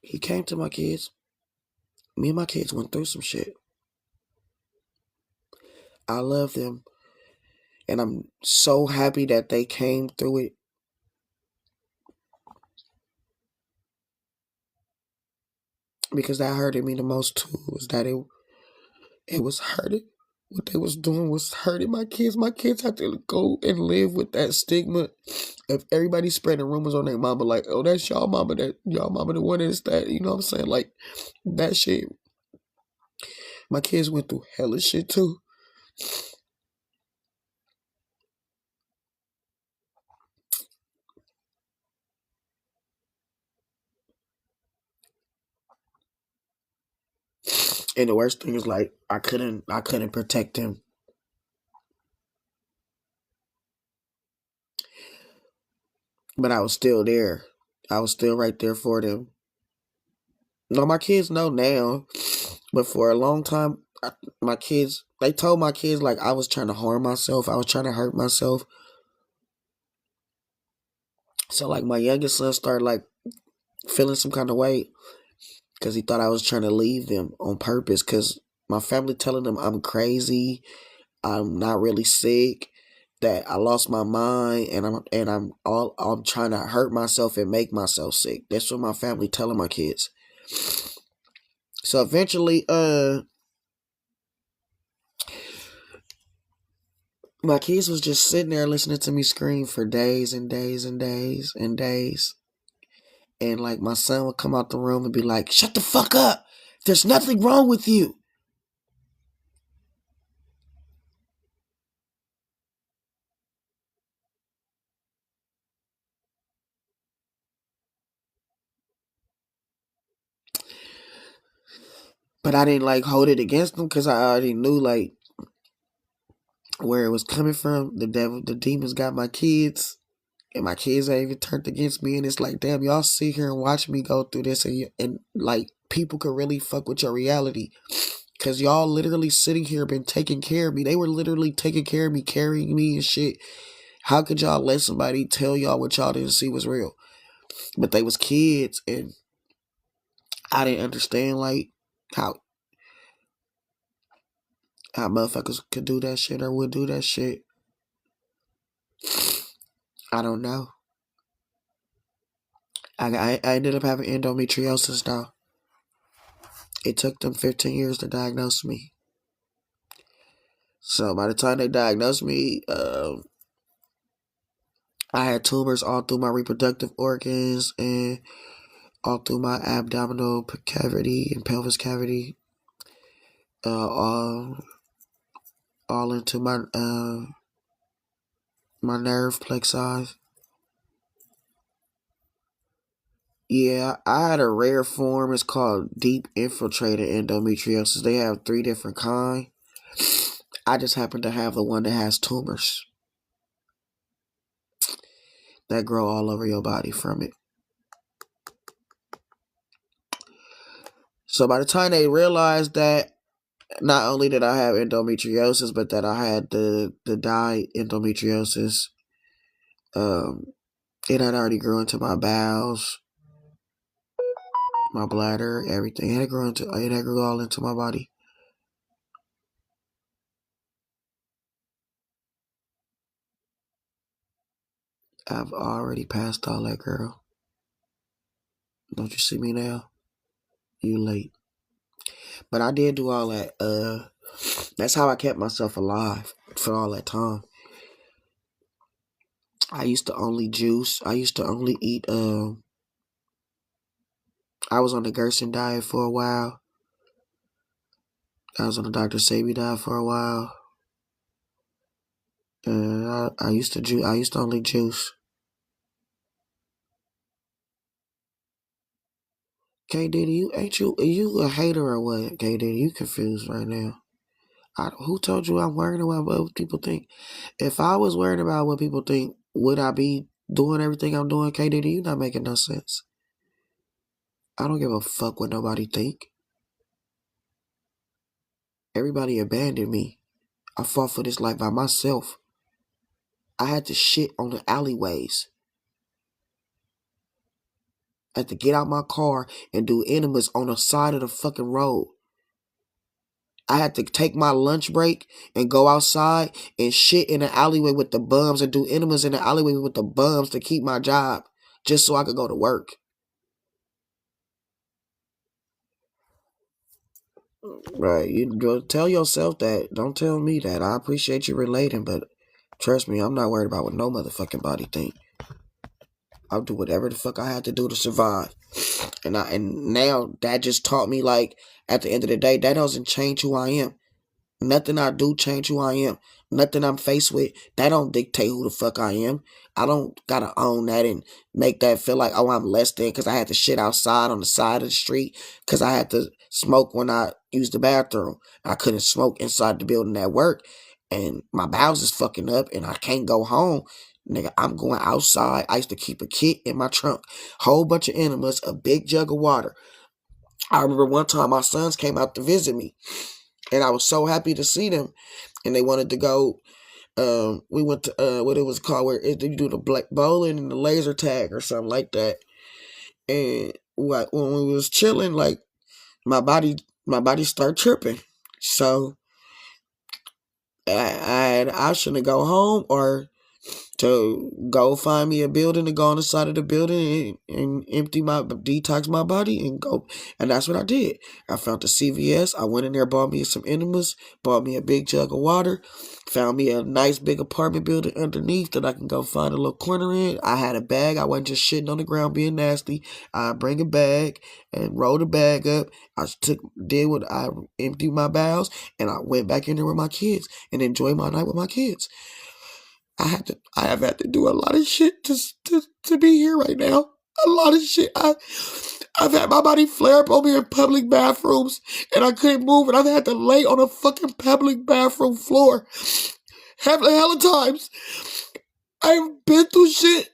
He came to my kids. Me and my kids went through some shit. I love them. And I'm so happy that they came through it. Because that hurted me the most too. Was that it was hurting. What they was doing was hurting my kids. My kids had to go and live with that stigma of everybody spreading rumors on their mama, like, oh, that's y'all mama, that y'all mama the one is that, you know what I'm saying? Like, that shit. My kids went through hella shit too. And the worst thing is, like, I couldn't protect them. But I was still there. I was still right there for them. No, my kids know now. But for a long time, they told my kids, like, I was trying to harm myself. I was trying to hurt myself. So, like, my youngest son started, like, feeling some kind of way because he thought I was trying to leave them on purpose because my family telling them I'm crazy, I'm not really sick, that I lost my mind, and I'm trying to hurt myself and make myself sick. That's what my family telling my kids. So eventually, my kids was just sitting there listening to me scream for days and days and days and days. And like my son would come out the room and be like, shut the fuck up. There's nothing wrong with you. But I didn't like hold it against them because I already knew like where it was coming from. The demons got my kids. And my kids ain't even turned against me. And it's like, damn, y'all sit here and watch me go through this. And like, people could really fuck with your reality. Because y'all literally sitting here been taking care of me. They were literally taking care of me, carrying me and shit. How could y'all let somebody tell y'all what y'all didn't see was real? But they was kids. And I didn't understand, like, how motherfuckers could do that shit or would do that shit. I don't know. I ended up having endometriosis now. It took them 15 years to diagnose me. So by the time they diagnosed me, I had tumors all through my reproductive organs and all through my abdominal cavity and pelvis cavity, all into my nerve plexus. Yeah, I had a rare form. It's called deep infiltrated endometriosis. They have 3 different kinds. I just happen to have the one that has tumors that grow all over your body from it. So by the time they realized that not only did I have endometriosis, but that I had the dye endometriosis, it had already grew into my bowels, my bladder, everything. It had grew all into my body. I've already passed all that, girl. Don't you see me now? You late. But I did do all that. That's how I kept myself alive for all that time. I used to only juice. I used to only eat. I was on the Gerson diet for a while. I was on the Dr. Sebi diet for a while. And I used to juice. I used to only juice. K Diddy, are you a hater or what? K Diddy, you confused right now. Who told you I'm worrying about what people think? If I was worried about what people think, would I be doing everything I'm doing? K Diddy, you're not making no sense. I don't give a fuck what nobody think. Everybody abandoned me. I fought for this life by myself. I had to shit on the alleyways. I had to get out my car and do enemas on the side of the fucking road. I had to take my lunch break and go outside and shit in the alleyway with the bums and do enemas in the alleyway with the bums to keep my job just so I could go to work. Right. You tell yourself that. Don't tell me that. I appreciate you relating, but trust me, I'm not worried about what no motherfucking body think. I'll do whatever the fuck I had to do to survive. And now that just taught me, like, at the end of the day, that doesn't change who I am. Nothing I do change who I am. Nothing I'm faced with, that don't dictate who the fuck I am. I don't gotta own that and make that feel like, oh, I'm less than because I had to shit outside on the side of the street because I had to smoke when I used the bathroom. I couldn't smoke inside the building at work and my bowels is fucking up and I can't go home. Nigga, I'm going outside. I used to keep a kit in my trunk. Whole bunch of enemas, a big jug of water. I remember one time my sons came out to visit me and I was so happy to see them and they wanted to go. We went to what it was called, where you do the black bowling and the laser tag or something like that. And when we was chilling, like my body started tripping. So I had an option to go home or to go find me a building to go on the side of the building and detox my body and go. And that's what I did. I found the CVS. I went in there, bought me some enemas, bought me a big jug of water, found me a nice big apartment building underneath that I can go find a little corner in. I had a bag. I wasn't just shitting on the ground being nasty. I bring a bag and roll the bag up. I emptied my bowels and I went back in there with my kids and enjoyed my night with my kids. I have had to do a lot of shit to be here right now. A lot of shit. I've had my body flare up on me in public bathrooms and I couldn't move and I've had to lay on a fucking public bathroom floor. Hella times. I've been through shit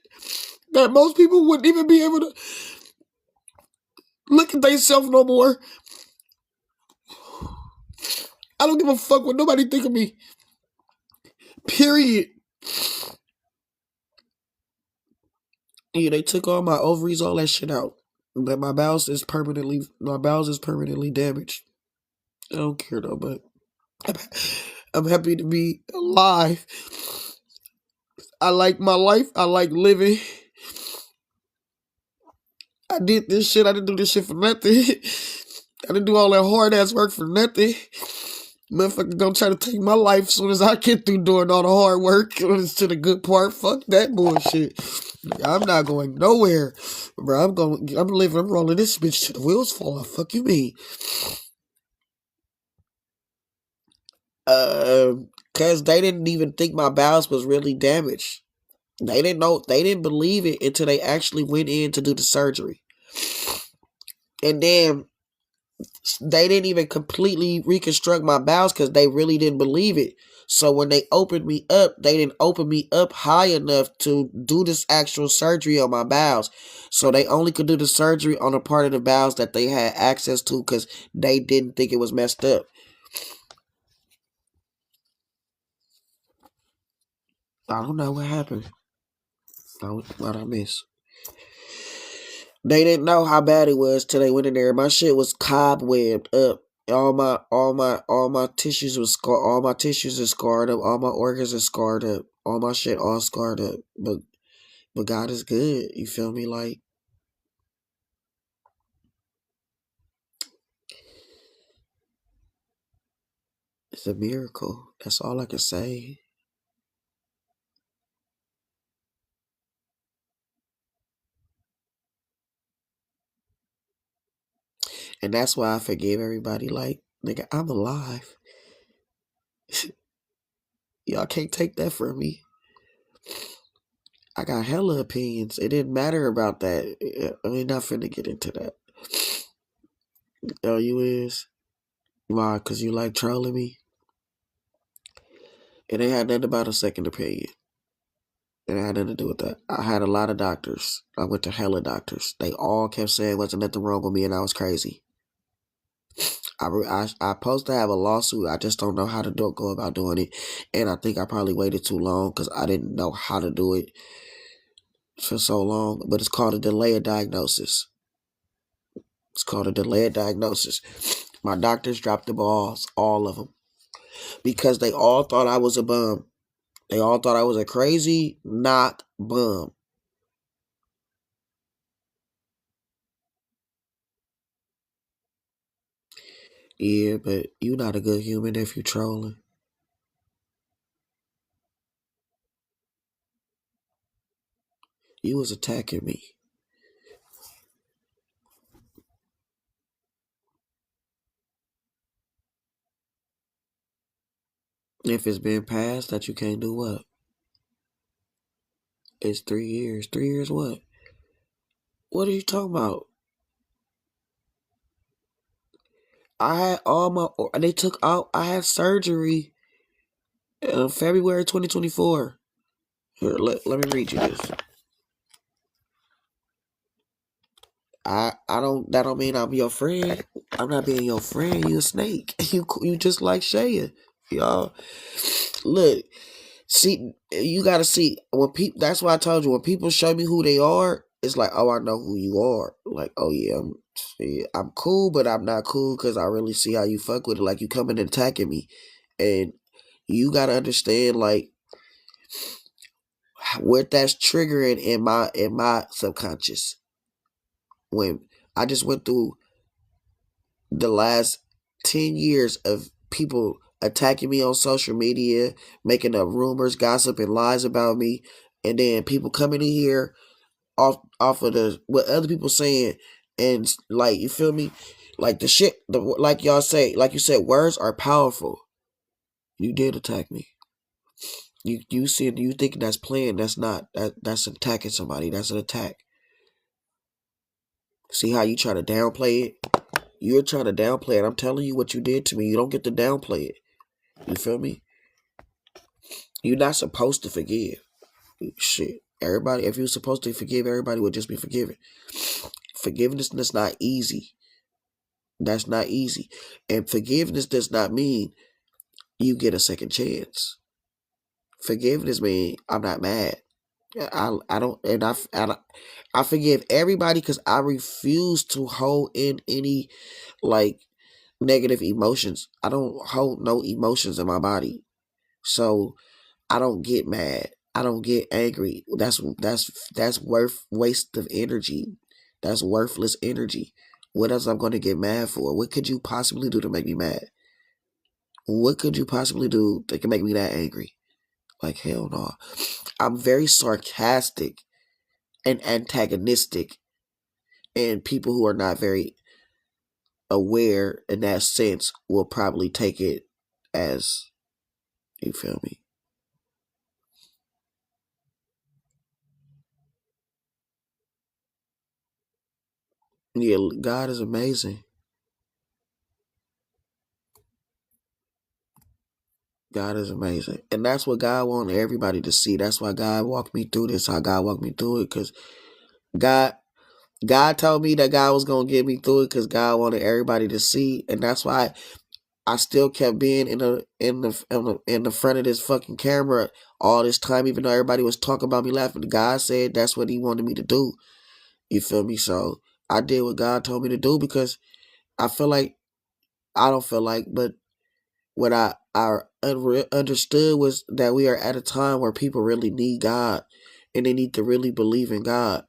that most people wouldn't even be able to look at themselves no more. I don't give a fuck what nobody think of me. Period. Yeah, they took all my ovaries, all that shit out. But my bowels is permanently damaged. I don't care though, but I'm happy to be alive. I like my life. I like living. I did this shit. I didn't do this shit for nothing. I didn't do all that hard ass work for nothing. Motherfucker gonna try to take my life as soon as I get through doing all the hard work. When it's to the good part, fuck that bullshit. I'm not going nowhere, bro. I'm rolling this bitch till the wheels fall off. Fuck you mean? Cause they didn't even think my bowels was really damaged. They didn't believe it until they actually went in to do the surgery. And then they didn't even completely reconstruct my bowels because they really didn't believe it. So when they opened me up, they didn't open me up high enough to do this actual surgery on my bowels. So they only could do the surgery on a part of the bowels that they had access to because they didn't think it was messed up. I don't know what happened. What I missed. They didn't know how bad it was till they went in there. My shit was cobwebbed up. All my tissues was scarred. All my tissues is scarred up. All my organs are scarred up. All my shit all scarred up. But God is good. You feel me? Like, it's a miracle. That's all I can say. And that's why I forgive everybody. Like, nigga, I'm alive. Y'all can't take that from me. I got hella opinions. It didn't matter about that. We're not finna get into that. Oh, you is? Why? Because you like trolling me? It ain't had nothing about a second opinion. It had nothing to do with that. I had a lot of doctors. I went to hella doctors. They all kept saying wasn't nothing wrong with me and I was crazy. I supposed to have a lawsuit. I just don't know how to go about doing it. And I think I probably waited too long because I didn't know how to do it for so long. But it's called a delay of diagnosis. It's called a delay of diagnosis. My doctors dropped the balls, all of them, because they all thought I was a bum. They all thought I was a crazy knock bum. Yeah, but you not a good human if you trolling. You was attacking me. If it's been passed that you can't do what? It's 3 years. 3 years what? What are you talking about? I had they took out, I had surgery in February 2024. Here, let me read you this. That don't mean I'm your friend. I'm not being your friend. You a snake. You just like Shaya. Y'all, look, see, you gotta see when people. That's why I told you when people show me who they are, it's like, oh, I know who you are. Like, oh yeah, I'm cool, but I'm not cool because I really see how you fuck with it. Like you coming and attacking me, and you gotta understand like what that's triggering in my subconscious. When I just went through the last 10 years of people attacking me on social media, making up rumors, gossip, and lies about me, and then people coming in here off of what other people saying, and like, you feel me, like the shit, like y'all say, like you said, words are powerful. You did attack me. You thinking that's playing? That's not. That's attacking somebody. That's an attack. See how you try to downplay it? You're trying to downplay it. I'm telling you what you did to me. You don't get to downplay it. You feel me? You're not supposed to forgive. Shit. Everybody, if you're supposed to forgive, everybody would just be forgiven. Forgiveness is not easy. That's not easy. And forgiveness does not mean you get a second chance. Forgiveness means I'm not mad. I don't, and I forgive everybody because I refuse to hold in any like negative emotions. I don't hold no emotions in my body. So I don't get mad. I don't get angry. That's waste of energy. That's worthless energy. What else I'm going to get mad for? What could you possibly do to make me mad? What could you possibly do that can make me that angry? Like, hell no. I'm very sarcastic and antagonistic, and people who are not very aware in that sense will probably take it as, you feel me? Yeah, God is amazing. God is amazing. And that's what God wanted everybody to see. That's why God walked me through this, how God walked me through it. Because God God told me that God was going to get me through it because God wanted everybody to see. And that's why I still kept being in the front of this fucking camera all this time, even though everybody was talking about me laughing. God said that's what he wanted me to do. You feel me? So I did what God told me to do because I feel like, I don't feel like, but what I understood was that we are at a time where people really need God and they need to really believe in God.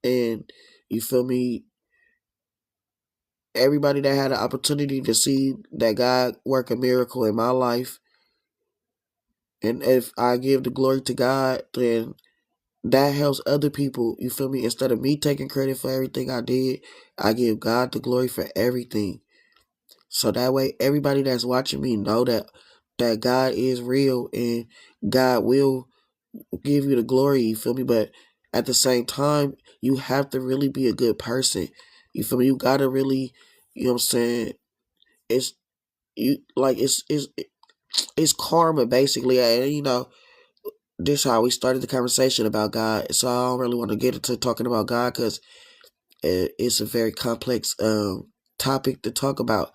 And you feel me? Everybody that had an opportunity to see that God work a miracle in my life, and if I give the glory to God, then that helps other people. You feel me? Instead of me taking credit for everything I did, I give God the glory for everything. So that way, everybody that's watching me know that God is real and God will give you the glory. You feel me? But at the same time, you have to really be a good person. You feel me? You gotta really, you know what I'm saying? It's you like it's karma basically. And you know, this how we started the conversation about God. So I don't really want to get into talking about God because it's a very complex topic to talk about.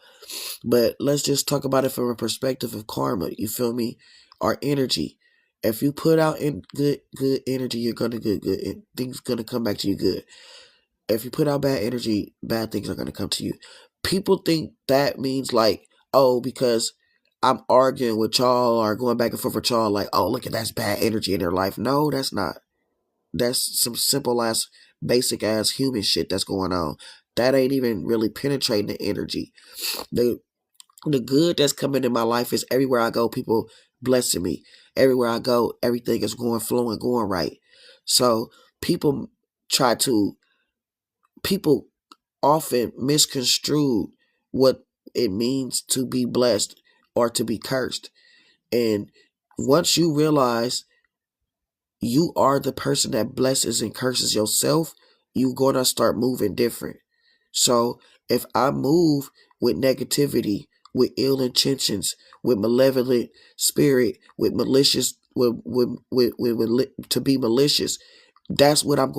But let's just talk about it from a perspective of karma. You feel me? Our energy. If you put out in good energy, you're gonna get good. Things gonna come back to you good. If you put out bad energy, bad things are gonna come to you. People think that means like, oh, because I'm arguing with y'all or going back and forth with y'all, like, oh, look at that's bad energy in their life. No, that's not. That's some simple ass, basic ass human shit that's going on. That ain't even really penetrating the energy. The the good that's coming in my life is everywhere I go, people blessing me. Everywhere I go, everything is going flowing, going right. So people try to people often misconstrue what it means to be blessed or to be cursed. And once you realize you are the person that blesses and curses yourself, you're going to start moving different. So if I move with negativity, with ill intentions, with malevolent spirit, with malicious, to be malicious, that's what I'm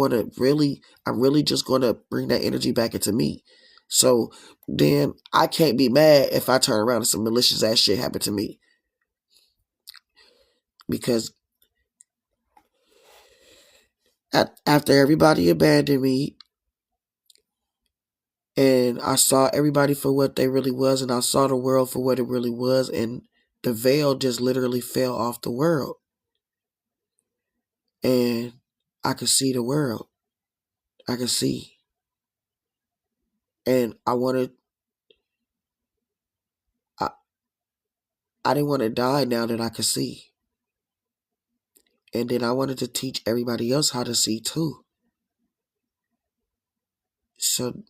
really just going to bring that energy back into me. So then I can't be mad if I turn around and some malicious ass shit happen to me. Because after everybody abandoned me, and I saw everybody for what they really was, and I saw the world for what it really was, and the veil just literally fell off the world, and I could see the world. I could see, and I, I didn't want to die now that I could see, and then I wanted to teach everybody else how to see too. So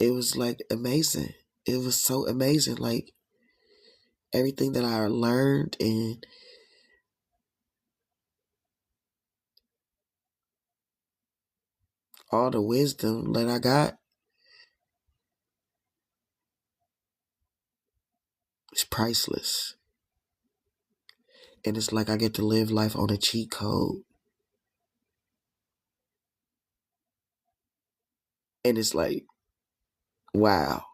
it was like amazing. It was so amazing, like everything that I learned and all the wisdom that I got is priceless. And it's like I get to live life on a cheat code. And it's like, wow.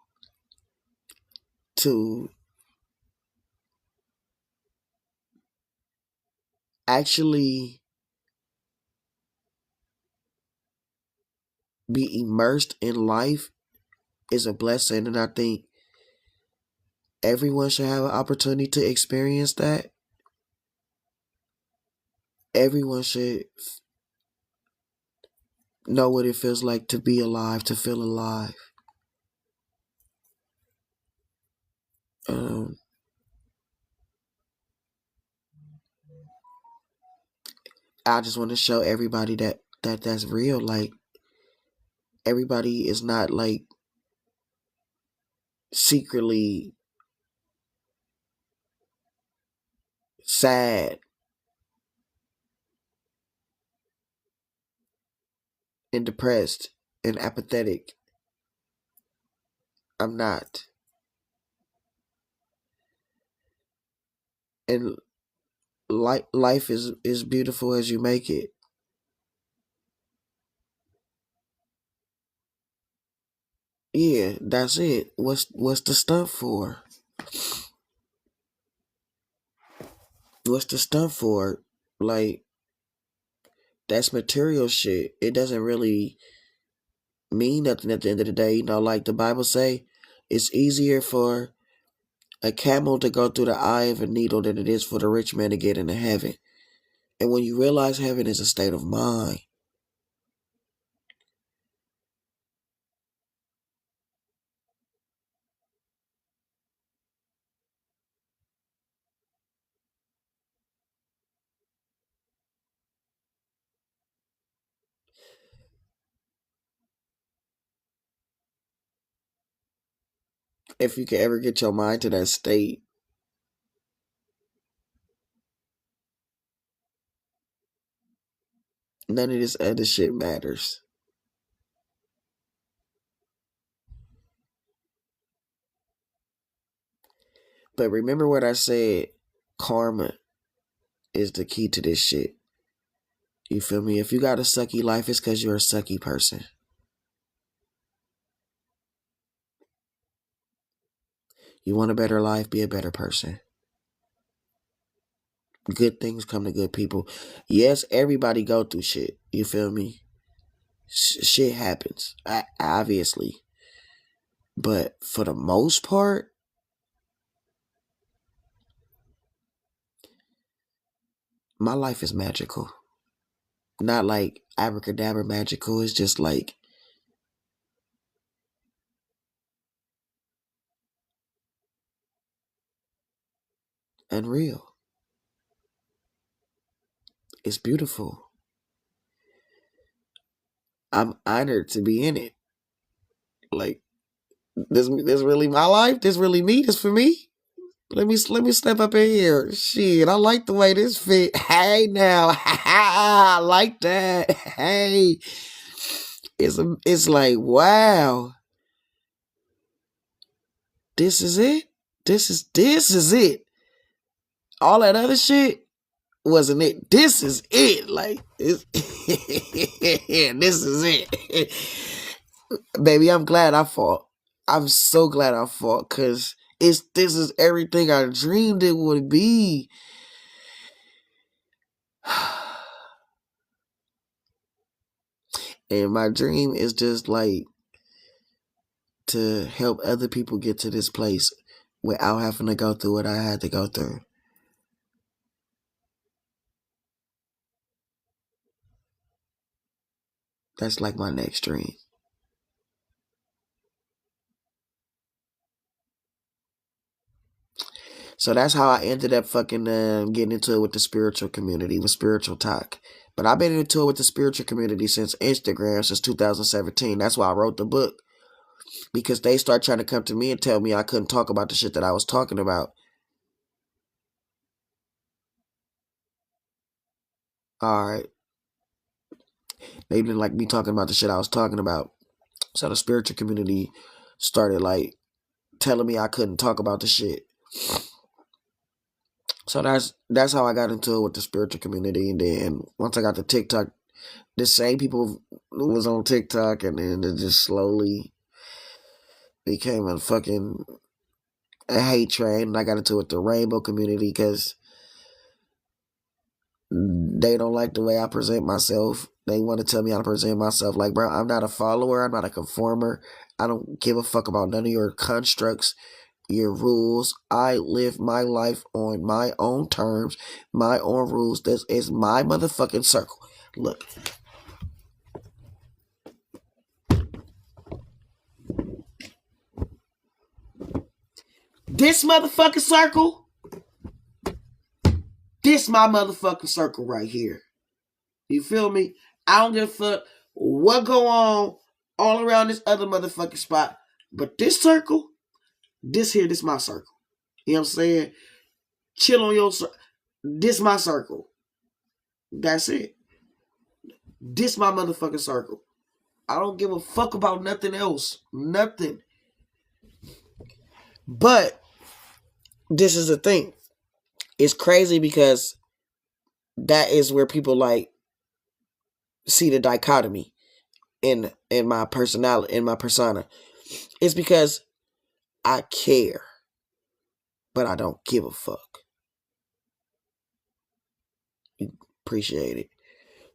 To actually be immersed in life is a blessing. And I think everyone should have an opportunity to experience that. Everyone should know what it feels like to be alive, to feel alive. I just want to show everybody that's real. Like, everybody is not like secretly sad and depressed and apathetic. I'm not. And life is beautiful as you make it. Yeah, that's it. What's the stunt for? What's the stunt for? Like, that's material shit. It doesn't really mean nothing at the end of the day. Like the Bible say, it's easier for a camel to go through the eye of a needle than it is for the rich man to get into heaven. And when you realize heaven is a state of mind, if you can ever get your mind to that state, none of this other shit matters. But remember what I said, karma is the key to this shit. You feel me? If you got a sucky life, it's because you're a sucky person. You want a better life, be a better person. Good things come to good people. Yes, everybody go through shit. You feel me? Shit happens, obviously. But for the most part, my life is magical. Not like abracadabra magical. It's just like unreal. It's beautiful. I'm honored to be in it. Like, this really my life. This really me. This for me. Let me step up in here. Shit, I like the way this fit. Hey now, I like that. Hey, it's like, wow. This is it. This is it. All that other shit wasn't it. This is it. Like, this is it. Baby, I'm glad I fought. I'm so glad I fought, because this is everything I dreamed it would be. And my dream is just like to help other people get to this place without having to go through what I had to go through. That's like my next dream. So that's how I ended up fucking getting into it with the spiritual community, with spiritual talk. But I've been into it with the spiritual community since Instagram, since 2017. That's why I wrote the book. Because they start trying to come to me and tell me I couldn't talk about the shit that I was talking about. Alright. They didn't like me talking about the shit I was talking about. So the spiritual community started like telling me I couldn't talk about the shit. So that's how I got into it with the spiritual community. And then once I got to TikTok, the same people was on TikTok, and then it just slowly became a hate train. And I got into it with the rainbow community because they don't like the way I present myself. They want to tell me how to present myself. Like, bro, I'm not a follower. I'm not a conformer. I don't give a fuck about none of your constructs, your rules. I live my life on my own terms, my own rules. This is my motherfucking circle. Look, This motherfucking circle, this my motherfucking circle right here. You feel me? I don't give a fuck what go on all around this other motherfucking spot. But this circle, this my circle. You know what I'm saying? Chill on your circle. This my circle. That's it. This my motherfucking circle. I don't give a fuck about nothing else. Nothing. But this is the thing. It's crazy because that is where people like see the dichotomy in my personality, in my persona. It's because I care, but I don't give a fuck. You appreciate it.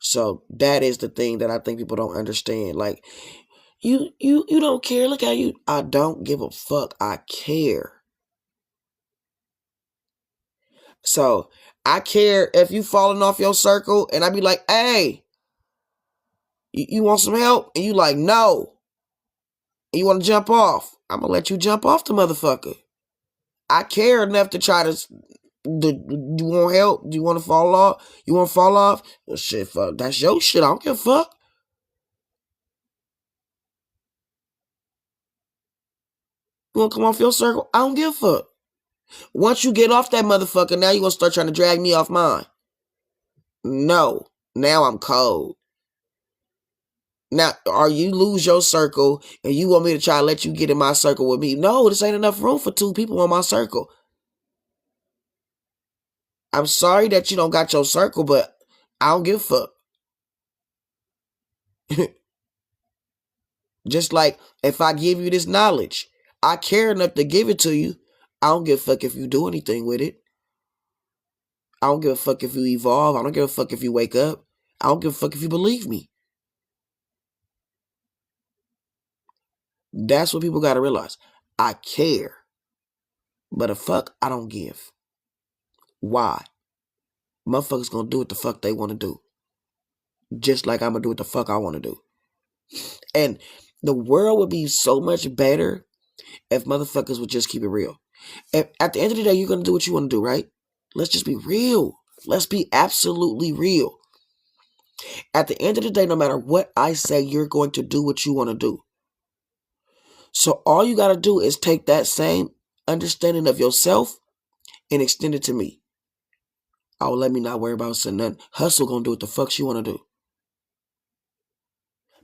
So that is the thing that I think people don't understand. Like, you don't care. Look how you. I don't give a fuck. I care. So I care if you falling off your circle, and I be like, hey, you want some help? And you like, no. And you want to jump off? I'm gonna let you jump off the motherfucker. I care enough to try to. Do you want help? Do you want to fall off? You want to fall off? Well, shit, fuck. That's your shit. I don't give a fuck. You want to come off your circle? I don't give a fuck. Once you get off that motherfucker, now you gonna start trying to drag me off mine. No. Now I'm cold. Now, or you lose your circle and you want me to try to let you get in my circle with me. No, this ain't enough room for two people in my circle. I'm sorry that you don't got your circle, but I don't give a fuck. Just like if I give you this knowledge, I care enough to give it to you. I don't give a fuck if you do anything with it. I don't give a fuck if you evolve. I don't give a fuck if you wake up. I don't give a fuck if you believe me. That's what people gotta realize. I care. But a fuck I don't give. Why? Motherfuckers gonna do what the fuck they wanna do. Just like I'm gonna do what the fuck I wanna do. And the world would be so much better if motherfuckers would just keep it real. At the end of the day, you're gonna do what you wanna do, right? Let's just be real. Let's be absolutely real. At the end of the day, no matter what I say, you're going to do what you wanna do. So all you gotta do is take that same understanding of yourself and extend it to me. Oh, let me not worry about saying nothing. Hustle gonna do what the fuck she wanna do.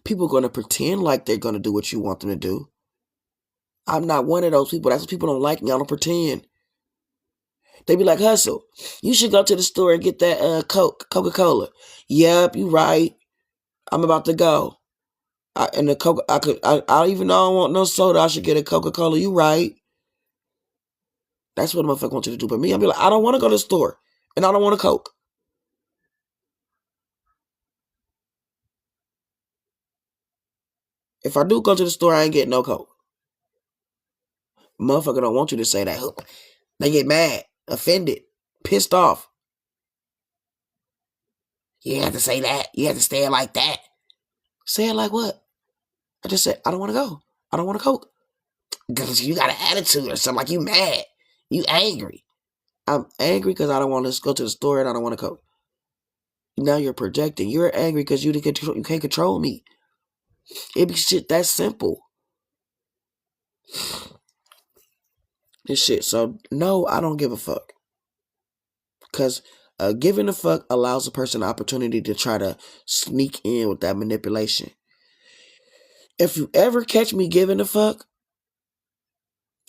People gonna pretend like they're gonna do what you want them to do. I'm not one of those people. That's what people don't like me. I don't pretend. They be like, Hustle, you should go to the store and get that Coca-Cola. Yep, you right. I'm about to go. And the Coca, I even though I don't want no soda, I should get a Coca-Cola. You right. That's what a motherfucker wants you to do. But me, I'll be like, I don't want to go to the store. And I don't want a Coke. If I do go to the store, I ain't getting no Coke. Motherfucker don't want you to say that. They get mad, offended, pissed off. You have to say that. You have to say it like that. Say it like what? I just said, I don't want to go. I don't want a Coke. Because you got an attitude or something. Like you mad. You angry. I'm angry because I don't want to go to the store and I don't want a Coke. Now you're projecting. You're angry because you can't control me. It be shit that simple. This shit. So, no, I don't give a fuck. Because giving a fuck allows a person the opportunity to try to sneak in with that manipulation. If you ever catch me giving a fuck,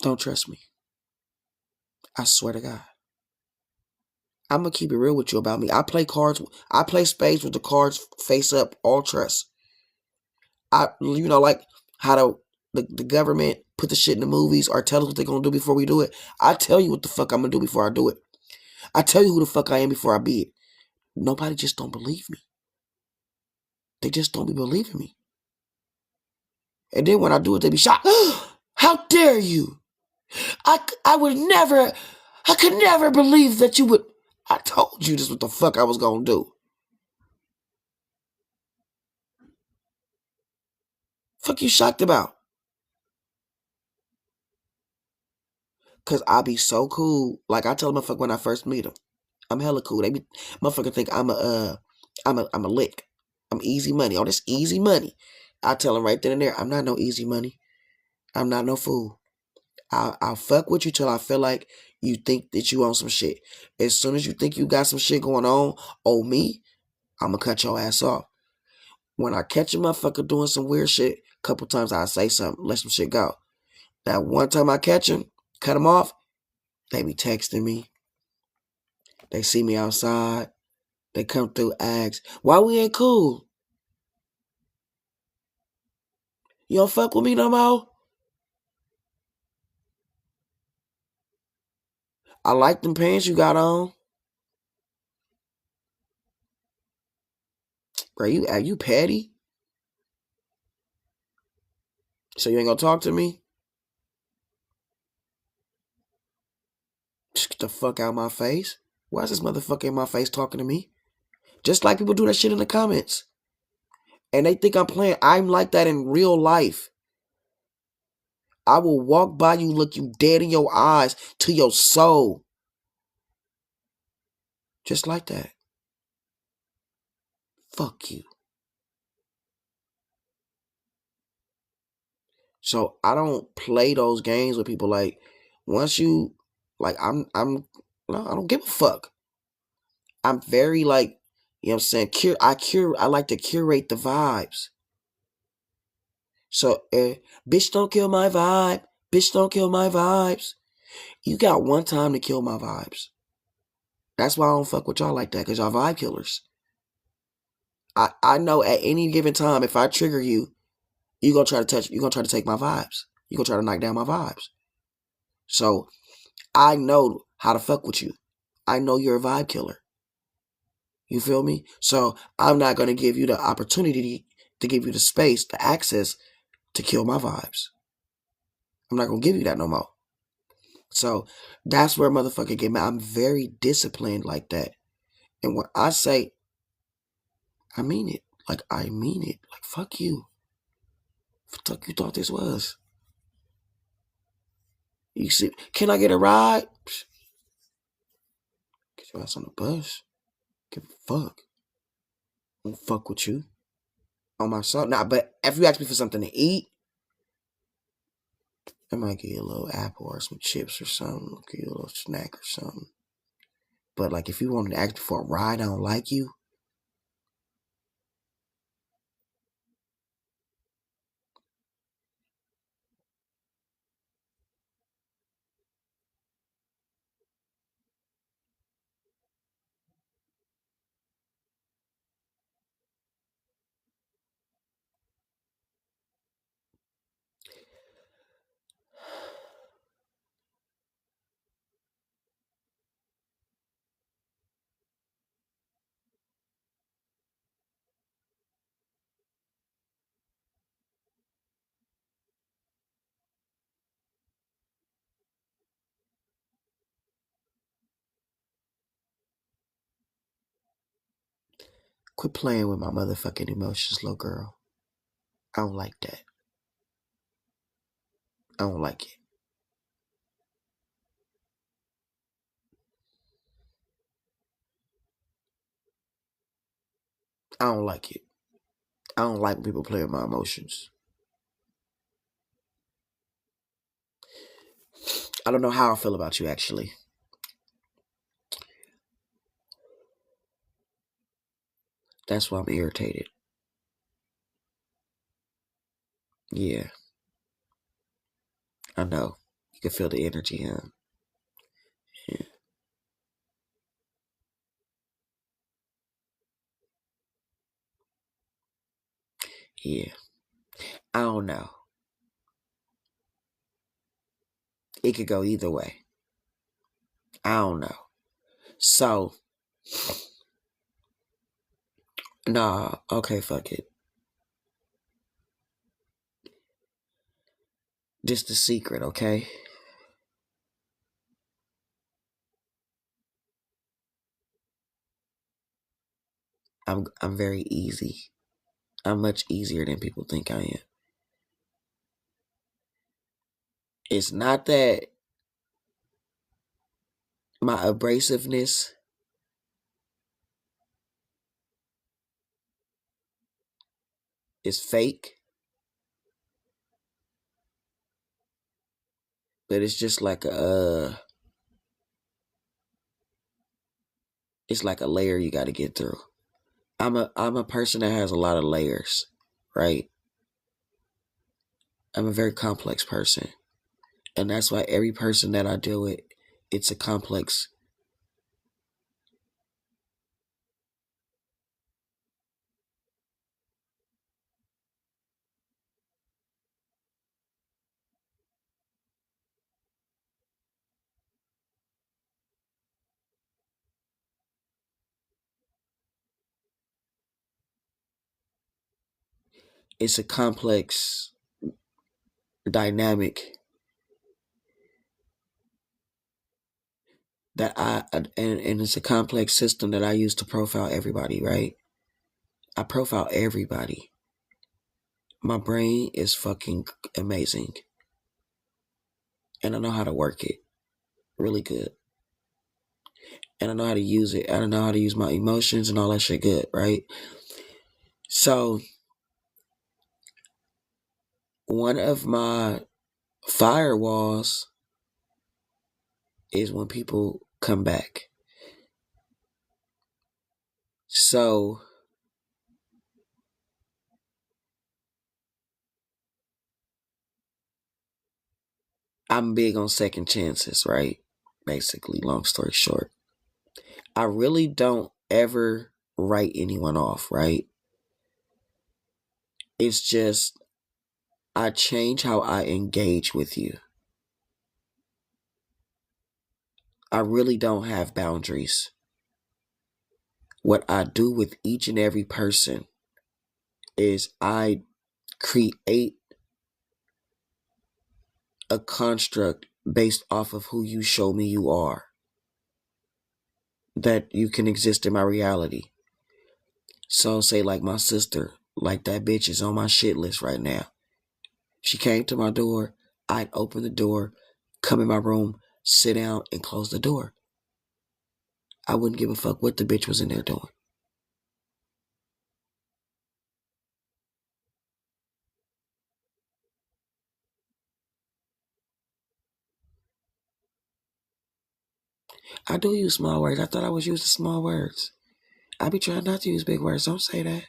don't trust me. I swear to God. I'm going to keep it real with you about me. I play spades with the cards face up, all trust. Like how the government put the shit in the movies or tell us what they're going to do before we do it. I tell you what the fuck I'm going to do before I do it. I tell you who the fuck I am before I be it. Nobody just don't believe me. They just don't be believing me. And then when I do it, they be shocked. How dare you? I could never believe that you would. I told you this is what the fuck I was going to do. Fuck you shocked about? Cause I be so cool. Like I tell a motherfucker when I first meet them, I'm hella cool. They be motherfucker think I'm a lick. I'm easy money. Oh, this easy money. I tell them right then and there, I'm not no easy money. I'm not no fool. I'll fuck with you till I feel like you think that you own some shit. As soon as you think you got some shit going on me, I'm gonna cut your ass off. When I catch a motherfucker doing some weird shit, a couple times I say something, let some shit go. That one time I catch him, cut him off, they be texting me. They see me outside. They come through, ask, why we ain't cool? You don't fuck with me no more? I like them pants you got on. Bro, you petty? So you ain't gonna talk to me? Just get the fuck out of my face. Why is this motherfucker in my face talking to me? Just like people do that shit in the comments. And they think I'm playing. I'm like that in real life. I will walk by you, look you dead in your eyes, to your soul. Just like that. Fuck you. So I don't play those games with people. Like, once you, like, no, I don't give a fuck. I'm very, like, you know what I'm saying? I like to curate the vibes. So, bitch, don't kill my vibe. Bitch, don't kill my vibes. You got one time to kill my vibes. That's why I don't fuck with y'all like that, because y'all vibe killers. I know at any given time, if I trigger you, you're going to try to take my vibes. You're going to try to knock down my vibes. So, I know how to fuck with you. I know you're a vibe killer. You feel me? So, I'm not going to give you the opportunity to give you the space, the access to kill my vibes. I'm not going to give you that no more. So, that's where motherfucker get mad. I'm very disciplined like that. And when I say, I mean it. Like, I mean it. Like, fuck you. What the fuck you thought this was? You see, can I get a ride? Get your ass on the bus. Give a fuck. I don't fuck with you. On my son. Nah, but if you ask me for something to eat, I might give you a little apple or some chips or something. Give you a little snack or something. But, like, if you wanted to ask me for a ride, I don't like you. Quit playing with my motherfucking emotions, little girl. I don't like that. I don't like it. I don't like it. I don't like when people play with my emotions. I don't know how I feel about you, actually. That's why I'm irritated. Yeah. I know. You can feel the energy, huh? Yeah. Yeah. I don't know. It could go either way. I don't know. So, nah, okay, fuck it. This the secret, okay? I'm very easy. I'm much easier than people think I am. It's not that My abrasiveness is fake, but it's just like it's like a layer you got to get through. I'm a person that has a lot of layers, right? I'm a very complex person, and that's why every person that I deal with, it's a complex. It's a complex dynamic that and it's a complex system that I use to profile everybody, right? I profile everybody. My brain is fucking amazing. And I know how to work it really good. And I know how to use it. I know how to use my emotions and all that shit good, right? So, one of my firewalls is when people come back. So, I'm big on second chances, right? Basically, long story short. I really don't ever write anyone off, right? It's just I change how I engage with you. I really don't have boundaries. What I do with each and every person is I create a construct based off of who you show me you are, that you can exist in my reality. So say like my sister, like that bitch is on my shit list right now. She came to my door, I'd open the door, come in my room, sit down and close the door. I wouldn't give a fuck what the bitch was in there doing. I do use small words. I thought I was using small words. I be trying not to use big words. Don't say that.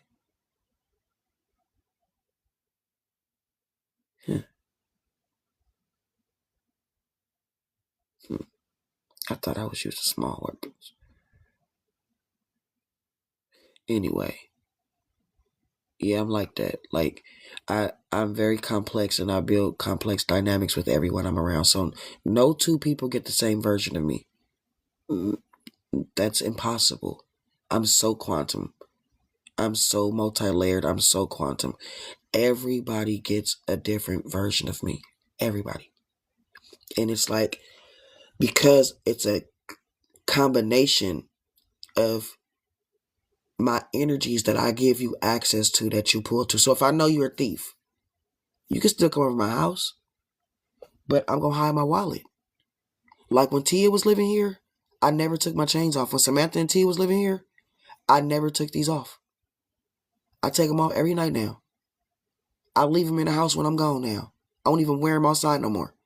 I thought I was using small words. Anyway, yeah, I'm like that. Like, I'm very complex and I build complex dynamics with everyone I'm around. So no two people get the same version of me. That's impossible. I'm so quantum. I'm so multi-layered. I'm so quantum. Everybody gets a different version of me. Everybody. And it's like, because it's a combination of my energies that I give you access to, that you pull to. So if I know you're a thief, you can still come over my house, but I'm going to hide my wallet. Like when Tia was living here, I never took my chains off. When Samantha and Tia was living here, I never took these off. I take them off every night now. I leave them in the house when I'm gone now. I don't even wear them outside no more.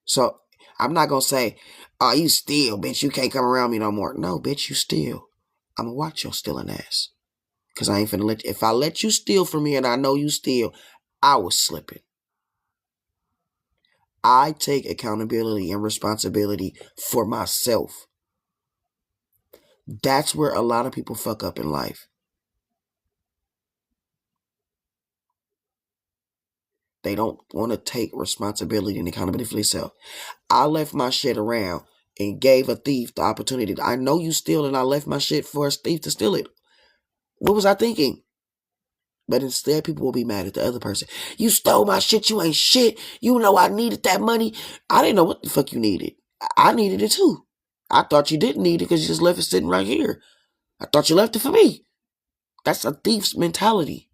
So I'm not going to say, oh, you steal, bitch. You can't come around me no more. No, bitch, you steal. I'm going to watch your stealing ass. Because I ain't finna let you. If I let you steal from me and I know you steal, I was slipping. I take accountability and responsibility for myself. That's where a lot of people fuck up in life. They don't want to take responsibility and accountability for themselves. I left my shit around and gave a thief the opportunity. I know you steal and I left my shit for a thief to steal it. What was I thinking? But instead, people will be mad at the other person. You stole my shit. You ain't shit. You know I needed that money. I didn't know what the fuck you needed. I needed it too. I thought you didn't need it because you just left it sitting right here. I thought you left it for me. That's a thief's mentality.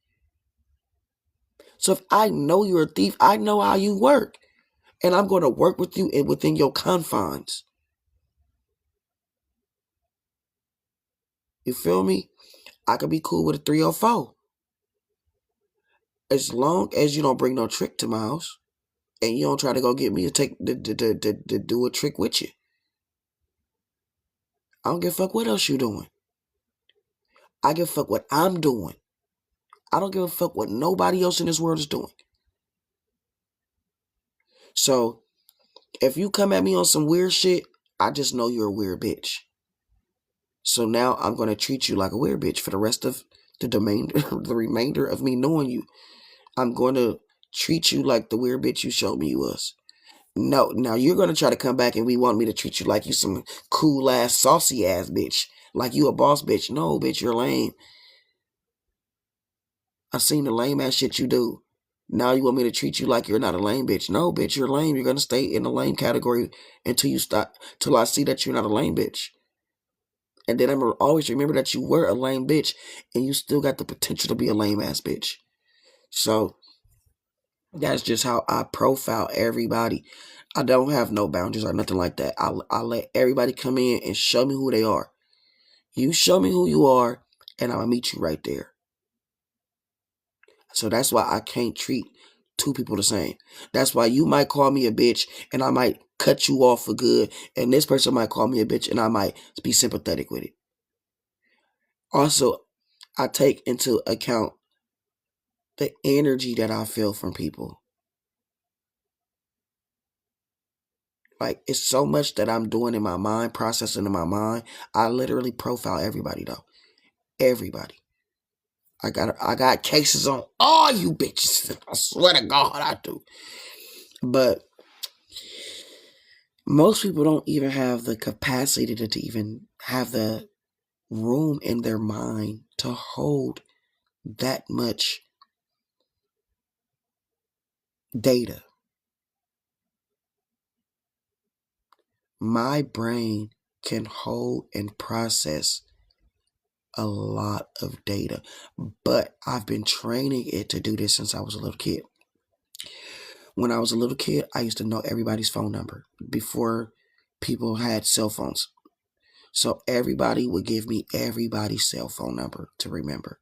So if I know you're a thief, I know how you work. And I'm going to work with you and within your confines. You feel me? I could be cool with a 304. As long as you don't bring no trick to my house. And you don't try to go get me to do a trick with you. I don't give a fuck what else you doing. I give a fuck what I'm doing. I don't give a fuck what nobody else in this world is doing. So, if you come at me on some weird shit, I just know you're a weird bitch. So now I'm going to treat you like a weird bitch for the rest of the remainder of me knowing you. I'm going to treat you like the weird bitch you showed me you was. No, now you're going to try to come back and we want me to treat you like you some cool ass, saucy ass bitch. Like you a boss bitch. No, bitch, you're lame. I've seen the lame ass shit you do. Now you want me to treat you like you're not a lame bitch. No, bitch, you're lame. You're going to stay in the lame category until I see that you're not a lame bitch. And then I'm always remember that you were a lame bitch and you still got the potential to be a lame ass bitch. So that's just how I profile everybody. I don't have no boundaries or nothing like that. I let everybody come in and show me who they are. You show me who you are and I'm going to meet you right there. So that's why I can't treat two people the same. That's why you might call me a bitch and I might cut you off for good. And this person might call me a bitch and I might be sympathetic with it. Also, I take into account the energy that I feel from people. Like, it's so much that I'm doing in my mind, processing in my mind. I literally profile everybody, though. Everybody. I got cases on all you bitches. I swear to God, I do. But most people don't even have the capacity to even have the room in their mind to hold that much data. My brain can hold and process a lot of data, but I've been training it to do this since I was a little kid. When I was a little kid, I used to know everybody's phone number before people had cell phones. So everybody would give me everybody's cell phone number to remember,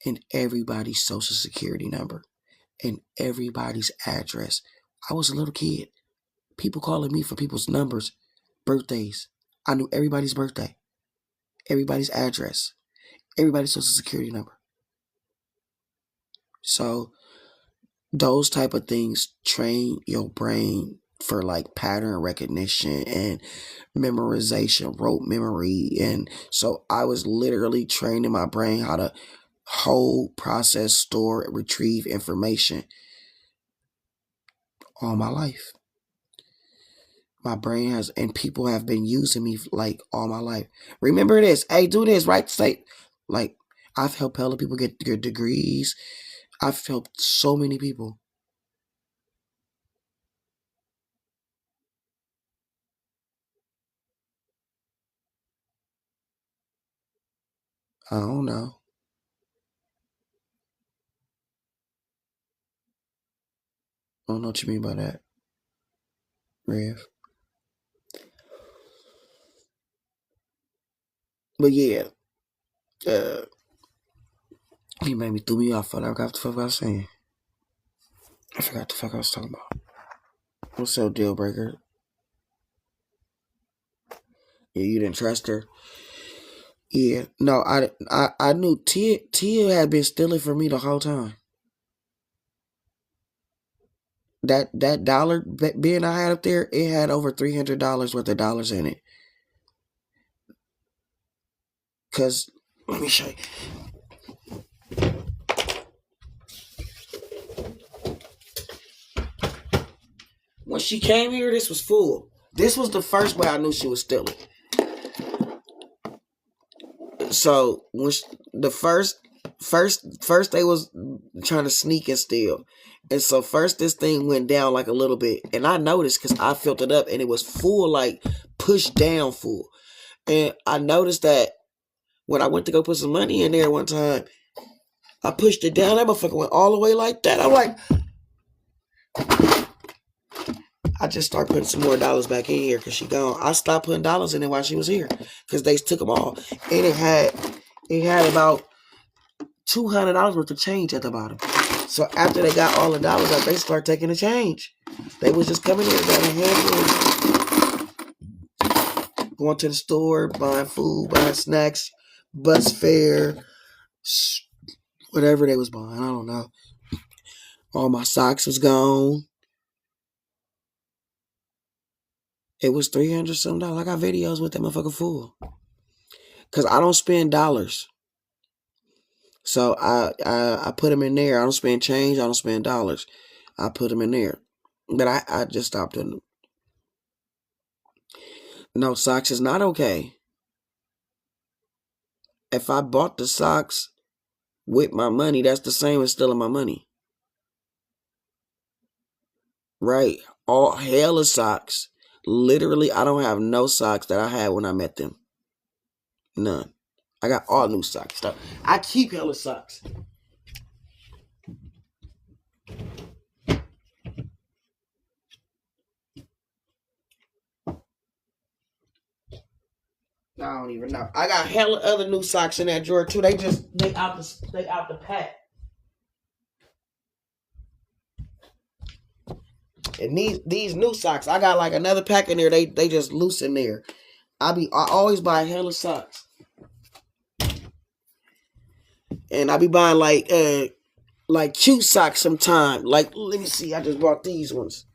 and everybody's social security number, and everybody's address. I was a little kid. People calling me for people's numbers, birthdays. I knew everybody's birthday, everybody's address, everybody's social security number. So those type of things train your brain for like pattern recognition and memorization, rote memory. And so I was literally training my brain how to hold, process, store, retrieve information all my life. My brain has, and people have been using me like all my life. Remember this. Hey, do this, right? Say, like, I've helped hella people get degrees. I've helped so many people. I don't know. I don't know what you mean by that, Rev. But yeah, he made me threw me off. I forgot what the fuck I was saying. I forgot what the fuck I was talking about. What's up, deal breaker? Yeah, you didn't trust her. Yeah, no, I knew Tia had been stealing from me the whole time. That dollar bin I had up there, it had over $300 worth of dollars in it. Cause let me show you. When she came here, this was full. This was the first way I knew she was stealing. So when the first they was trying to sneak and steal, and so first this thing went down like a little bit, and I noticed because I filled it up and it was full, like pushed down full, and I noticed that when I went to go put some money in there one time, I pushed it down. That motherfucker went all the way like that. I'm like, I just start putting some more dollars back in here because she gone. I stopped putting dollars in it while she was here because they took them all, and it had about $200 worth of change at the bottom. So after they got all the dollars out, they start taking the change. They was just coming in, grabbing handfuls, going to the store, buying food, buying snacks, bus fare, whatever they was buying. I don't know. All my socks was gone. It was $300 some dollars. I got videos with that motherfucker full. Cause I don't spend dollars. So I put them in there. I don't spend change. I don't spend dollars. I put them in there. But I just stopped doing them. No, socks is not okay. If I bought the socks with my money, that's the same as stealing my money. Right. All hella socks. Literally, I don't have no socks that I had when I met them. None. I got all new socks. I keep hella socks. I don't even know. I got hella other new socks in that drawer too. They out the pack. And these new socks, I got like another pack in there. They just loose in there. I always buy hella socks. And I be buying like cute socks sometime. Like, let me see, I just bought these ones.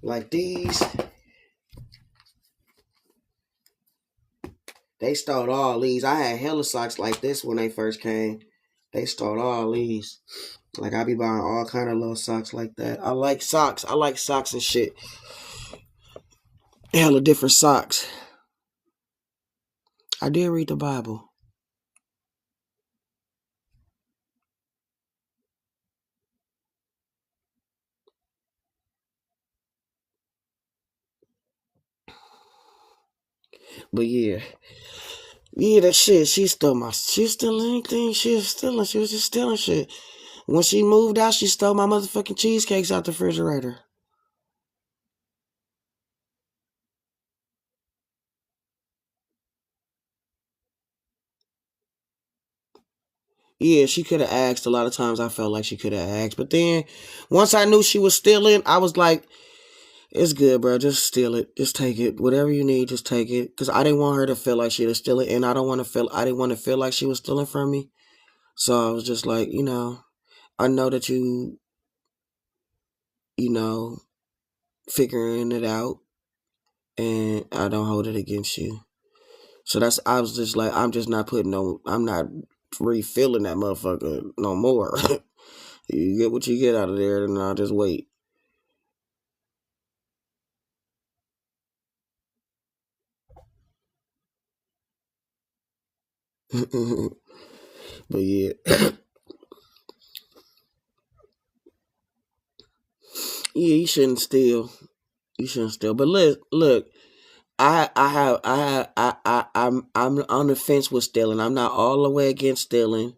Like these. They stole all these. I had hella socks like this when they first came. They stole all these. Like, I be buying all kind of little socks like that. I like socks. I like socks and shit. Hella different socks. I did read the Bible. But yeah. Yeah, that shit. She stole anything. She was stealing. She was just stealing shit. When she moved out, she stole my motherfucking cheesecakes out the refrigerator. Yeah, she could have asked. A lot of times I felt like she could have asked. But then, once I knew she was stealing, I was like, it's good, bro. Just steal it. Just take it. Whatever you need, just take it. Because I didn't want her to feel like she was stealing. And I didn't want to feel like she was stealing from me. So I was just like, I know that you figuring it out. And I don't hold it against you. So I was just like, I'm not refilling that motherfucker no more. You get what you get out of there, and I'll just wait. But yeah. Yeah, you shouldn't steal. You shouldn't steal. But look, I'm on the fence with stealing. I'm not all the way against stealing.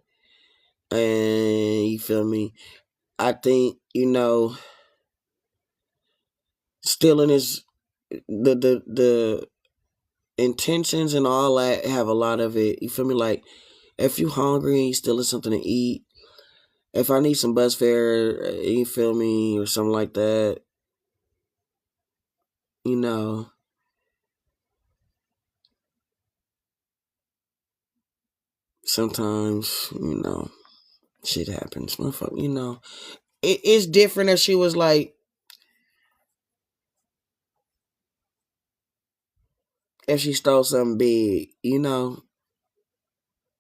And you feel me? I think, stealing is the intentions and all that have a lot of it. You feel me? Like, if you hungry and you stealing something to eat, if I need some bus fare, you feel me, or something like that, sometimes, shit happens. Motherfucker, it's different if she was like, if she stole something big,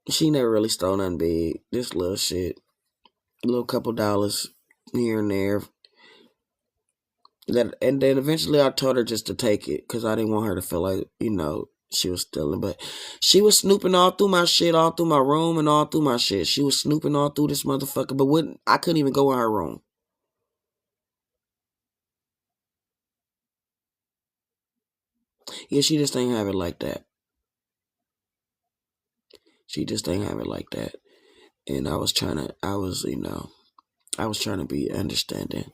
she never really stole nothing big. This little shit. A little couple dollars here and there. And then eventually I told her just to take it because I didn't want her to feel like, She was stealing, but she was snooping all through my shit, all through my room and all through my shit. She was snooping all through this motherfucker, but I couldn't even go in her room. Yeah, she just ain't have it like that. She just ain't have it like that. And I was trying to be understanding.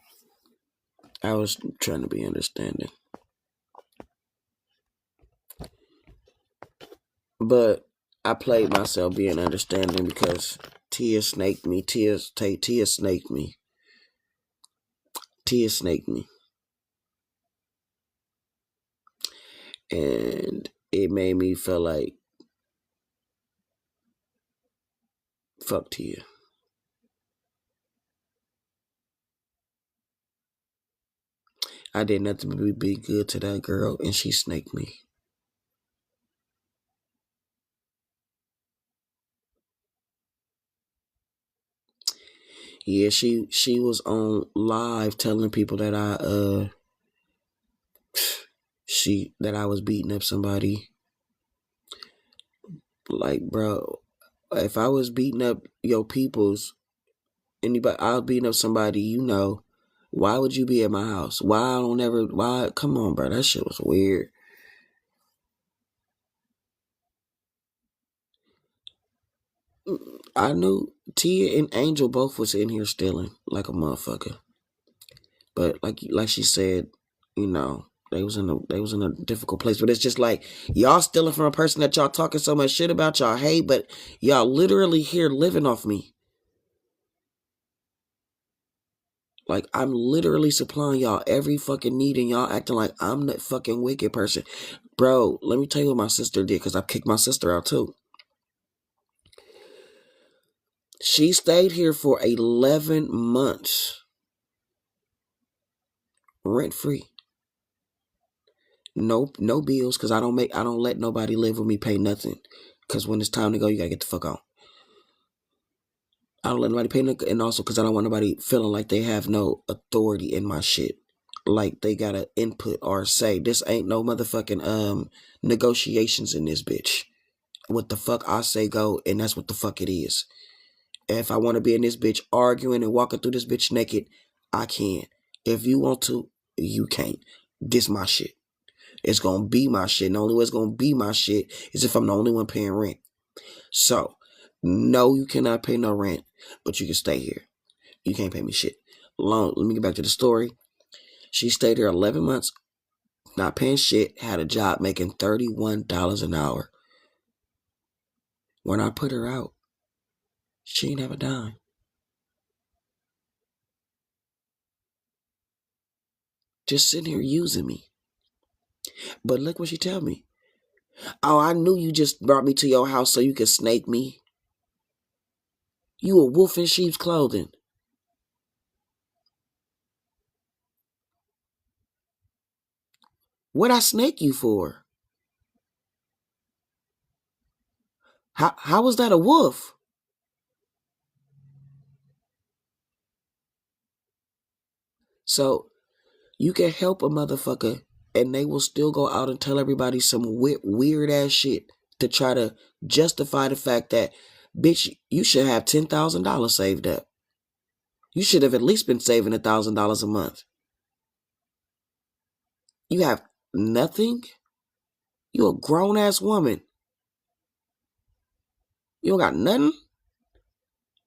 I was trying to be understanding. But I played myself being understanding because Tia snaked me. Tia snaked me. Tia snaked me. And it made me feel like, fuck Tia. I did nothing but be good to that girl, and she snaked me. Yeah, she was on live telling people that I was beating up somebody. Like, bro, if I was beating up your peoples, anybody, I was beating up somebody, why would you be at my house? Come on, bro, that shit was weird. I knew Tia and Angel both was in here stealing like a motherfucker. But like she said, they was in a difficult place. But it's just like y'all stealing from a person that y'all talking so much shit about, y'all hate, but y'all literally here living off me. Like, I'm literally supplying y'all every fucking need, and y'all acting like I'm the fucking wicked person. Bro, let me tell you what my sister did, because I kicked my sister out too. She stayed here for 11 months. Rent free. No bills, because I don't let nobody live with me pay nothing. Because when it's time to go, you gotta get the fuck on. I don't let nobody pay nothing, and also because I don't want nobody feeling like they have no authority in my shit. Like they gotta input or say. This ain't no motherfucking negotiations in this bitch. What the fuck I say go, and that's what the fuck it is. And if I want to be in this bitch arguing and walking through this bitch naked, I can. If you want to, you can't. This my shit. It's gonna be my shit. And the only way it's gonna be my shit is if I'm the only one paying rent. So, no, you cannot pay no rent, but you can stay here. You can't pay me shit. Let me get back to the story. She stayed here 11 months, not paying shit, had a job making $31 an hour. When I put her out, she ain't have a dime. Just sitting here using me. But look what she tell me. Oh, I knew you just brought me to your house so you could snake me. You a wolf in sheep's clothing. What I snake you for? How was that a wolf? So, you can help a motherfucker and they will still go out and tell everybody some weird ass shit to try to justify the fact that, bitch, you should have $10,000 saved up. You should have at least been saving $1,000 a month. You have nothing? You a grown ass woman. You don't got nothing?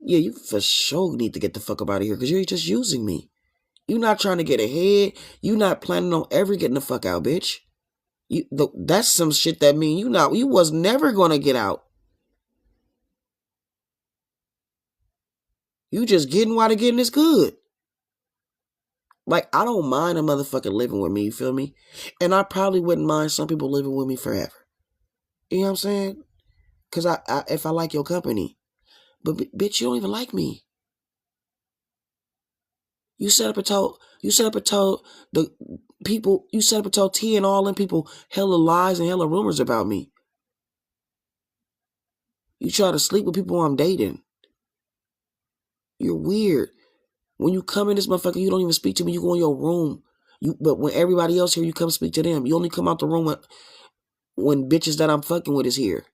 Yeah, you for sure need to get the fuck up out of here because you're just using me. You not trying to get ahead. You not planning on ever getting the fuck out, bitch. That's some shit that mean you was never gonna get out. You just getting while the getting is good. Like, I don't mind a motherfucker living with me, you feel me? And I probably wouldn't mind some people living with me forever. You know what I'm saying? Because if I like your company. But bitch, you don't even like me. You set up and told the people, you set up and told T and all them people hella lies and hella rumors about me. You try to sleep with people I'm dating. You're weird. When you come in this motherfucker, you don't even speak to me. You go in your room. But when everybody else here, you come speak to them. You only come out the room when bitches that I'm fucking with is here.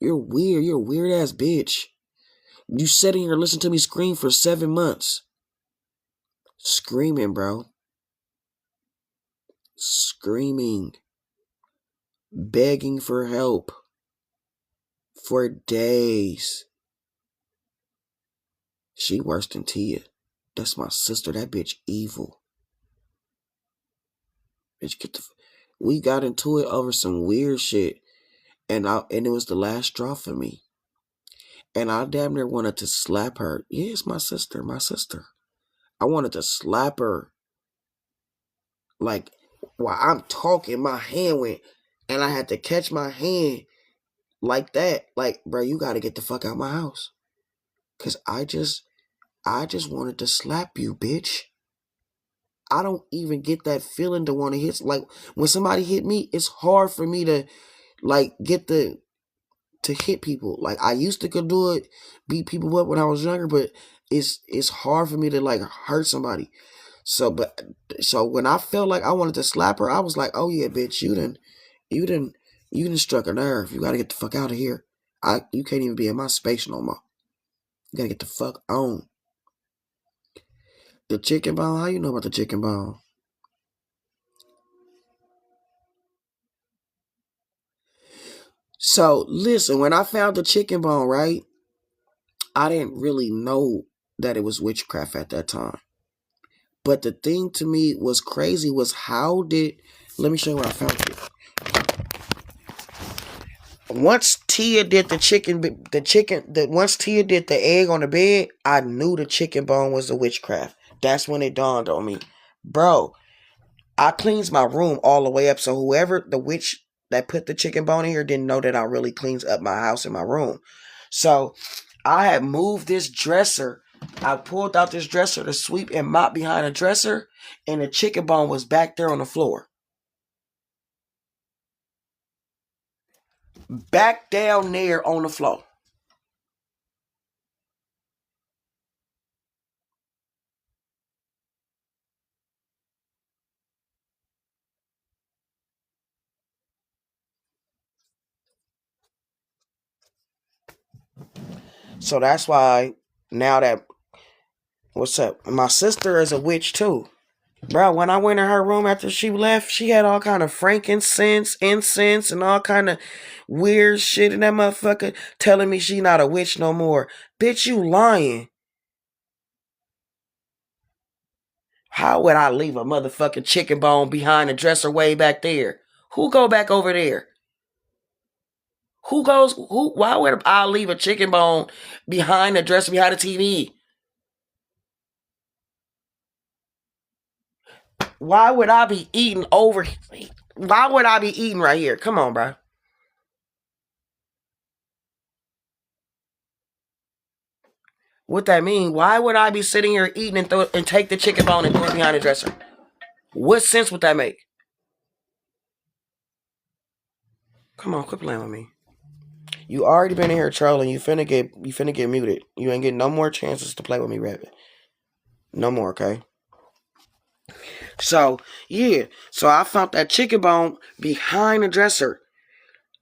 You're weird. You're a weird ass bitch. You sitting here listening to me scream for 7 months. Screaming, bro. Screaming. Begging for help. For days. She worse than Tia. That's my sister. That bitch evil. Bitch, we got into it over some weird shit. And it was the last straw for me. And I damn near wanted to slap her. Yeah, it's my sister. My sister. I wanted to slap her. Like, while I'm talking, my hand went. And I had to catch my hand like that. Like, bro, you gotta get the fuck out of my house. Cause I just wanted to slap you, bitch. I don't even get that feeling to want to hit. Like, when somebody hit me, it's hard for me to, like, to hit people. Like, I used to go do it, beat people up when I was younger, but it's hard for me to, like, hurt somebody. So when I felt like I wanted to slap her, I was like, oh yeah, bitch, you done struck a nerve. You gotta get the fuck out of here. You can't even be in my space no more. You gotta get the fuck on. The chicken bone, how you know about the chicken bone? So, listen, when I found the chicken bone, right, I didn't really know that it was witchcraft at that time. But the thing to me was crazy was let me show you where I found it. Once Tia did once Tia did the egg on the bed, I knew the chicken bone was the witchcraft. That's when it dawned on me. Bro, I cleans my room all the way up, so whoever the witch that put the chicken bone in here didn't know that I really cleans up my house and my room. So I had moved this dresser. I pulled out this dresser to sweep and mop behind the dresser, and the chicken bone was back there on the floor. Back down there on the floor. So that's why now that, what's up? My sister is a witch too. Bro, when I went in her room after she left, she had all kind of frankincense, incense, and all kind of weird shit in that motherfucker telling me she not a witch no more. Bitch, you lying. How would I leave a motherfucking chicken bone behind the dresser way back there? Who go back over there? Why would I leave a chicken bone behind the dresser behind the TV? Why would I be eating Why would I be eating right here? Come on, bro. What that mean? Why would I be sitting here eating and take the chicken bone and throw it behind the dresser? What sense would that make? Come on, quit playing with me. You already been in here trolling. You finna get muted. You ain't getting no more chances to play with me, Rabbit. No more, okay? So, yeah. So I found that chicken bone behind the dresser.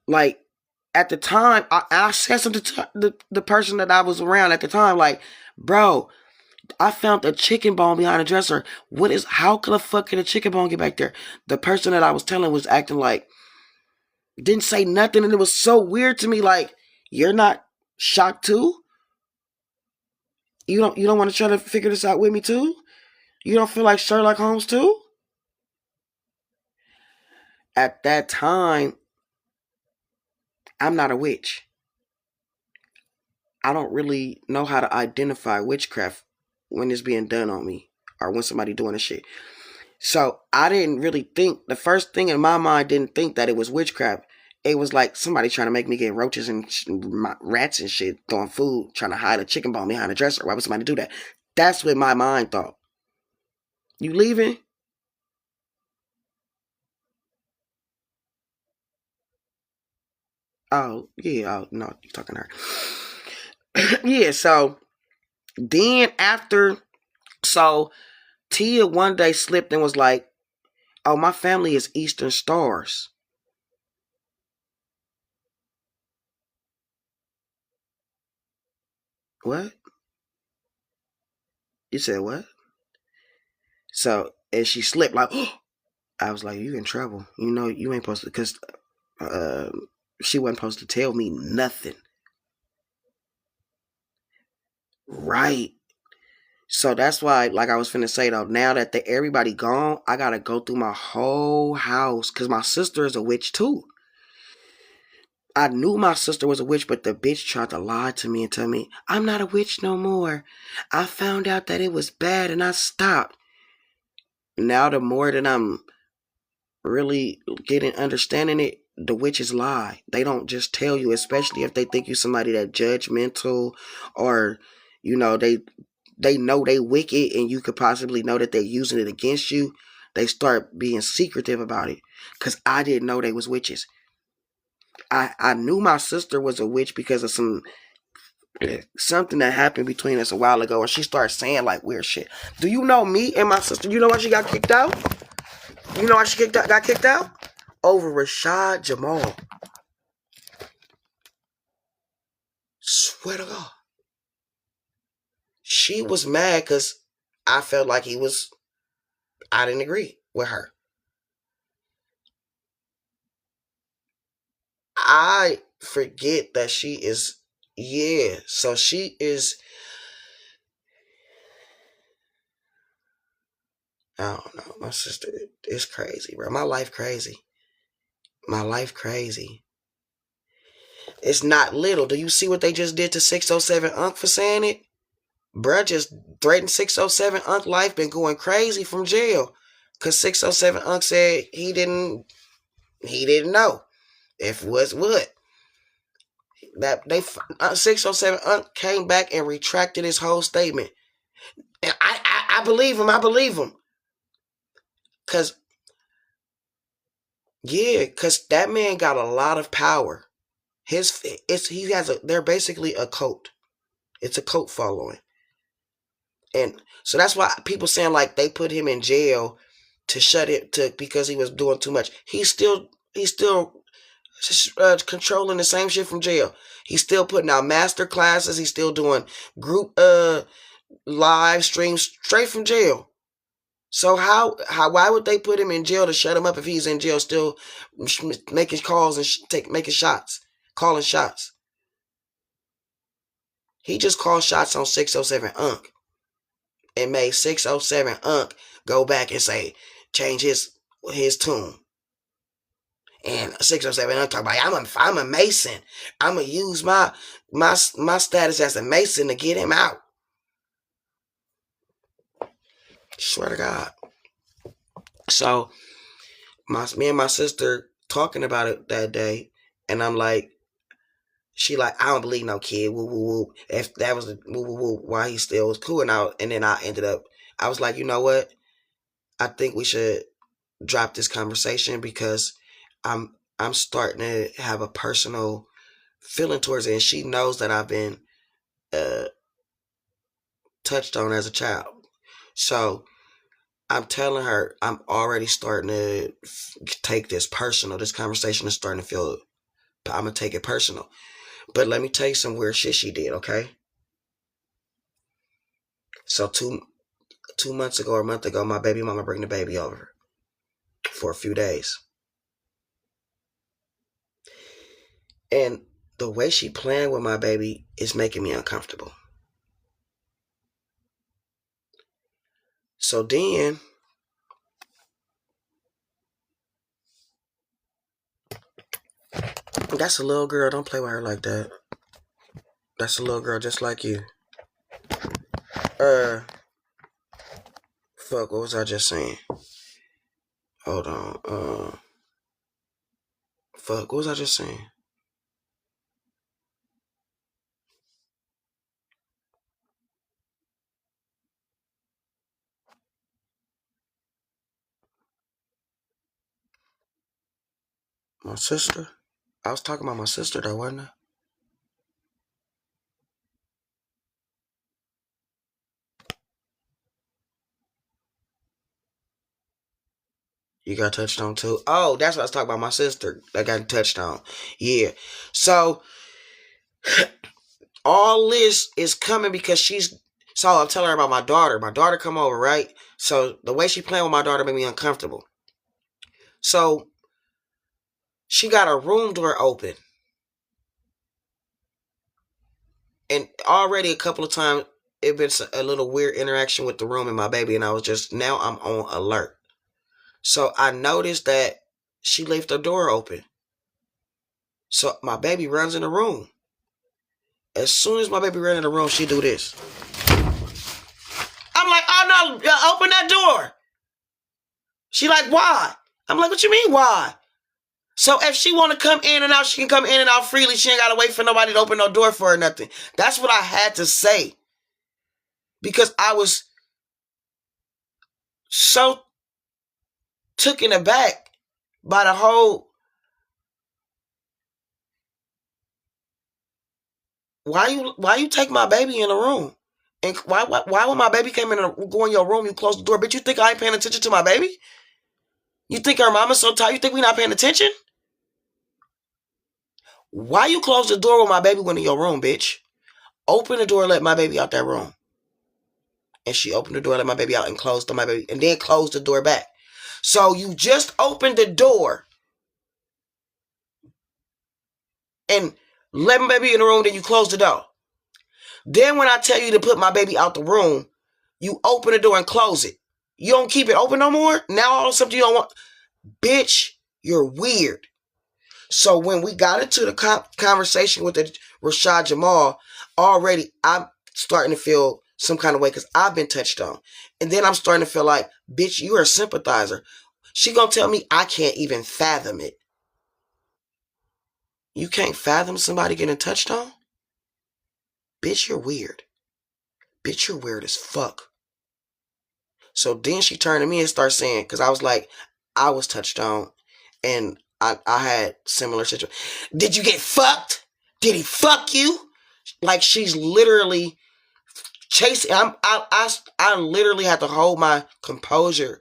Like, at the time, I said something to the person that I was around at the time. Like, bro, I found the chicken bone behind the dresser. How the fuck can a chicken bone get back there? The person that I was telling was acting like, didn't say nothing, and it was so weird to me. Like, you're not shocked too? You don't want to try to figure this out with me too? You don't feel like Sherlock Holmes too? At that time, I'm not a witch. I don't really know how to identify witchcraft when it's being done on me or when somebody doing this shit. So I didn't really think, the first thing in my mind didn't think that it was witchcraft. It was like somebody trying to make me get roaches and rats and shit, throwing food, trying to hide a chicken bone behind a dresser. Why would somebody do that? That's what my mind thought. You leaving? Oh, yeah. Oh, no, you're talking to her. Yeah, so then so Tia one day slipped and was like, oh, my family is Eastern Stars. What? You said what? So, and she slipped like, I was like, you in trouble. You know, you ain't supposed to, because she wasn't supposed to tell me nothing. Right. So that's why, like I was finna say though, now that everybody gone, I gotta go through my whole house, because my sister is a witch too. I knew my sister was a witch, but the bitch tried to lie to me and tell me, I'm not a witch no more. I found out that it was bad and I stopped. Now the more that I'm really getting understanding it, the witches lie. They don't just tell you, especially if they think you somebody that judgmental, or you know they know they wicked and you could possibly know that they're using it against you. They start being secretive about it. Cause I didn't know they was witches. I knew my sister was a witch because of something that happened between us a while ago, and she started saying like weird shit. Do you know me and my sister? You know why she got kicked out? You know why she got kicked out? Over Rashad Jamal. Swear to God. She was mad because I felt like I didn't agree with her. I forget that she is, yeah. So she is, I don't know. My sister is crazy, bro. My life crazy. My life crazy. It's not little. Do you see what they just did to 607 Unc for saying it? Bruh just threatened 607 Unc life, been going crazy from jail. Cause 607 Unc said he didn't know if was what. That they 607 Unc came back and retracted his whole statement. And I believe him. I believe him. Cause that man got a lot of power. They're basically a cult. It's a cult following. And so that's why people saying like they put him in jail to shut it because he was doing too much. He's still controlling the same shit from jail. He's still putting out master classes. He's still doing group live streams straight from jail. So why would they put him in jail to shut him up if he's in jail still making calls and making shots, calling shots? He just called shots on 607 Unc and made 607 Unc go back and say change his tune. And 607 Unc talk about I'm a Mason. I'm gonna use my status as a Mason to get him out. Swear to God. So me and my sister talking about it that day, and I'm like, she like, I don't believe no kid. Woo woo woo. If that was woo woo woo, why he still was cool and then I was like, you know what? I think we should drop this conversation because I'm starting to have a personal feeling towards it, and she knows that I've been touched on as a child. So I'm telling her I'm already starting to take this personal. This conversation is starting to feel. I'm gonna take it personal. But let me tell you some weird shit she did. Okay. So 2 months ago or a month ago, my baby mama bring the baby over for a few days, and the way she playing with my baby is making me uncomfortable. So then that's a little girl. Don't play with her like that. That's a little girl just like you. Fuck, what was I just saying? Hold on. Fuck, what was I just saying? My sister? I was talking about my sister though, wasn't I? You got touched on too? Oh, that's what I was talking about, my sister that got touched on. Yeah. So All this is coming because so I'm telling her about my daughter. My daughter come over, right? So the way she playing with my daughter made me uncomfortable. So she got her room door open. And already a couple of times it been a little weird interaction with the room and my baby, and now I'm on alert. So I noticed that she left the door open. So my baby runs in the room. As soon as my baby ran in the room, she do this. I'm like, oh no, open that door. She like, why? I'm like, what you mean, why? So if she want to come in and out, she can come in and out freely. She ain't got to wait for nobody to open no door for her or nothing. That's what I had to say. Because I was so taken aback by the whole, why you take my baby in the room? And why when my baby came in and go in your room, you close the door? Bitch, you think I ain't paying attention to my baby? You think our mama's so tired? You think we not paying attention? Why you close the door when my baby went in your room, bitch? Open the door and let my baby out that room. And she opened the door, let my baby out, and closed on my baby, and then closed the door back. So you just opened the door and let my baby in the room, then you close the door. Then when I tell you to put my baby out the room, you open the door and close it. You don't keep it open no more? Now all of a sudden you don't want... Bitch, you're weird. So when we got into the conversation with the Rashad Jamal, already I'm starting to feel some kind of way because I've been touched on. And then I'm starting to feel like, bitch, you're a sympathizer. She gonna tell me I can't even fathom it. You can't fathom somebody getting touched on? Bitch, you're weird. Bitch, you're weird as fuck. So then she turned to me and started saying, because I was like, I was touched on and I had similar situations. Did you get fucked? Did he fuck you? Like she's literally chasing. I literally had to hold my composure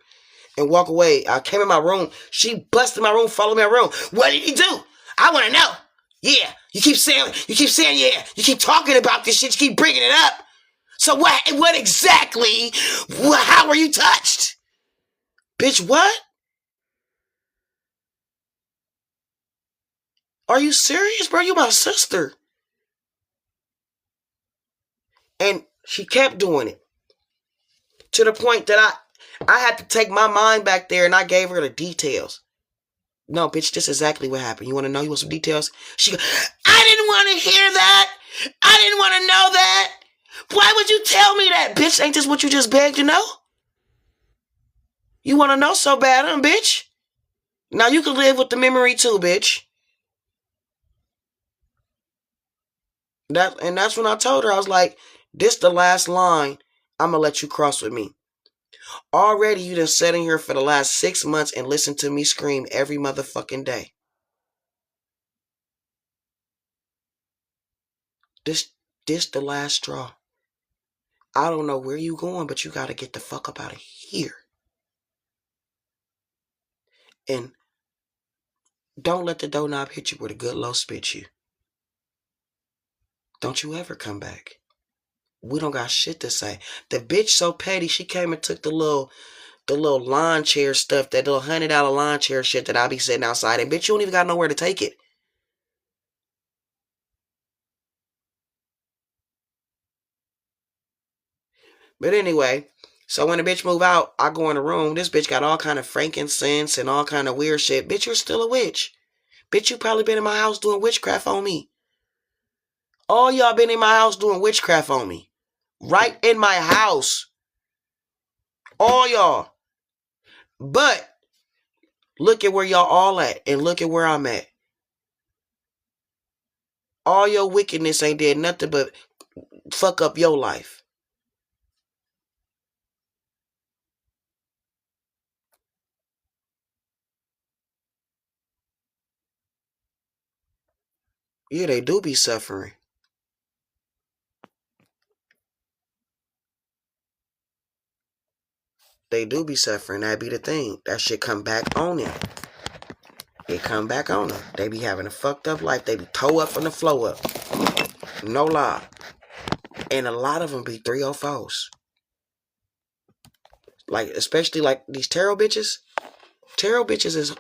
and walk away. I came in my room. She busted my room, followed me in my room. What did he do? I want to know. Yeah, you keep saying yeah. You keep talking about this shit. You keep bringing it up. So what exactly? How were you touched? Bitch, what? Are you serious, bro? You my sister. And she kept doing it. To the point that I had to take my mind back there and I gave her the details. No, bitch, this is exactly what happened. You want to know? You want some details? She go, I didn't want to hear that. I didn't want to know that. Why would you tell me that? Bitch, ain't this what you just begged to know? You want to know so bad, huh, bitch? Now you can live with the memory too, bitch. That's when I told her, I was like, this the last line I'm going to let you cross with me. Already you done sat in here for the last 6 months and listened to me scream every motherfucking day. This the last straw. I don't know where you going, but you got to get the fuck up out of here. And don't let the doorknob hit you where the good low spit you. Don't you ever come back. We don't got shit to say. The bitch so petty, she came and took the little lawn chair stuff, that little $100 lawn chair shit that I be sitting outside. And bitch, you don't even got nowhere to take it. But anyway, so when the bitch move out, I go in the room. This bitch got all kind of frankincense and all kind of weird shit. Bitch, you're still a witch. Bitch, you probably been in my house doing witchcraft on me. All y'all been in my house doing witchcraft on me. Right in my house. All y'all. But look at where y'all all at and look at where I'm at. All your wickedness ain't did nothing but fuck up your life. Yeah, they do be suffering. They do be suffering. That be the thing. That shit come back on them. It come back on them. They be having a fucked up life. They be toe up from the flow up. No lie. And a lot of them be 304s. Like, especially like these tarot bitches. Tarot bitches is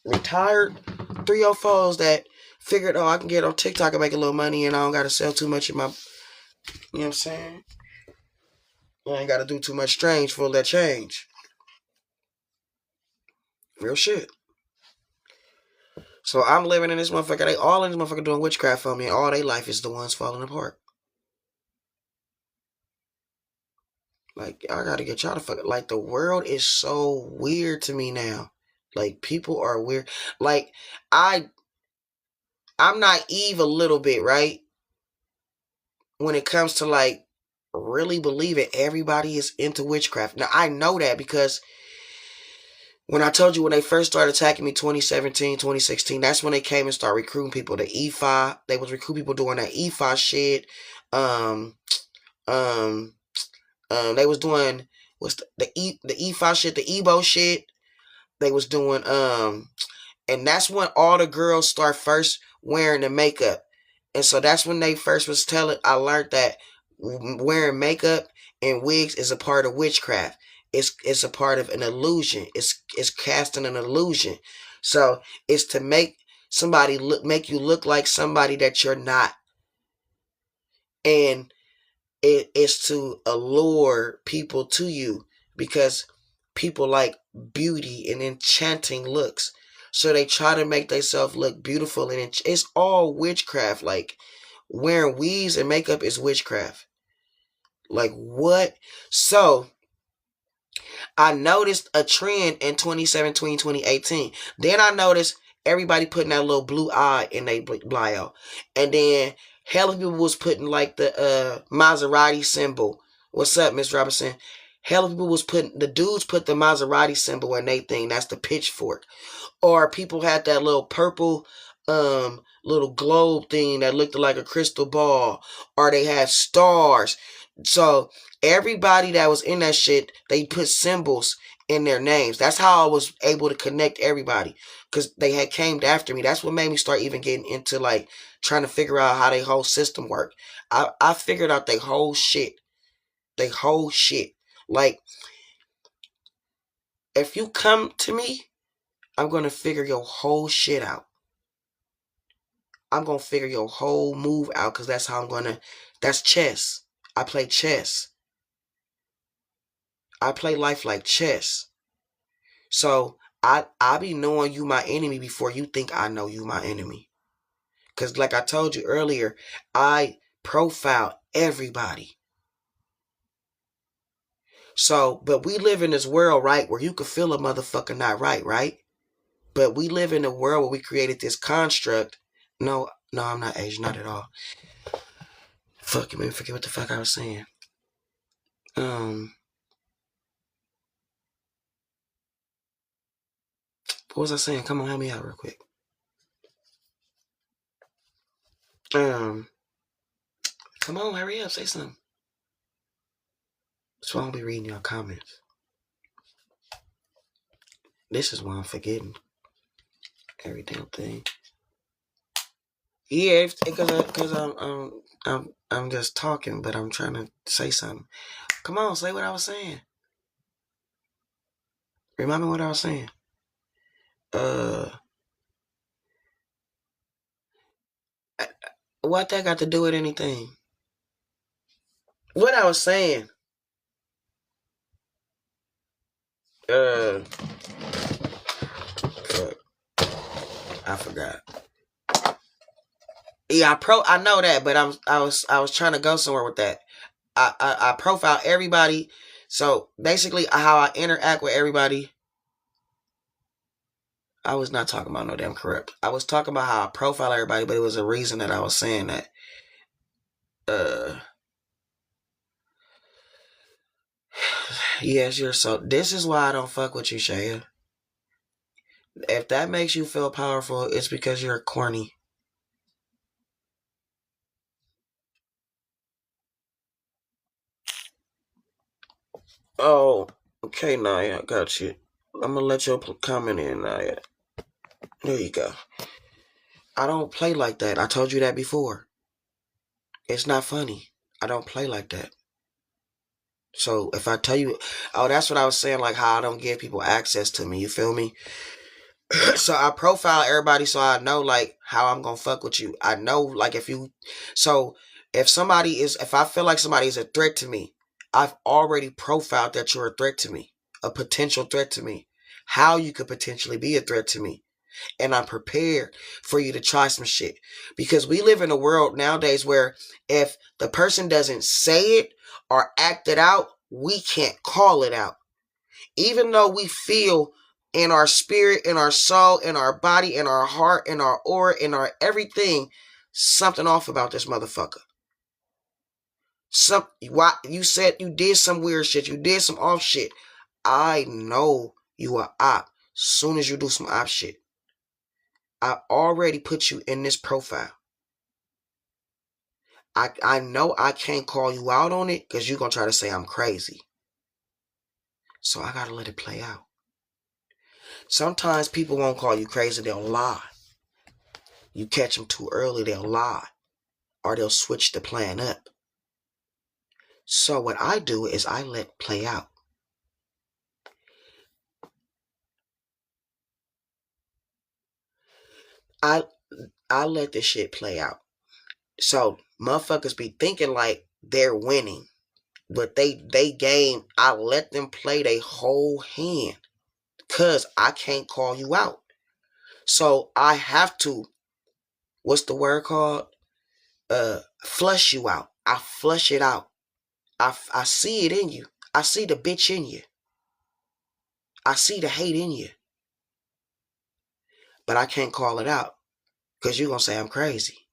retired 304s that figured, I can get on TikTok and make a little money and I don't gotta sell too much in my, you know what I'm saying? I ain't gotta do too much strange for that change. Real shit. So I'm living in this motherfucker. They all in this motherfucker doing witchcraft for me, and all their life is the ones falling apart. Like, I gotta get y'all to fuck. Like, the world is so weird to me now. Like, people are weird. Like, I'm naive a little bit, right? When it comes to, like, really believing everybody is into witchcraft. Now, I know that because when I told you when they first started attacking me 2017, 2016, that's when they came and started recruiting people to E5. They was recruiting people doing that E5 shit. They was doing the E5 shit, the Ebo shit. They was doing and that's when all the girls start first wearing the makeup. And so that's when they first was telling, I learned that wearing makeup and wigs is a part of witchcraft. It's a part of an illusion. It's casting an illusion. So it's to make somebody make you look like somebody that you're not. And it is to allure people to you because people like beauty and enchanting looks. So they try to make themselves look beautiful, and it's all witchcraft. Like, wearing weaves and makeup is witchcraft. Like, what? So I noticed a trend in 2017, 2018. Then I noticed everybody putting that little blue eye in their bio. And then hella people was putting like the Maserati symbol. What's up, Miss Robinson? Hella people was putting, the dudes put the Maserati symbol in their thing. That's the pitchfork. Or people had that little purple little globe thing that looked like a crystal ball. Or they had stars. So everybody that was in that shit, they put symbols in their names. That's how I was able to connect everybody, because they had came after me. That's what made me start even getting into like trying to figure out how their whole system worked. I figured out their whole shit. They whole shit. Like, if you come to me, I'm gonna figure your whole shit out. I'm gonna figure your whole move out, because that's how I'm gonna. That's chess. I play chess. I play life like chess. So I be knowing you my enemy before you think I know you my enemy. Because like I told you earlier, I profile everybody. So, but we live in this world, right, where you can feel a motherfucker not right, right? But we live in a world where we created this construct. No, I'm not Asian, not at all. Fuck, you made me forget what the fuck I was saying. What was I saying? Come on, help me out real quick. Come on, hurry up, say something. So I won't be reading your comments. This is why I'm forgetting every damn thing. Yeah, because I'm just talking, but I'm trying to say something. Come on, say what I was saying. Remind me what I was saying. What that got to do with anything? What I was saying. Fuck. I forgot. Yeah, I know that, but I was trying to go somewhere with that. I profile everybody. So basically, how I interact with everybody. I was not talking about no damn corrupt. I was talking about how I profile everybody, but it was a reason that I was saying that. Yes, you're so. This is why I don't fuck with you, Shaya. If that makes you feel powerful, it's because you're corny. Oh, okay, Naya, I got you. I'm gonna let your comment in, Naya. There you go. I don't play like that. I told you that before. It's not funny. I don't play like that. So if I tell you, oh, that's what I was saying, like how I don't give people access to me. You feel me? So I profile everybody so I know like how I'm gonna fuck with you. I know like so if I feel like somebody is a threat to me, I've already profiled that you're a threat to me, a potential threat to me, how you could potentially be a threat to me. And I'm prepared for you to try some shit. Because we live in a world nowadays where if the person doesn't say it or act it out, we can't call it out. Even though we feel in our spirit, in our soul, in our body, in our heart, in our aura, in our everything, something off about this motherfucker. You said you did some weird shit, you did some off shit. I know you are op soon as you do some op shit. I already put you in this profile. I know I can't call you out on it because you're going to try to say I'm crazy. So I got to let it play out. Sometimes people won't call you crazy, they'll lie. You catch them too early, they'll lie. Or they'll switch the plan up. So what I do is I let it play out. I let this shit play out. So motherfuckers be thinking like they're winning. But they game, I let them play their whole hand. Because I can't call you out. So I have to, what's the word called? Flush you out. I flush it out. I see it in you. I see the bitch in you. I see the hate in you. But I can't call it out. Because you're going to say I'm crazy.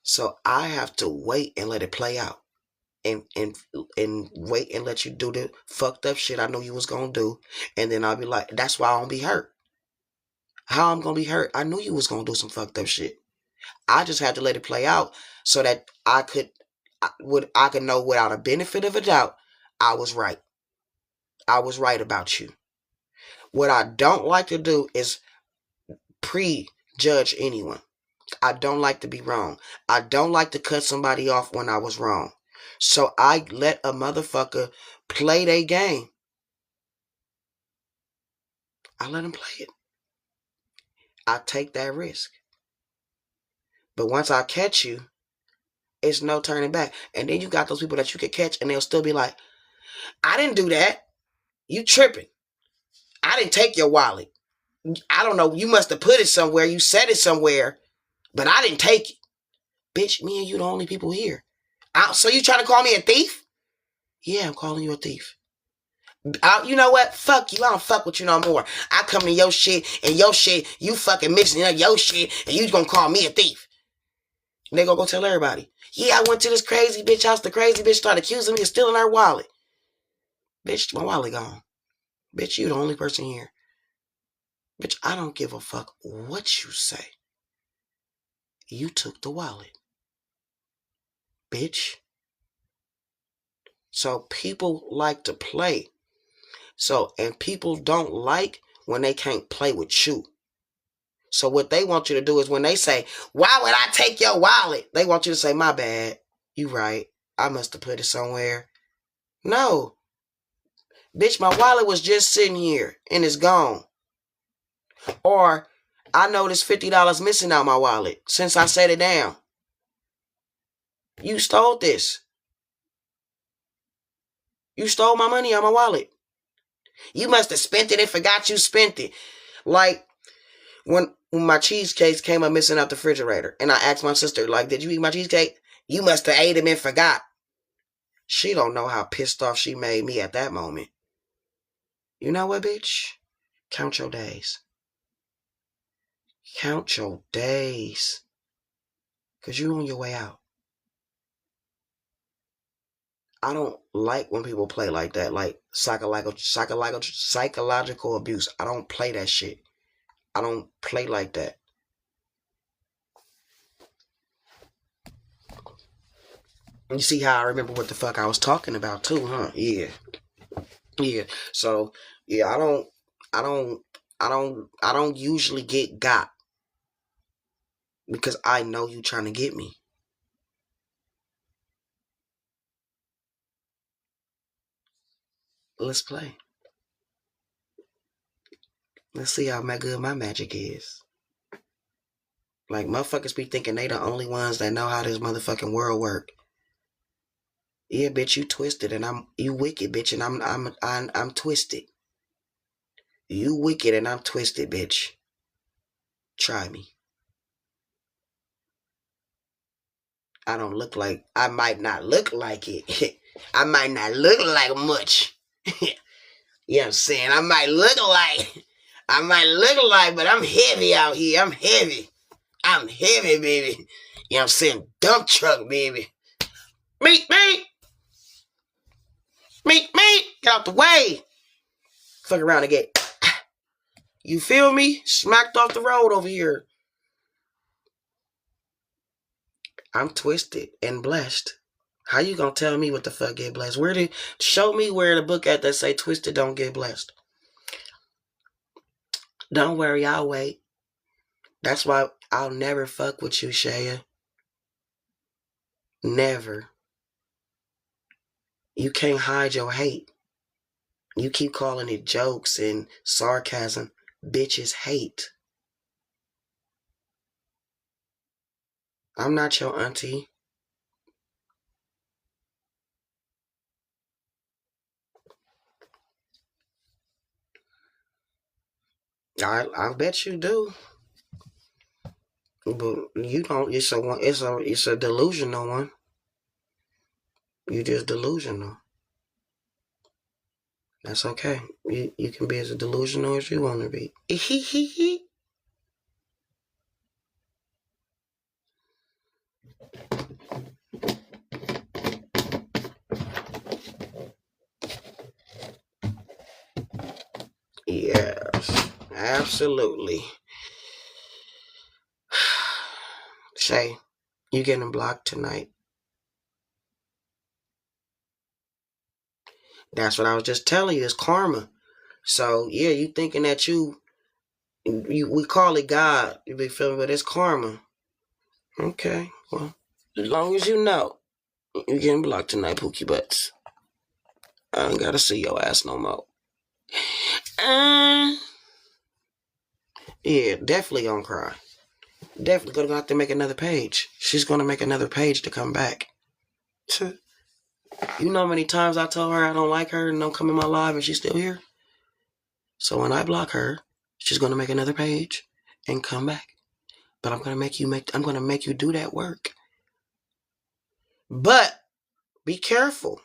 So I have to wait and let it play out. And wait and let you do the fucked up shit I know you was going to do. And then I'll be like, that's why I don't be hurt. How I'm going to be hurt? I knew you was going to do some fucked up shit. I just had to let it play out so that I could know without a benefit of a doubt, I was right. I was right about you. What I don't like to do is prejudge anyone. I don't like to be wrong. I don't like to cut somebody off when I was wrong. So I let a motherfucker play their game. I let them play it. I take that risk. But once I catch you, it's no turning back. And then you got those people that you can catch and they'll still be like, I didn't do that. You tripping. I didn't take your wallet. I don't know. You must have put it somewhere. You said it somewhere. But I didn't take it. Bitch, me and you the only people here. So you trying to call me a thief? Yeah, I'm calling you a thief. You know what? Fuck you. I don't fuck with you no more. I come to your shit and your shit, you fucking mixing up your shit and you gonna call me a thief. And they gonna go tell everybody. Yeah, I went to this crazy bitch house. The crazy bitch started accusing me of stealing her wallet. Bitch, my wallet gone. Bitch, you the only person here. Bitch, I don't give a fuck what you say. You took the wallet. Bitch. So people like to play. And people don't like when they can't play with you. So what they want you to do is when they say, why would I take your wallet? They want you to say, my bad. You right. I must have put it somewhere. No. Bitch, my wallet was just sitting here and it's gone. Or I noticed $50 missing out my wallet since I set it down. You stole this. You stole my money out my wallet. You must have spent it and forgot you spent it. Like when my cheesecakes came up missing out the refrigerator and I asked my sister, like, did you eat my cheesecake? You must have ate them and forgot. She don't know how pissed off she made me at that moment. You know what, bitch? Count your days. Count your days. Because you're on your way out. I don't like when people play like that, like psychological abuse. I don't play that shit. I don't play like that. You see how I remember what the fuck I was talking about too, huh? Yeah. Yeah. So, yeah, I don't usually get got. because I know you trying to get me. Let's play. Let's see how good my magic is. Like, motherfuckers be thinking they the only ones that know how this motherfucking world work. Yeah, bitch, you twisted and you wicked, bitch, and I'm twisted. You wicked and I'm twisted, bitch. Try me. I might not look like it. I might not look like much. You know what I'm saying? I might look like, but I'm heavy out here. I'm heavy, baby. You know what I'm saying? Dump truck, baby. Meet. Get out the way. Fuck around and get, you feel me? Smacked off the road over here. I'm twisted and blessed. How you gonna tell me what the fuck get blessed? Show me where the book at that say twisted don't get blessed. Don't worry, I'll wait. That's why I'll never fuck with you, Shaya. Never. You can't hide your hate. You keep calling it jokes and sarcasm. Bitches hate. I'm not your auntie. I bet you do. But you don't. It's a delusional one. You just delusional. That's okay. You can be as delusional as you want to be. Yes, absolutely. Shay, you getting blocked tonight. That's what I was just telling you. It's karma. So yeah, you thinking that we call it God. You be feeling, but it's karma. Okay, well, as long as you know, you getting blocked tonight, Pookie Butts. I ain't gotta see your ass no more. Yeah, definitely gonna cry. Definitely gonna have to make another page. She's gonna make another page to come back. You know how many times I told her I don't like her and don't come in my live and she's still here? So when I block her, she's gonna make another page and come back. But I'm gonna make you do that work. But be careful.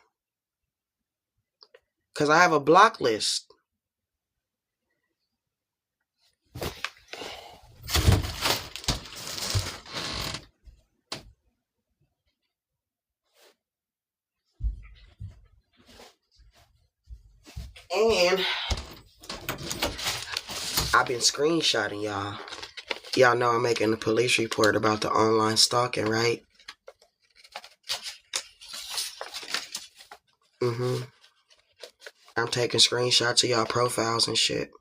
Cause I have a block list. And I've been screenshotting y'all. Y'all know I'm making a police report about the online stalking, right? I'm taking screenshots of y'all profiles and shit.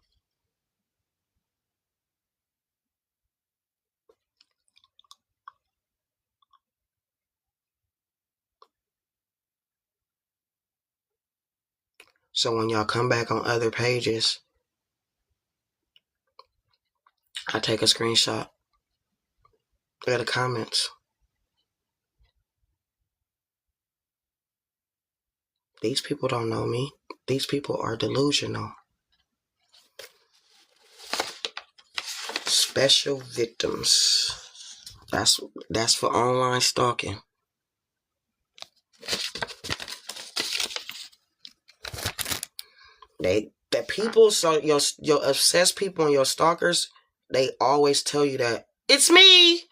So when y'all come back on other pages, I take a screenshot of the comments. These people don't know me. These people are delusional. Special victims. That's for online stalking. Your obsessed people and your stalkers, they always tell you that it's me,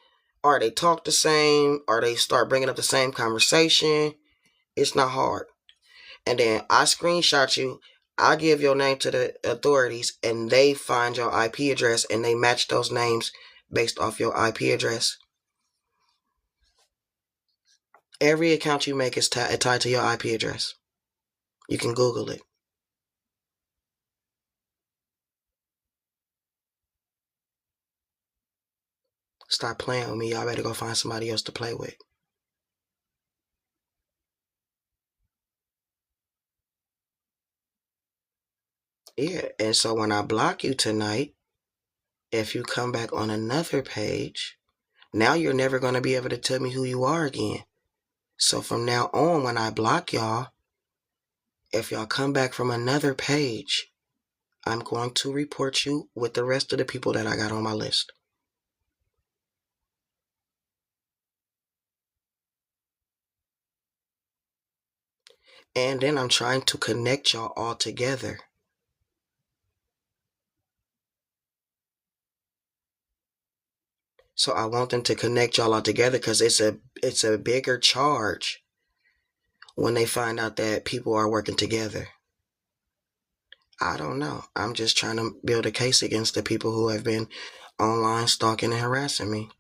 or they talk the same, or they start bringing up the same conversation. It's not hard. And then I screenshot you. I give your name to the authorities, and they find your IP address, and they match those names based off your IP address. Every account you make is tied to your IP address. You can Google it. Stop playing with me. Y'all better go find somebody else to play with. Yeah, and so when I block you tonight, if you come back on another page, now you're never going to be able to tell me who you are again. So from now on, when I block y'all, if y'all come back from another page, I'm going to report you with the rest of the people that I got on my list. And then I'm trying to connect y'all all together. So I want them to connect y'all all together because it's a bigger charge when they find out that people are working together. I don't know. I'm just trying to build a case against the people who have been online stalking and harassing me.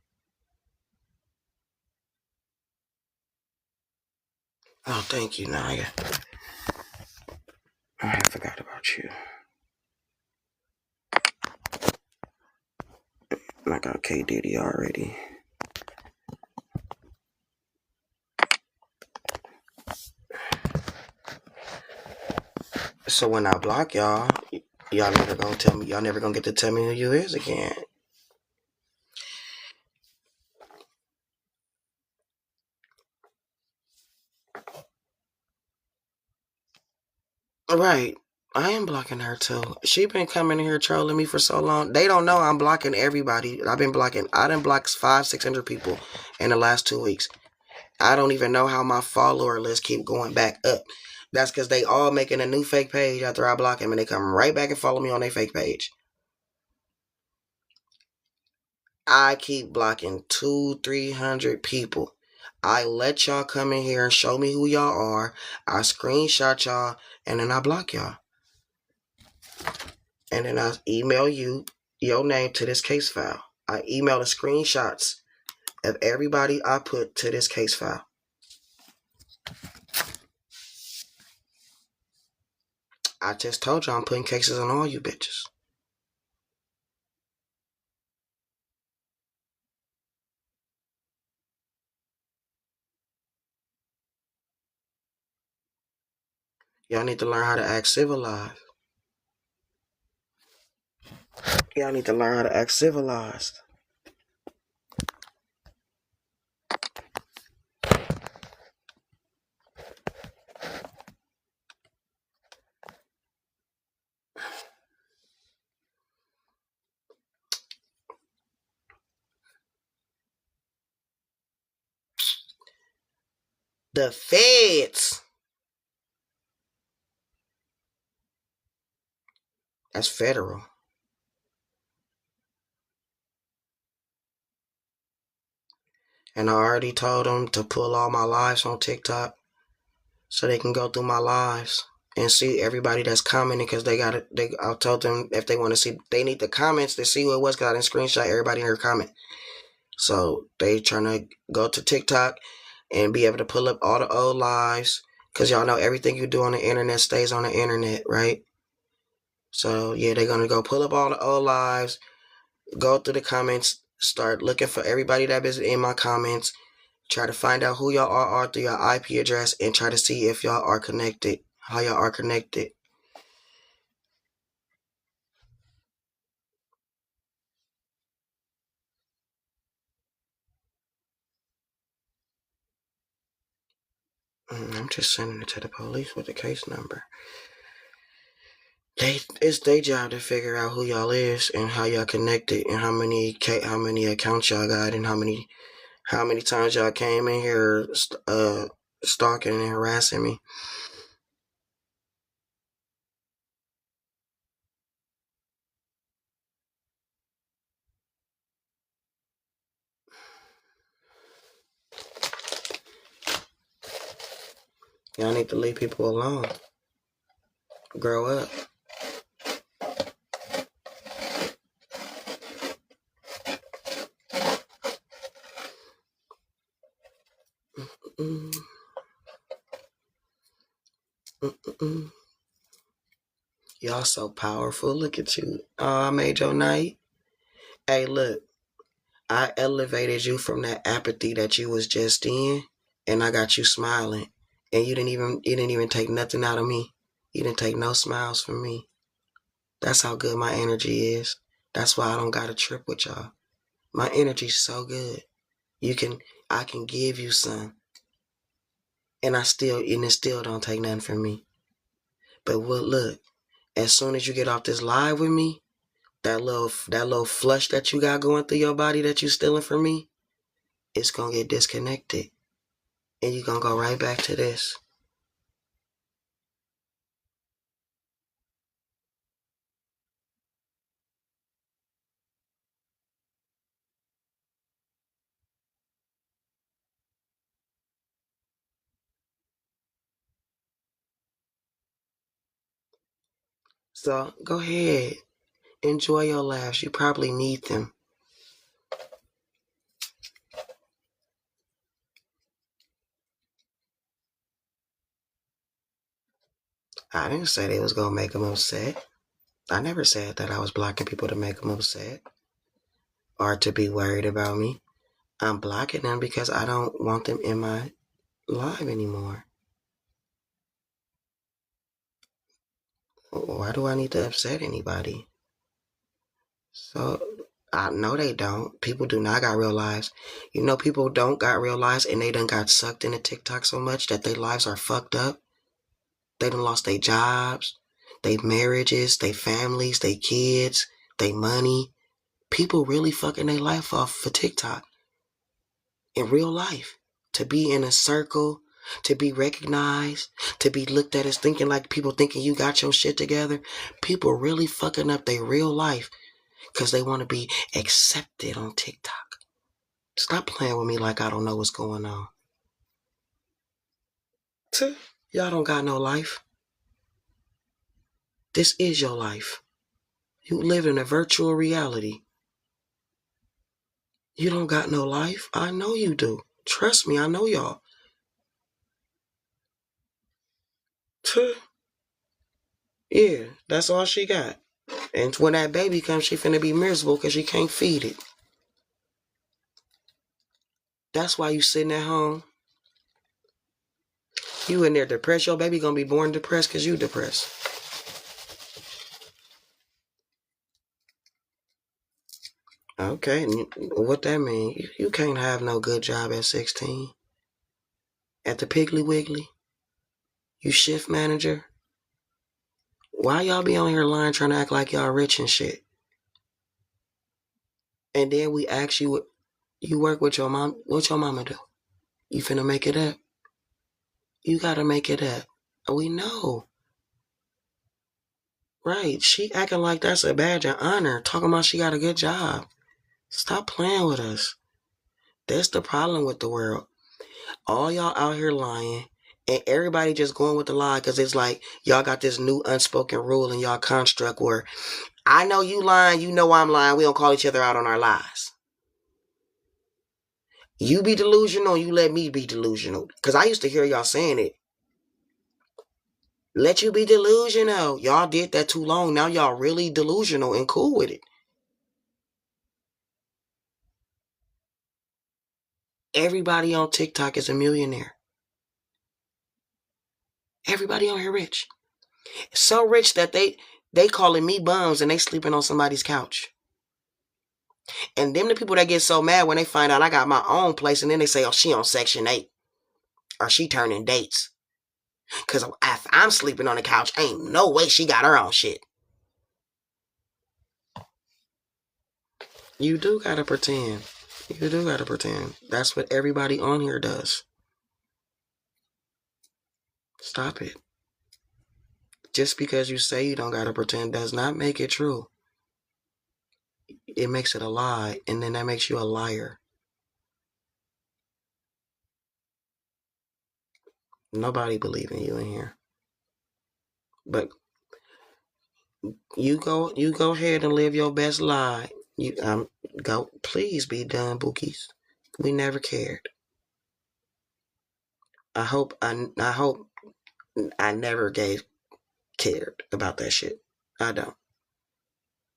Oh, thank you, Naya. I forgot about you. I got K Diddy already. So when I block y'all, y'all never gonna tell me. Y'all never gonna get to tell me who you is again. Right. I am blocking her too. She been coming in here trolling me for so long. They don't know I'm blocking everybody. I done blocked 500-600 people in the last 2 weeks. I don't even know how my follower list keep going back up. That's because they all making a new fake page after I block them, and they come right back and follow me on their fake page. I keep blocking 200-300 people. I let y'all come in here and show me who y'all are. I screenshot y'all, and then I block y'all. And then I email you your name to this case file. I email the screenshots of everybody I put to this case file. I just told you I'm putting cases on all you bitches. Y'all need to learn how to act civilized. Y'all need to learn how to act civilized. The feds. That's federal. And I already told them to pull all my lives on TikTok so they can go through my lives and see everybody that's commenting because I told them if they want to see, they need the comments to see who it was because I didn't screenshot everybody in her comment. So they trying to go to TikTok and be able to pull up all the old lives because y'all know everything you do on the internet stays on the internet, right? So yeah, they're going to go pull up all the old lives, go through the comments, start looking for everybody that is in my comments, try to find out who y'all are through your IP address, and try to see if y'all are connected, how y'all are connected. I'm just sending it to the police with the case number. It's their job to figure out who y'all is and how y'all connected and how many accounts y'all got and how many times y'all came in here stalking and harassing me. Y'all need to leave people alone. Grow up. Mm-mm. Mm-mm. Y'all so powerful. Look at you. Oh, I made your night. Hey, look. I elevated you from that apathy that you was just in, and I got you smiling. And you didn't even take nothing out of me. You didn't take no smiles from me. That's how good my energy is. That's why I don't got a trip with y'all. My energy's so good. I can give you some, and it still don't take nothing from me. But look, as soon as you get off this live with me, that little flush that you got going through your body that you stealing from me, it's gonna get disconnected, and you gonna go right back to this. So go ahead, enjoy your laughs. You probably need them. I didn't say they was gonna make them upset. I never said that I was blocking people to make them upset or to be worried about me. I'm blocking them because I don't want them in my live anymore. Why do I need to upset anybody? So I know they don't. People do not got real lives. You know, people don't got real lives, and they done got sucked into TikTok so much that their lives are fucked up. They done lost their jobs, their marriages, their families, their kids, their money. People really fucking their life off for TikTok. In real life, to be in a circle, to be recognized, to be looked at as thinking like people thinking you got your shit together. People really fucking up their real life because they want to be accepted on TikTok. Stop playing with me like I don't know what's going on. Y'all don't got no life. This is your life. You live in a virtual reality. You don't got no life. I know you do. Trust me, I know y'all. Yeah, that's all she got. And when that baby comes, she finna be miserable because she can't feed it. That's why you sitting at home. You in there depressed. Your baby gonna be born depressed because you depressed. Okay, and what that mean? You can't have no good job at 16. At the Piggly Wiggly? You shift manager? Why y'all be on here lying trying to act like y'all rich and shit? And then we ask you, you work with your mom, what your mama do? You finna make it up? You gotta make it up. We know. Right, she acting like that's a badge of honor, talking about she got a good job. Stop playing with us. That's the problem with the world. All y'all out here lying, and everybody just going with the lie because it's like y'all got this new unspoken rule in y'all construct where I know you lying, you know I'm lying. We don't call each other out on our lies. You be delusional, you let me be delusional. Because I used to hear y'all saying it. Let you be delusional. Y'all did that too long. Now y'all really delusional and cool with it. Everybody on TikTok is a millionaire. Everybody on here rich. So rich that they calling me bums and they sleeping on somebody's couch. And them the people that get so mad when they find out I got my own place, and then they say, oh, she on Section 8. Or she turning dates. Because if I'm sleeping on the couch, ain't no way she got her own shit. You do gotta pretend. You do gotta pretend. That's what everybody on here does. Stop it. Just because you say you don't gotta pretend does not make it true. It makes it a lie, and then that makes you a liar. Nobody believe in you in here. But you go ahead and live your best lie. Go, please be done, Bookies. We never cared. I hope I never cared about that shit. I don't.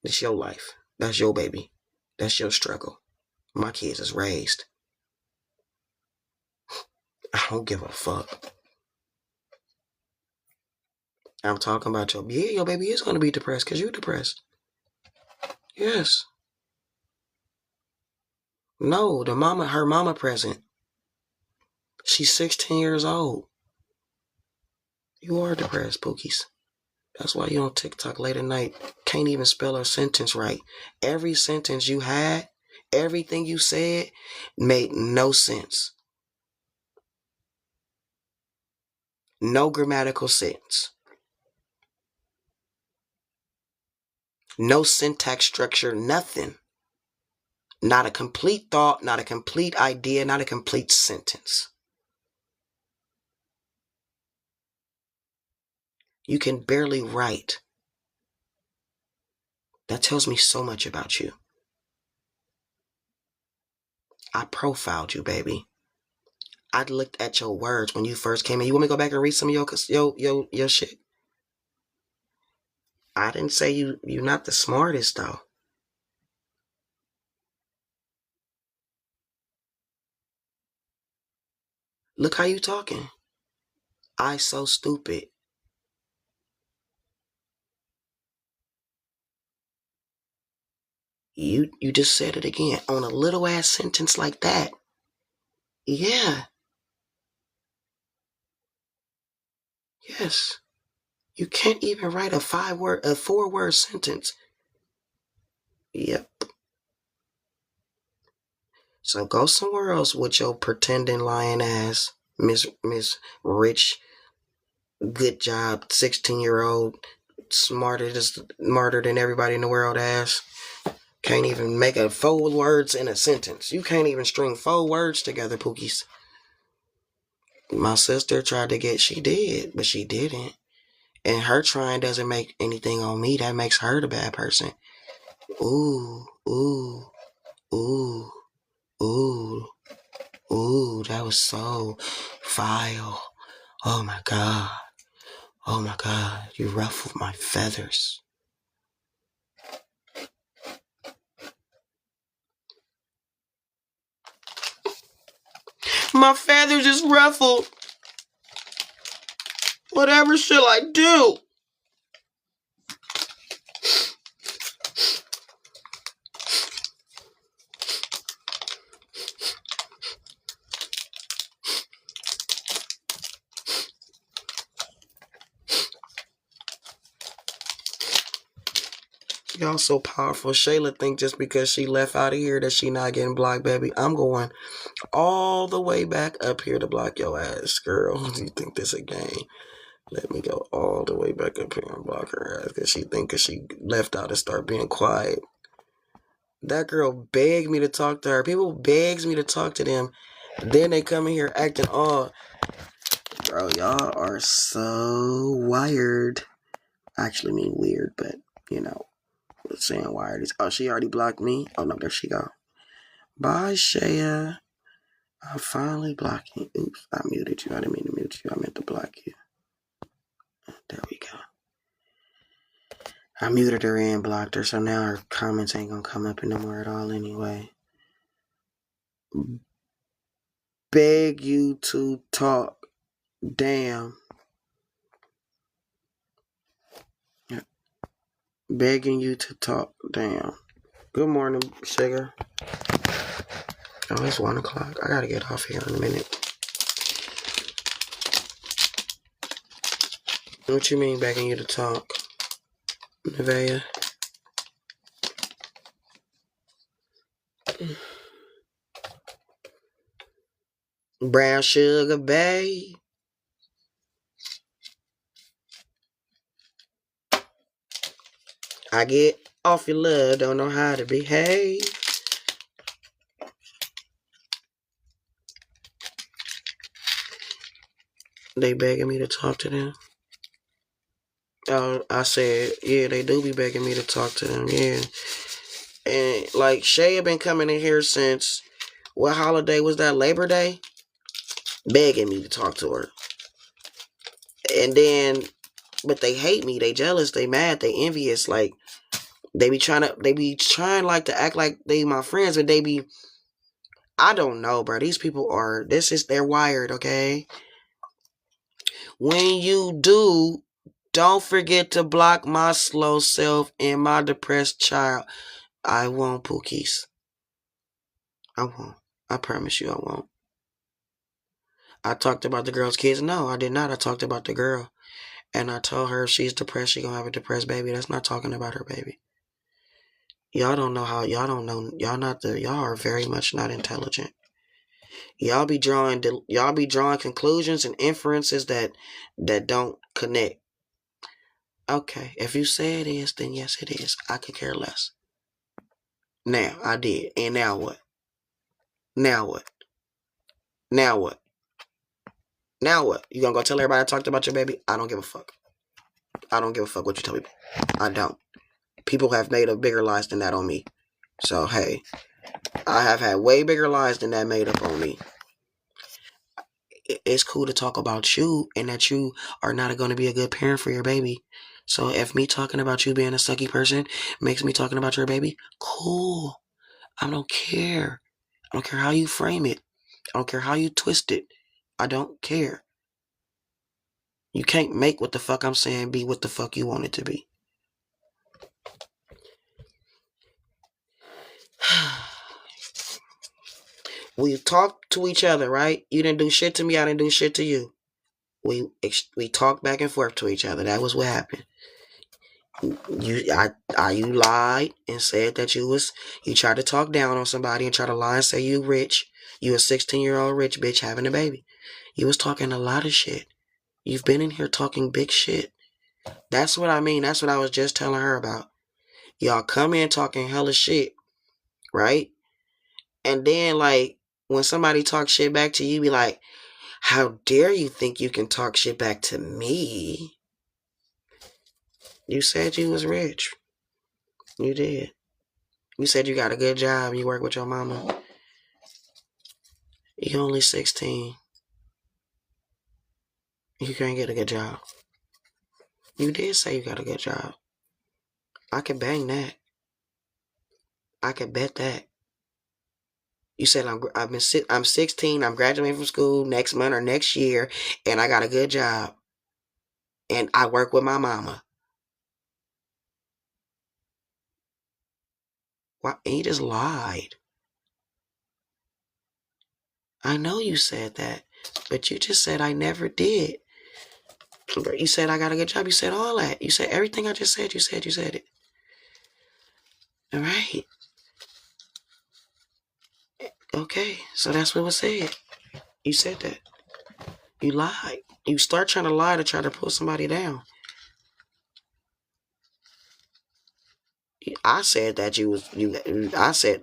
It's your life. That's your baby. That's your struggle. My kids is raised. I don't give a fuck. I'm talking about your baby is going to be depressed because you're depressed. Yes. No, her mama present. She's 16 years old. You are depressed, Pookies. That's why you on TikTok late at night. Can't even spell a sentence right. Every sentence you had, everything you said, made no sense. No grammatical sense. No syntax structure, nothing. Not a complete thought, not a complete idea, not a complete sentence. You can barely write. That tells me so much about you. I profiled you, baby. I looked at your words when you first came in. You want me to go back and read some of your shit? I didn't say you're not the smartest, though. Look how you talking. I so stupid. You just said it again on a little ass sentence like that. Yeah. Yes. You can't even write a 4-word sentence. Yep. So go somewhere else with your pretending lying ass, Miss Rich, good job, 16-year-old, smarter than everybody in the world ass. Can't even make 4 words in a sentence. You can't even string 4 words together, Pookies. My sister tried to she did, but she didn't. And her trying doesn't make anything on me. That makes her the bad person. Ooh, ooh, ooh, ooh, ooh, that was so vile. Oh my God. Oh my God. You ruffled my feathers. My feathers is ruffled. Whatever shall I do? Y'all so powerful. Shayla think just because she left out of here that she not getting blocked, baby. I'm going all the way back up here to block your ass, girl. Do you think this a game? Let me go all the way back up here and block her ass because she left out and start being quiet. That girl begged me to talk to her. People begs me to talk to them. Then they come in here acting all... Bro, y'all are so wired. I actually mean weird, but, saying wired is... Oh, she already blocked me? Oh, no, there she go. Bye, Shaya. I'm finally blocking. Oops, I muted you. I didn't mean to mute you. I meant to block you. There we go. I muted her and blocked her, so now her comments ain't gonna come up no more at all anyway. Beg you to talk. Damn. Begging you to talk. Damn. Good morning, sugar. Oh, it's 1 o'clock. I gotta get off here in a minute. What you mean begging you to talk, Nevaeh? Brown sugar, babe. I get off your love, don't know how to behave. They begging me to talk to them. Oh, I said, yeah, they do be begging me to talk to them, yeah. And, like, Shay had been coming in here since, what holiday was that, Labor Day? Begging me to talk to her. And then, but they hate me, they jealous, they mad, they envious, like, they be trying like to act like they my friends, but they be I don't know, bro. These people are, they're wired, okay? When you do, don't forget to block my slow self and my depressed child. I won't, Pookies. I won't. I promise you I won't. I talked about the girl's kids. No, I did not. I talked about the girl. And I told her if she's depressed, she's going to have a depressed baby. That's not talking about her baby. Y'all don't know how, y'all don't know, y'all are very much not intelligent. Y'all be drawing conclusions and inferences that don't connect. Okay, if you say it is, then yes it is. I could care less. Now, I did. And now what? Now what? Now what? Now what? You gonna go tell everybody I talked about your baby? I don't give a fuck. I don't give a fuck what you tell people. I don't. People have made up bigger lies than that on me. So, hey, I have had way bigger lies than that made up on me. It's cool to talk about you and that you are not going to be a good parent for your baby. So if me talking about you being a sucky person makes me talking about your baby, cool. I don't care. I don't care how you frame it. I don't care how you twist it. I don't care. You can't make what the fuck I'm saying be what the fuck you want it to be. We talk to each other, right? You didn't do shit to me. I didn't do shit to you. We talked back and forth to each other. That was what happened. You lied and said that you tried to talk down on somebody and try to lie and say you rich. You a 16-year-old rich bitch having a baby. You was talking a lot of shit. You've been in here talking big shit. That's what I mean. That's what I was just telling her about. Y'all come in talking hella shit, right? And then like when somebody talks shit back to you, be like, how dare you think you can talk shit back to me? You said you was rich. You did. You said you got a good job. You work with your mama. You only 16. You can't get a good job. You did say you got a good job. I can bang that. I can bet that. You said I'm 16. I'm graduating from school next month or next year, and I got a good job, and I work with my mama. Why? And you just lied. I know you said that, but you just said I never did. You said I got a good job. You said all that. You said everything I just said. You said it. All right. Okay. So that's what was said. You said that. You lied. You start trying to lie to try to pull somebody down. I said that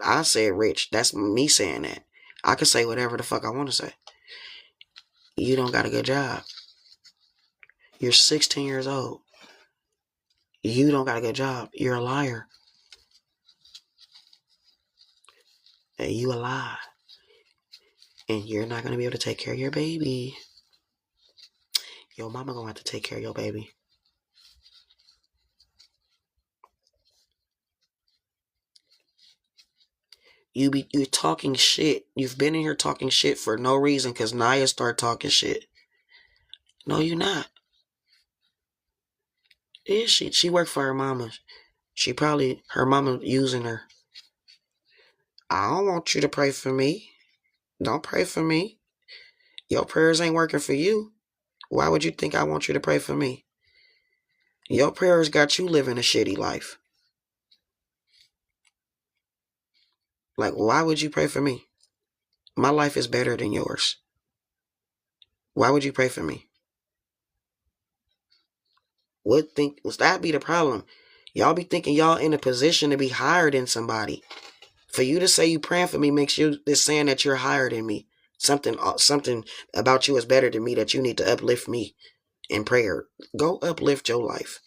I said rich. That's me saying that. I can say whatever the fuck I want to say. You don't got a good job. You're 16 years old. You don't got a good job. You're a liar. And you a lie. And you're not going to be able to take care of your baby. Your mama going to have to take care of your baby. You're talking shit. You've been in here talking shit for no reason because Naya started talking shit. No, you're not. Is she? She worked for her mama. Her mama using her. I don't want you to pray for me. Don't pray for me. Your prayers ain't working for you. Why would you think I want you to pray for me? Your prayers got you living a shitty life. Like, why would you pray for me? My life is better than yours. Why would you pray for me? Would that be the problem? Y'all be thinking y'all in a position to be higher than somebody. For you to say you praying for me makes you this saying that you're higher than me. Something about you is better than me that you need to uplift me in prayer. Go uplift your life.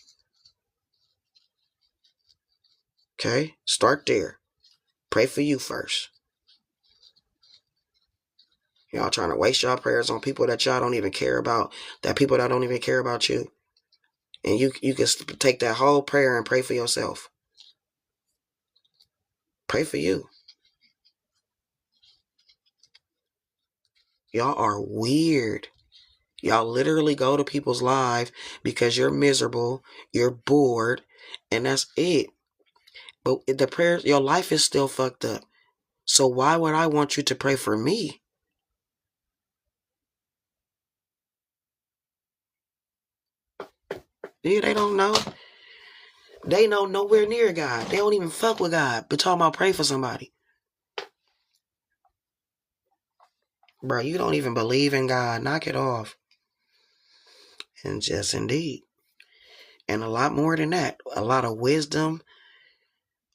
Okay? Start there. Pray for you first. Y'all trying to waste y'all prayers on people that y'all don't even care about. That people that don't even care about you. And you can take that whole prayer and pray for yourself. Pray for you. Y'all are weird. Y'all literally go to people's lives because you're miserable, you're bored, and that's it. But the prayers, your life is still fucked up. So why would I want you to pray for me? Yeah, they don't know. They know nowhere near God. They don't even fuck with God. But talking about pray for somebody. Bro, you don't even believe in God. Knock it off. And just indeed. And a lot more than that. A lot of wisdom,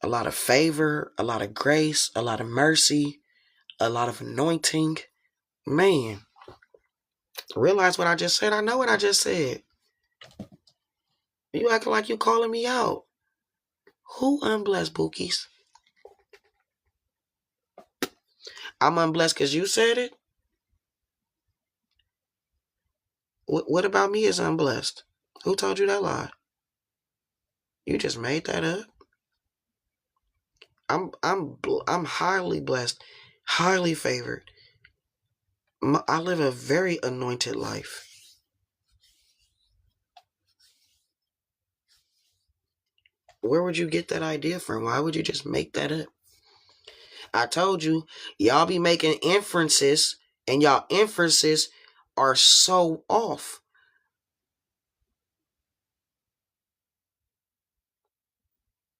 a lot of favor, a lot of grace, a lot of mercy, a lot of anointing. Man, realize what I just said? I know what I just said. You acting like you calling me out. Who unblessed, Bookies? I'm unblessed because you said it? What about me is unblessed? Who told you that lie? You just made that up. I'm highly blessed, highly favored. I live a very anointed life. Where would you get that idea from? Why would you just make that up? I told you, y'all be making inferences, and y'all inferences are so off.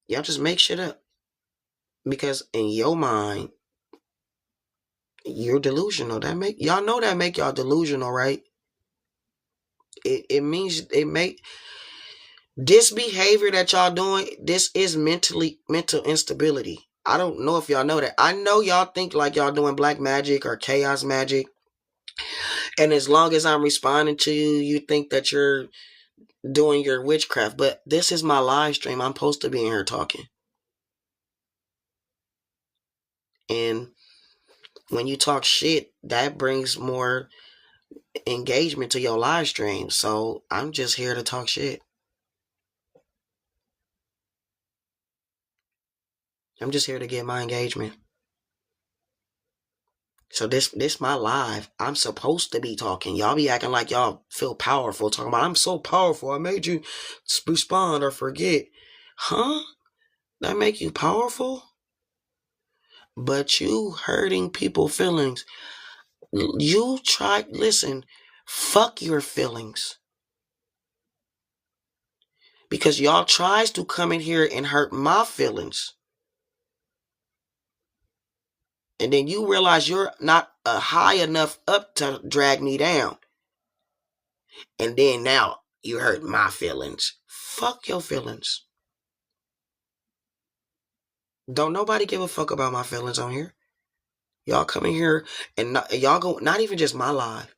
Y'all just make shit up. Because in your mind, you're delusional. Y'all know that make y'all delusional, right? It means it make this behavior that y'all doing, this is mental instability. I don't know if y'all know that. I know y'all think like y'all doing black magic or chaos magic. And as long as I'm responding to you, you think that you're doing your witchcraft. But this is my live stream. I'm supposed to be in here talking. And when you talk shit, that brings more engagement to your live stream. So I'm just here to talk shit. I'm just here to get my engagement. So this my live. I'm supposed to be talking. Y'all be acting like y'all feel powerful. Talking about I'm so powerful. I made you respond or forget. Huh? That make you powerful? But you hurting people's feelings. Listen, fuck your feelings. Because y'all tries to come in here and hurt my feelings. And then you realize you're not high enough up to drag me down. And then now you hurt my feelings. Fuck your feelings. Don't nobody give a fuck about my feelings on here. Y'all come in here and y'all go, not even just my live.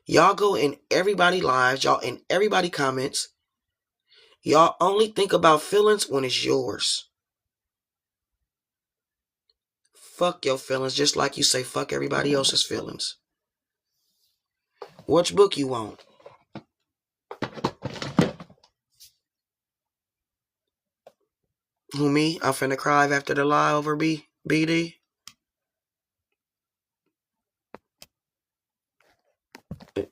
Y'all go in everybody lives. Y'all in everybody comments. Y'all only think about feelings when it's yours. Fuck your feelings, just like you say fuck everybody else's feelings. Which book you want? Who, me? I'm finna cry after the lie over BD?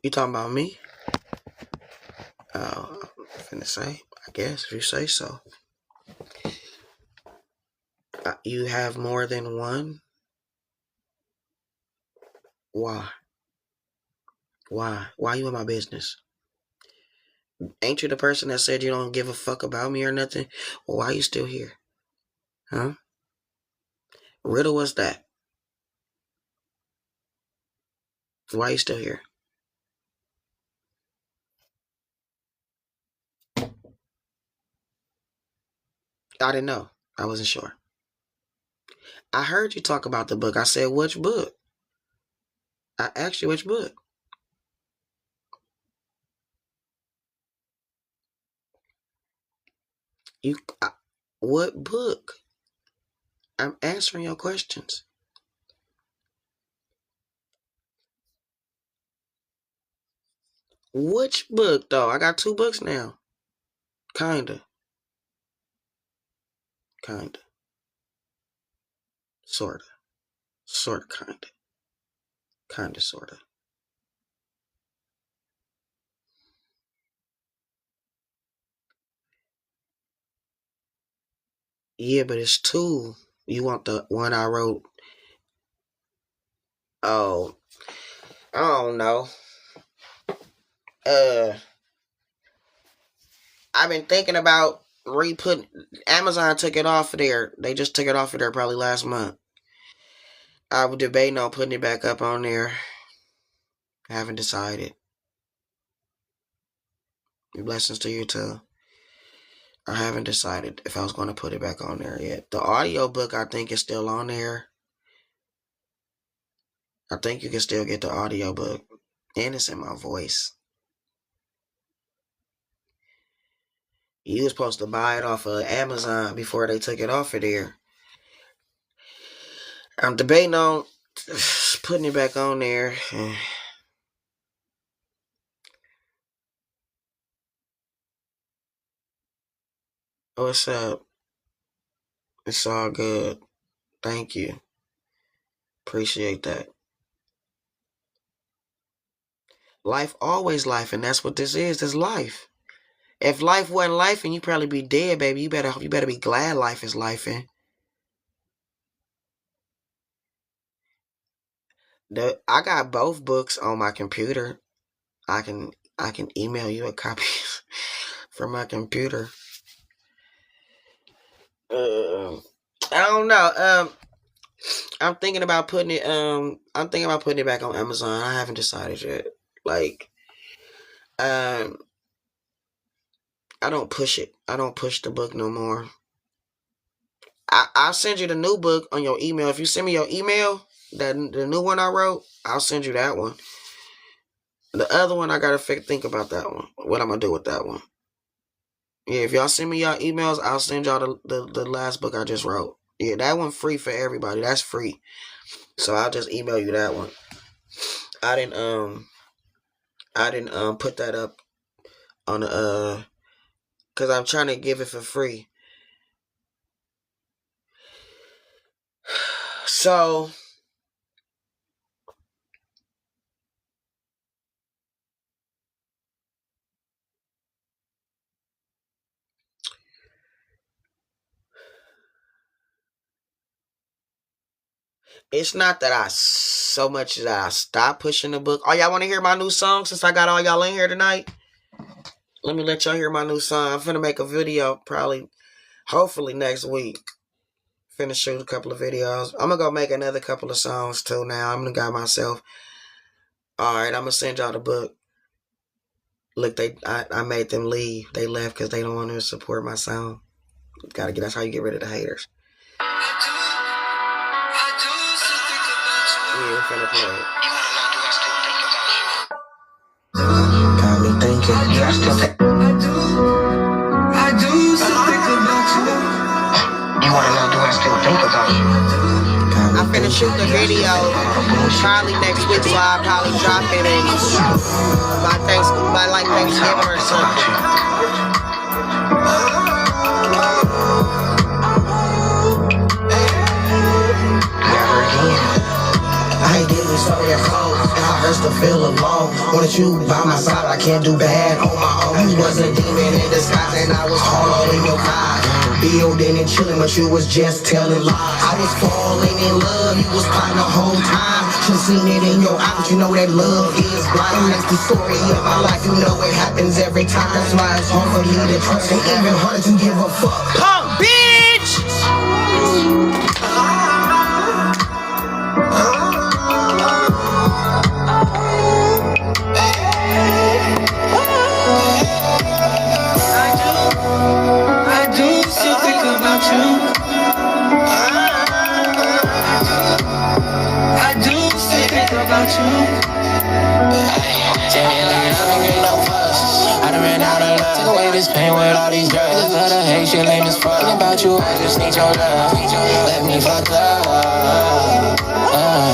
You talking about me? I'm finna say, I guess, if you say so. You have more than one? Why? Why you in my business? Ain't you the person that said you don't give a fuck about me or nothing? Well, why you still here? Huh? Riddle was that? Why you still here? I didn't know. I wasn't sure. I heard you talk about the book. I said, which book? I asked you which book. You, what book? I'm answering your questions. Which book, though? I got 2 books now. Kinda. Sorta. Sorta, kinda. Kinda, sorta. Yeah, but it's two. You want the one I wrote? Oh, I don't know. I've been thinking about re-putting. Amazon took it off of there. They just took it off of there probably last month. I was debating on putting it back up on there. I haven't decided. Blessings to you too. I haven't decided if I was going to put it back on there yet. The audiobook I think is still on there. I think you can still get the audiobook. And it's in my voice. You was supposed to buy it off of Amazon before they took it off of there. I'm debating on putting it back on there. What's up? It's all good. Thank you. Appreciate that. Life always life, and that's what this is. This life. If life wasn't life, and you probably be dead, baby. You better be glad life is life, and I got both books on my computer. I can email you a copy from my computer. I don't know. I'm thinking about putting it. I'm thinking about putting it back on Amazon. I haven't decided yet. Like, I don't push it. I don't push the book no more. I'll send you the new book on your email. If you send me your email, the new one I wrote, I'll send you that one. The other one, I gotta think about that one. What I'm gonna do with that one. Yeah, if y'all send me y'all emails, I'll send y'all the last book I just wrote. Yeah, that one free for everybody. That's free. So I'll just email you that one. I didn't put that up on the cause I'm trying to give it for free. So it's not that I so much that I stopped pushing the book. Oh, y'all want to hear my new song since I got all y'all in here tonight? Let me let y'all hear my new song. I'm finna make a video hopefully next week. Finna shoot a couple of videos. I'm gonna go make another couple of songs too now. I'm gonna got myself. Alright, I'm gonna send y'all the book. Look, I made them leave. They left because they don't want to support my song. That's how you get rid of the haters. Yeah, we're finna play it. Got me thinking. I do still think about you. You wanna know, do I still think about you? I'm finna shoot the video probably next week, so I'll probably drop it in by Thanksgiving or something. Never again. I ain't getting sorry at all. It hurts to feel alone. Wanted you by my side, I can't do bad on my own. You was a demon in disguise, and I was hollow in your eyes. Building and chilling, but you was just telling lies. I was falling in love, you was crying the whole time. Should've seen it in your eyes, you know that love is blind. That's the story of my life, you know it happens every time. That's why it's hard for me to trust, and even harder to give a fuck. Punk bitch! I do still think about you. I do still think about you. I done ran out of love. Take away this pain with all these drugs. Look for the hate, shit lame as fuck. Thinking about you, I just need your love. Let me fuck up.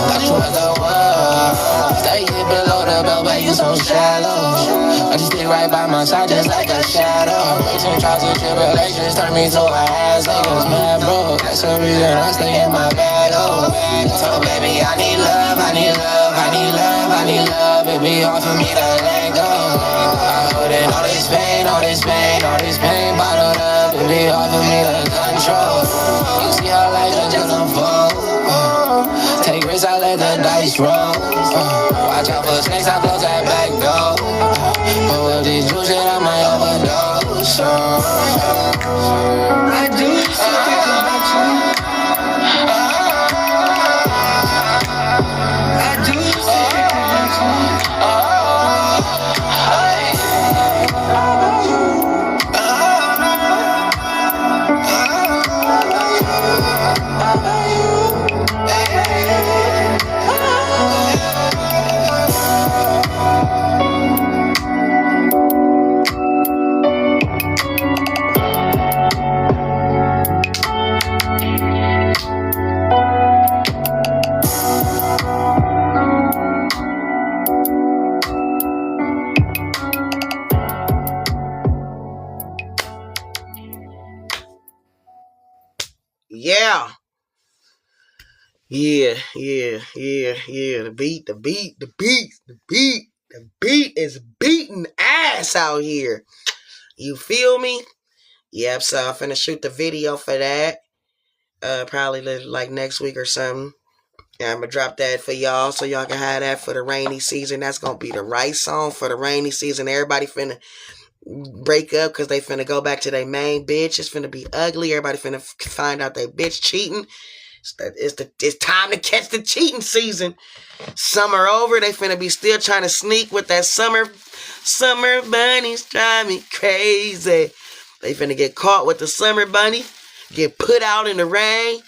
Thought you was the one. Stay here below the belt, but you so shallow. I just stay right by my side, just like a shadow. Some trials and tribulations turn me to an ass. Niggas mad broke. That's the reason I stay in my battle. So baby, I need love, I need love, I need love, I need love. It be hard for me to let go. I hold in all this pain, all this pain, all this pain bottled up. It be hard for me to control. this road. Watch out for snakes, I close that back door. Pull up this juice and I might overdose. I do something about you. I do something about Yeah. Yeah. The beat is beating ass out here. You feel me? Yep, so I'm finna shoot the video for that. Probably like next week or something. And I'm gonna drop that for y'all so y'all can have that for the rainy season. That's gonna be the right song for the rainy season. Everybody finna break up because they finna go back to their main bitch. It's finna be ugly. Everybody finna find out they bitch cheating. It's time to catch the cheating season. Summer over. They finna be still trying to sneak with that summer bunnies drive me crazy. They finna get caught with the summer bunny. Get put out in the rain.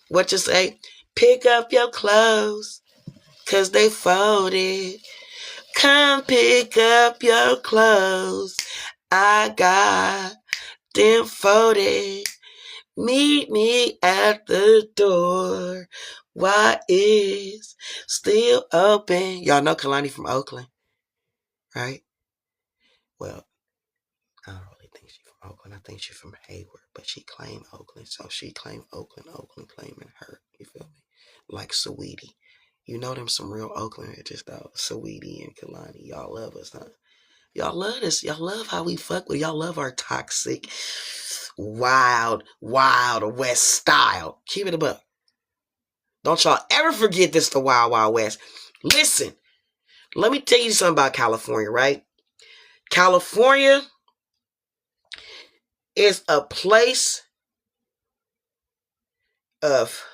What you say? Pick up your clothes, 'cause they folded. Come pick up your clothes. I got them folded. Meet me at the door. Why is still open? Y'all know Kalani from Oakland, right? Well, I don't really think she's from Oakland. I think she's from Hayward, but she claimed Oakland. So she claimed Oakland claiming her. You feel me? Like Saweetie. You know them some real Oakland bitches though. Saweetie and Kalani. Y'all love us, huh? Y'all love this. Y'all love how we fuck with. Y'all love our toxic, wild West style. Keep it above. Don't y'all ever forget this, the Wild Wild West. Listen, let me tell you something about California, right? California is a place of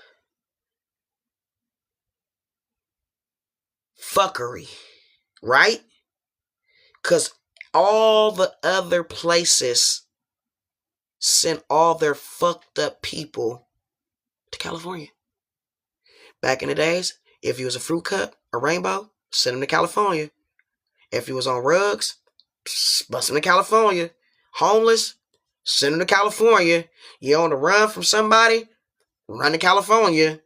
fuckery, right? Because all the other places sent all their fucked up people to California. Back in the days, if you was a fruit cup, a rainbow, send them to California. If you was on rugs, bust them to California. Homeless, send them to California. You on the run from somebody, run to California.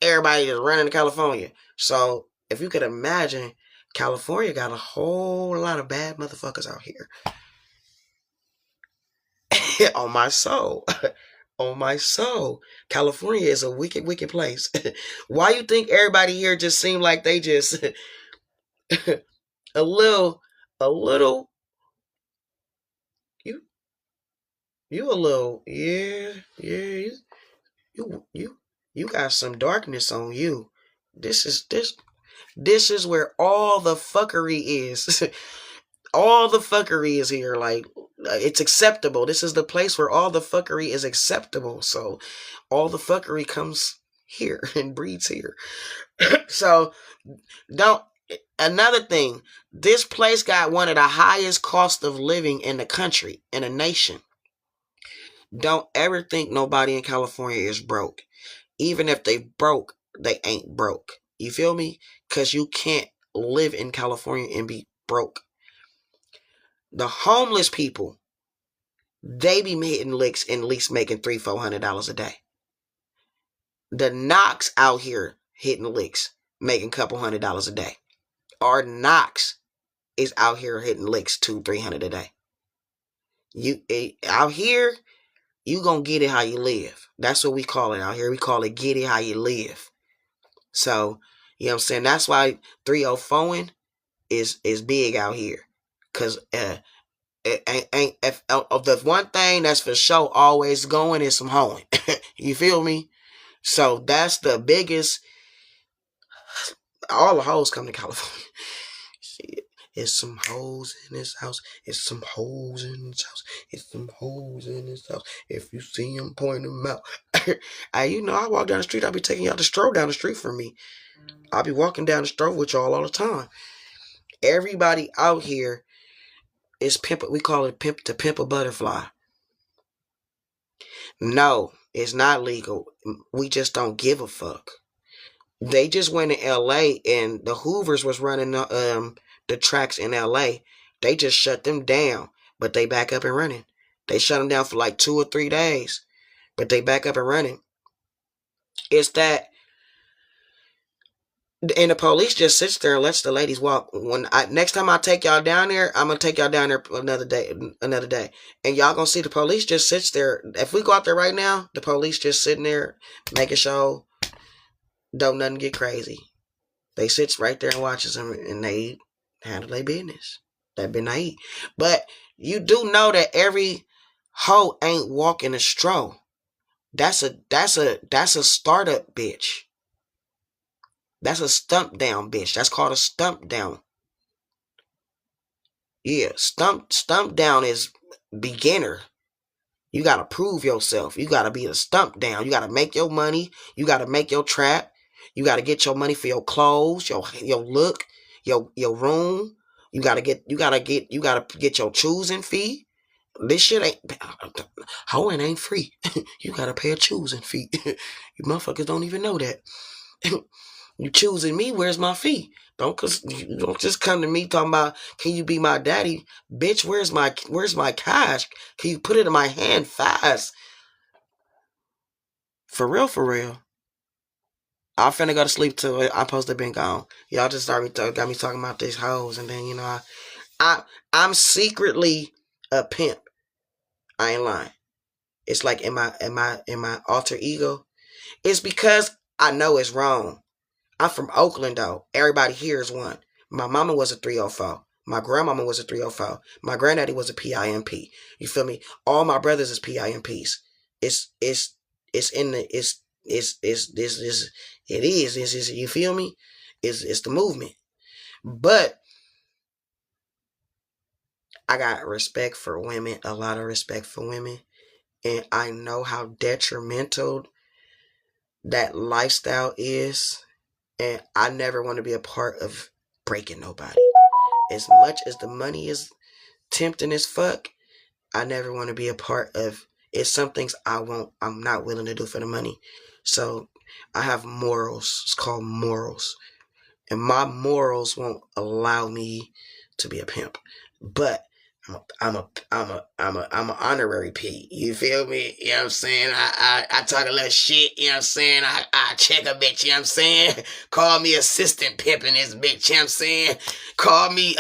Everybody is running to California. So if you could imagine, California got a whole lot of bad motherfuckers out here. On my soul. On my soul. California is a wicked, wicked place. Why you think everybody here just seem like they just a little you a little you got some darkness on you. This is where all the fuckery is. All the fuckery is here. Like, it's acceptable. This is the place where all the fuckery is acceptable. So all the fuckery comes here and breeds here. So another thing, this place got one of the highest cost of living in the country, in a nation. Don't ever think nobody in California is broke. Even if they broke, they ain't broke. You feel me? Because you can't live in California and be broke. The homeless people, they be hitting licks and at least making $300-$400 a day. The knocks out here hitting licks, making a couple $100 a day. Our knocks is out here hitting licks $200-$300 a day. You out here, you gonna get it how you live. That's what we call it out here. We call it get it how you live. So, you know what I'm saying? That's why 304ing is big out here. Cause if the one thing that's for sure always going is some hoeing. You feel me? So that's the biggest all the hoes come to California. Shit. It's some hoes in this house. It's some hoes in this house. It's some hoes in this house. If you see them, point them out. You know, I walk down the street. I'll be taking y'all to stroll down the street from me. I'll be walking down the street with y'all all the time. Everybody out here is pimp. We call it pimp to pimp a butterfly. No, it's not legal. We just don't give a fuck. They just went to L.A. and the Hoovers was running the tracks in L.A. They just shut them down, but they back up and running. They shut them down for like 2 or 3 days, but they back up and running. It's that, and the police just sits there and lets the ladies walk. Next time I take y'all down there, I'm gonna take y'all down there another day, and y'all gonna see the police just sits there. If we go out there right now, the police just sitting there making sure don't nothing get crazy. They sits right there and watches them, and they handle their business. That been naive. But you do know that every hoe ain't walking a stroll. That's a startup bitch. That's a stump down bitch. That's called a stump down. Yeah, stump down is beginner. You gotta prove yourself. You gotta be a stump down. You gotta make your money. You gotta make your trap. You gotta get your money for your clothes, your look, your room. You gotta get your choosing fee. This shit ain't hoeing ain't free. You gotta pay a choosing fee. You motherfuckers don't even know that. You choosing me, where's my fee? Don't just come to me talking about, can you be my daddy? Bitch, where's my cash? Can you put it in my hand fast? For real. I'm finna go to sleep too. I'm supposed to have been gone. Y'all just got me talking about these hoes, and then, you know, I'm secretly a pimp. I ain't lying. It's like in my alter ego. It's because I know it's wrong. I'm from Oakland though. Everybody here is one. My mama was a 304. My grandmama was a 304. My granddaddy was a PIMP. You feel me? All my brothers is PIMPs. You feel me? It's the movement. But I got respect for women, a lot of respect for women. And I know how detrimental that lifestyle is. And I never want to be a part of breaking nobody. As much as the money is tempting as fuck, I never want to be a part of. It's some things I'm not willing to do for the money. So I have morals. It's called morals. And my morals won't allow me to be a pimp. But I'm an honorary P. You feel me? You know what I'm saying? I talk a little shit, you know what I'm saying? I check a bitch, you know what I'm saying? Call me assistant pimping this bitch, you know what I'm saying? Call me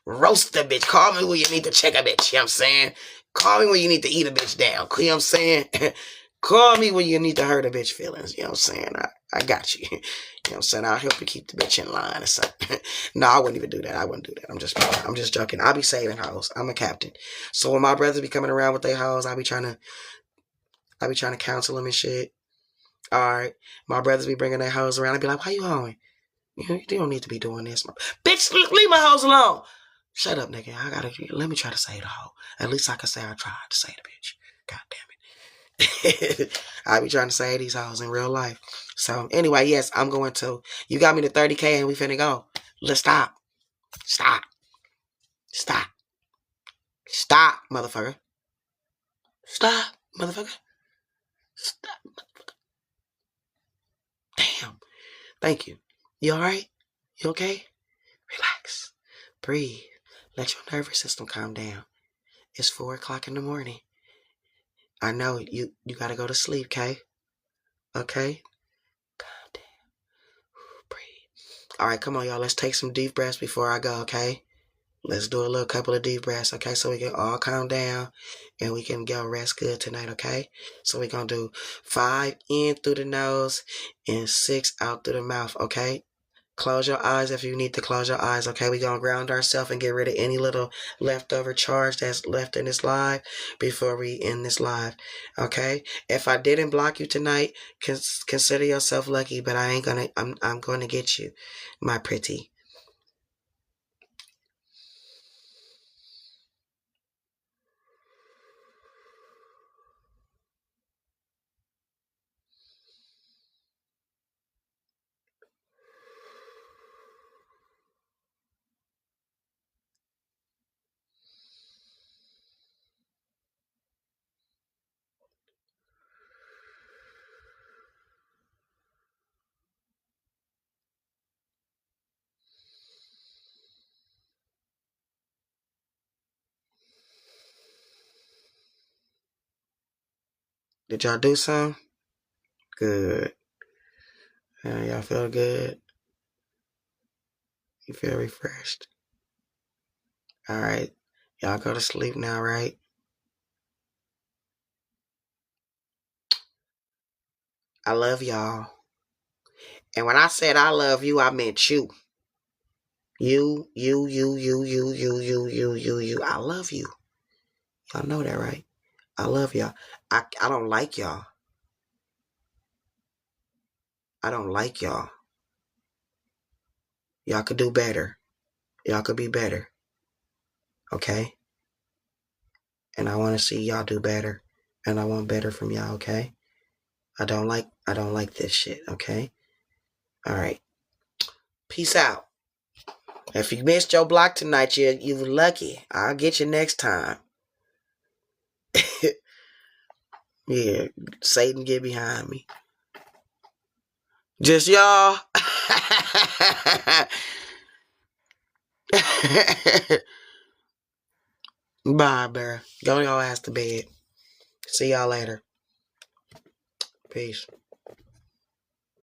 roast a bitch. Call me when you need to check a bitch, you know what I'm saying? Call me when you need to eat a bitch down, you know what I'm saying? Call me when you need to hurt a bitch feelings, you know what I'm saying? I got you. You know what I'm saying? I'll help you keep the bitch in line or something. No, I wouldn't even do that. I wouldn't do that. I'm just joking. I'll be saving hoes. I'm a captain. So when my brothers be coming around with their hoes, I be trying to counsel them and shit. Alright. My brothers be bringing their hoes around. I be like, why you hoeing? You don't need to be doing this. Bitch, leave my hoes alone. Shut up, nigga. Let me try to save the hoe. At least I can say I tried to save the bitch. God damn it. I be trying to save these hoes in real life. So anyway, yes, I'm going to. You got me to 30K and we finna go. Let's stop. Stop, motherfucker. Stop, motherfucker. Stop, motherfucker. Damn. Thank you. You alright? You okay? Relax. Breathe. Let your nervous system calm down. It's 4 o'clock in the morning. I know you gotta go to sleep, okay? Okay? Calm down. Breathe. Alright, come on, y'all. Let's take some deep breaths before I go, okay? Let's do a little couple of deep breaths, okay? So we can all calm down and we can go rest good tonight, okay? So we're going to do 5 in through the nose and 6 out through the mouth, okay? Close your eyes if you need to close your eyes, okay? We're going to ground ourselves and get rid of any little leftover charge that's left in this live before we end this live, okay? If I didn't block you tonight, consider yourself lucky, but I ain't going to, I'm going to get you, my pretty. Did y'all do some? Good. Y'all feel good? You feel refreshed? All right. Y'all go to sleep now, right? I love y'all. And when I said I love you, I meant you. You. I love you. Y'all know that, right? I love y'all. I don't like y'all. I don't like y'all. Y'all could do better. Y'all could be better. Okay? And I want to see y'all do better. And I want better from y'all, okay? I don't like this shit, okay? All right. Peace out. If you missed your block tonight, you lucky. I'll get you next time. Yeah, Satan, get behind me. Just y'all. Bye, Bear. Go your ass to bed. See y'all later. Peace.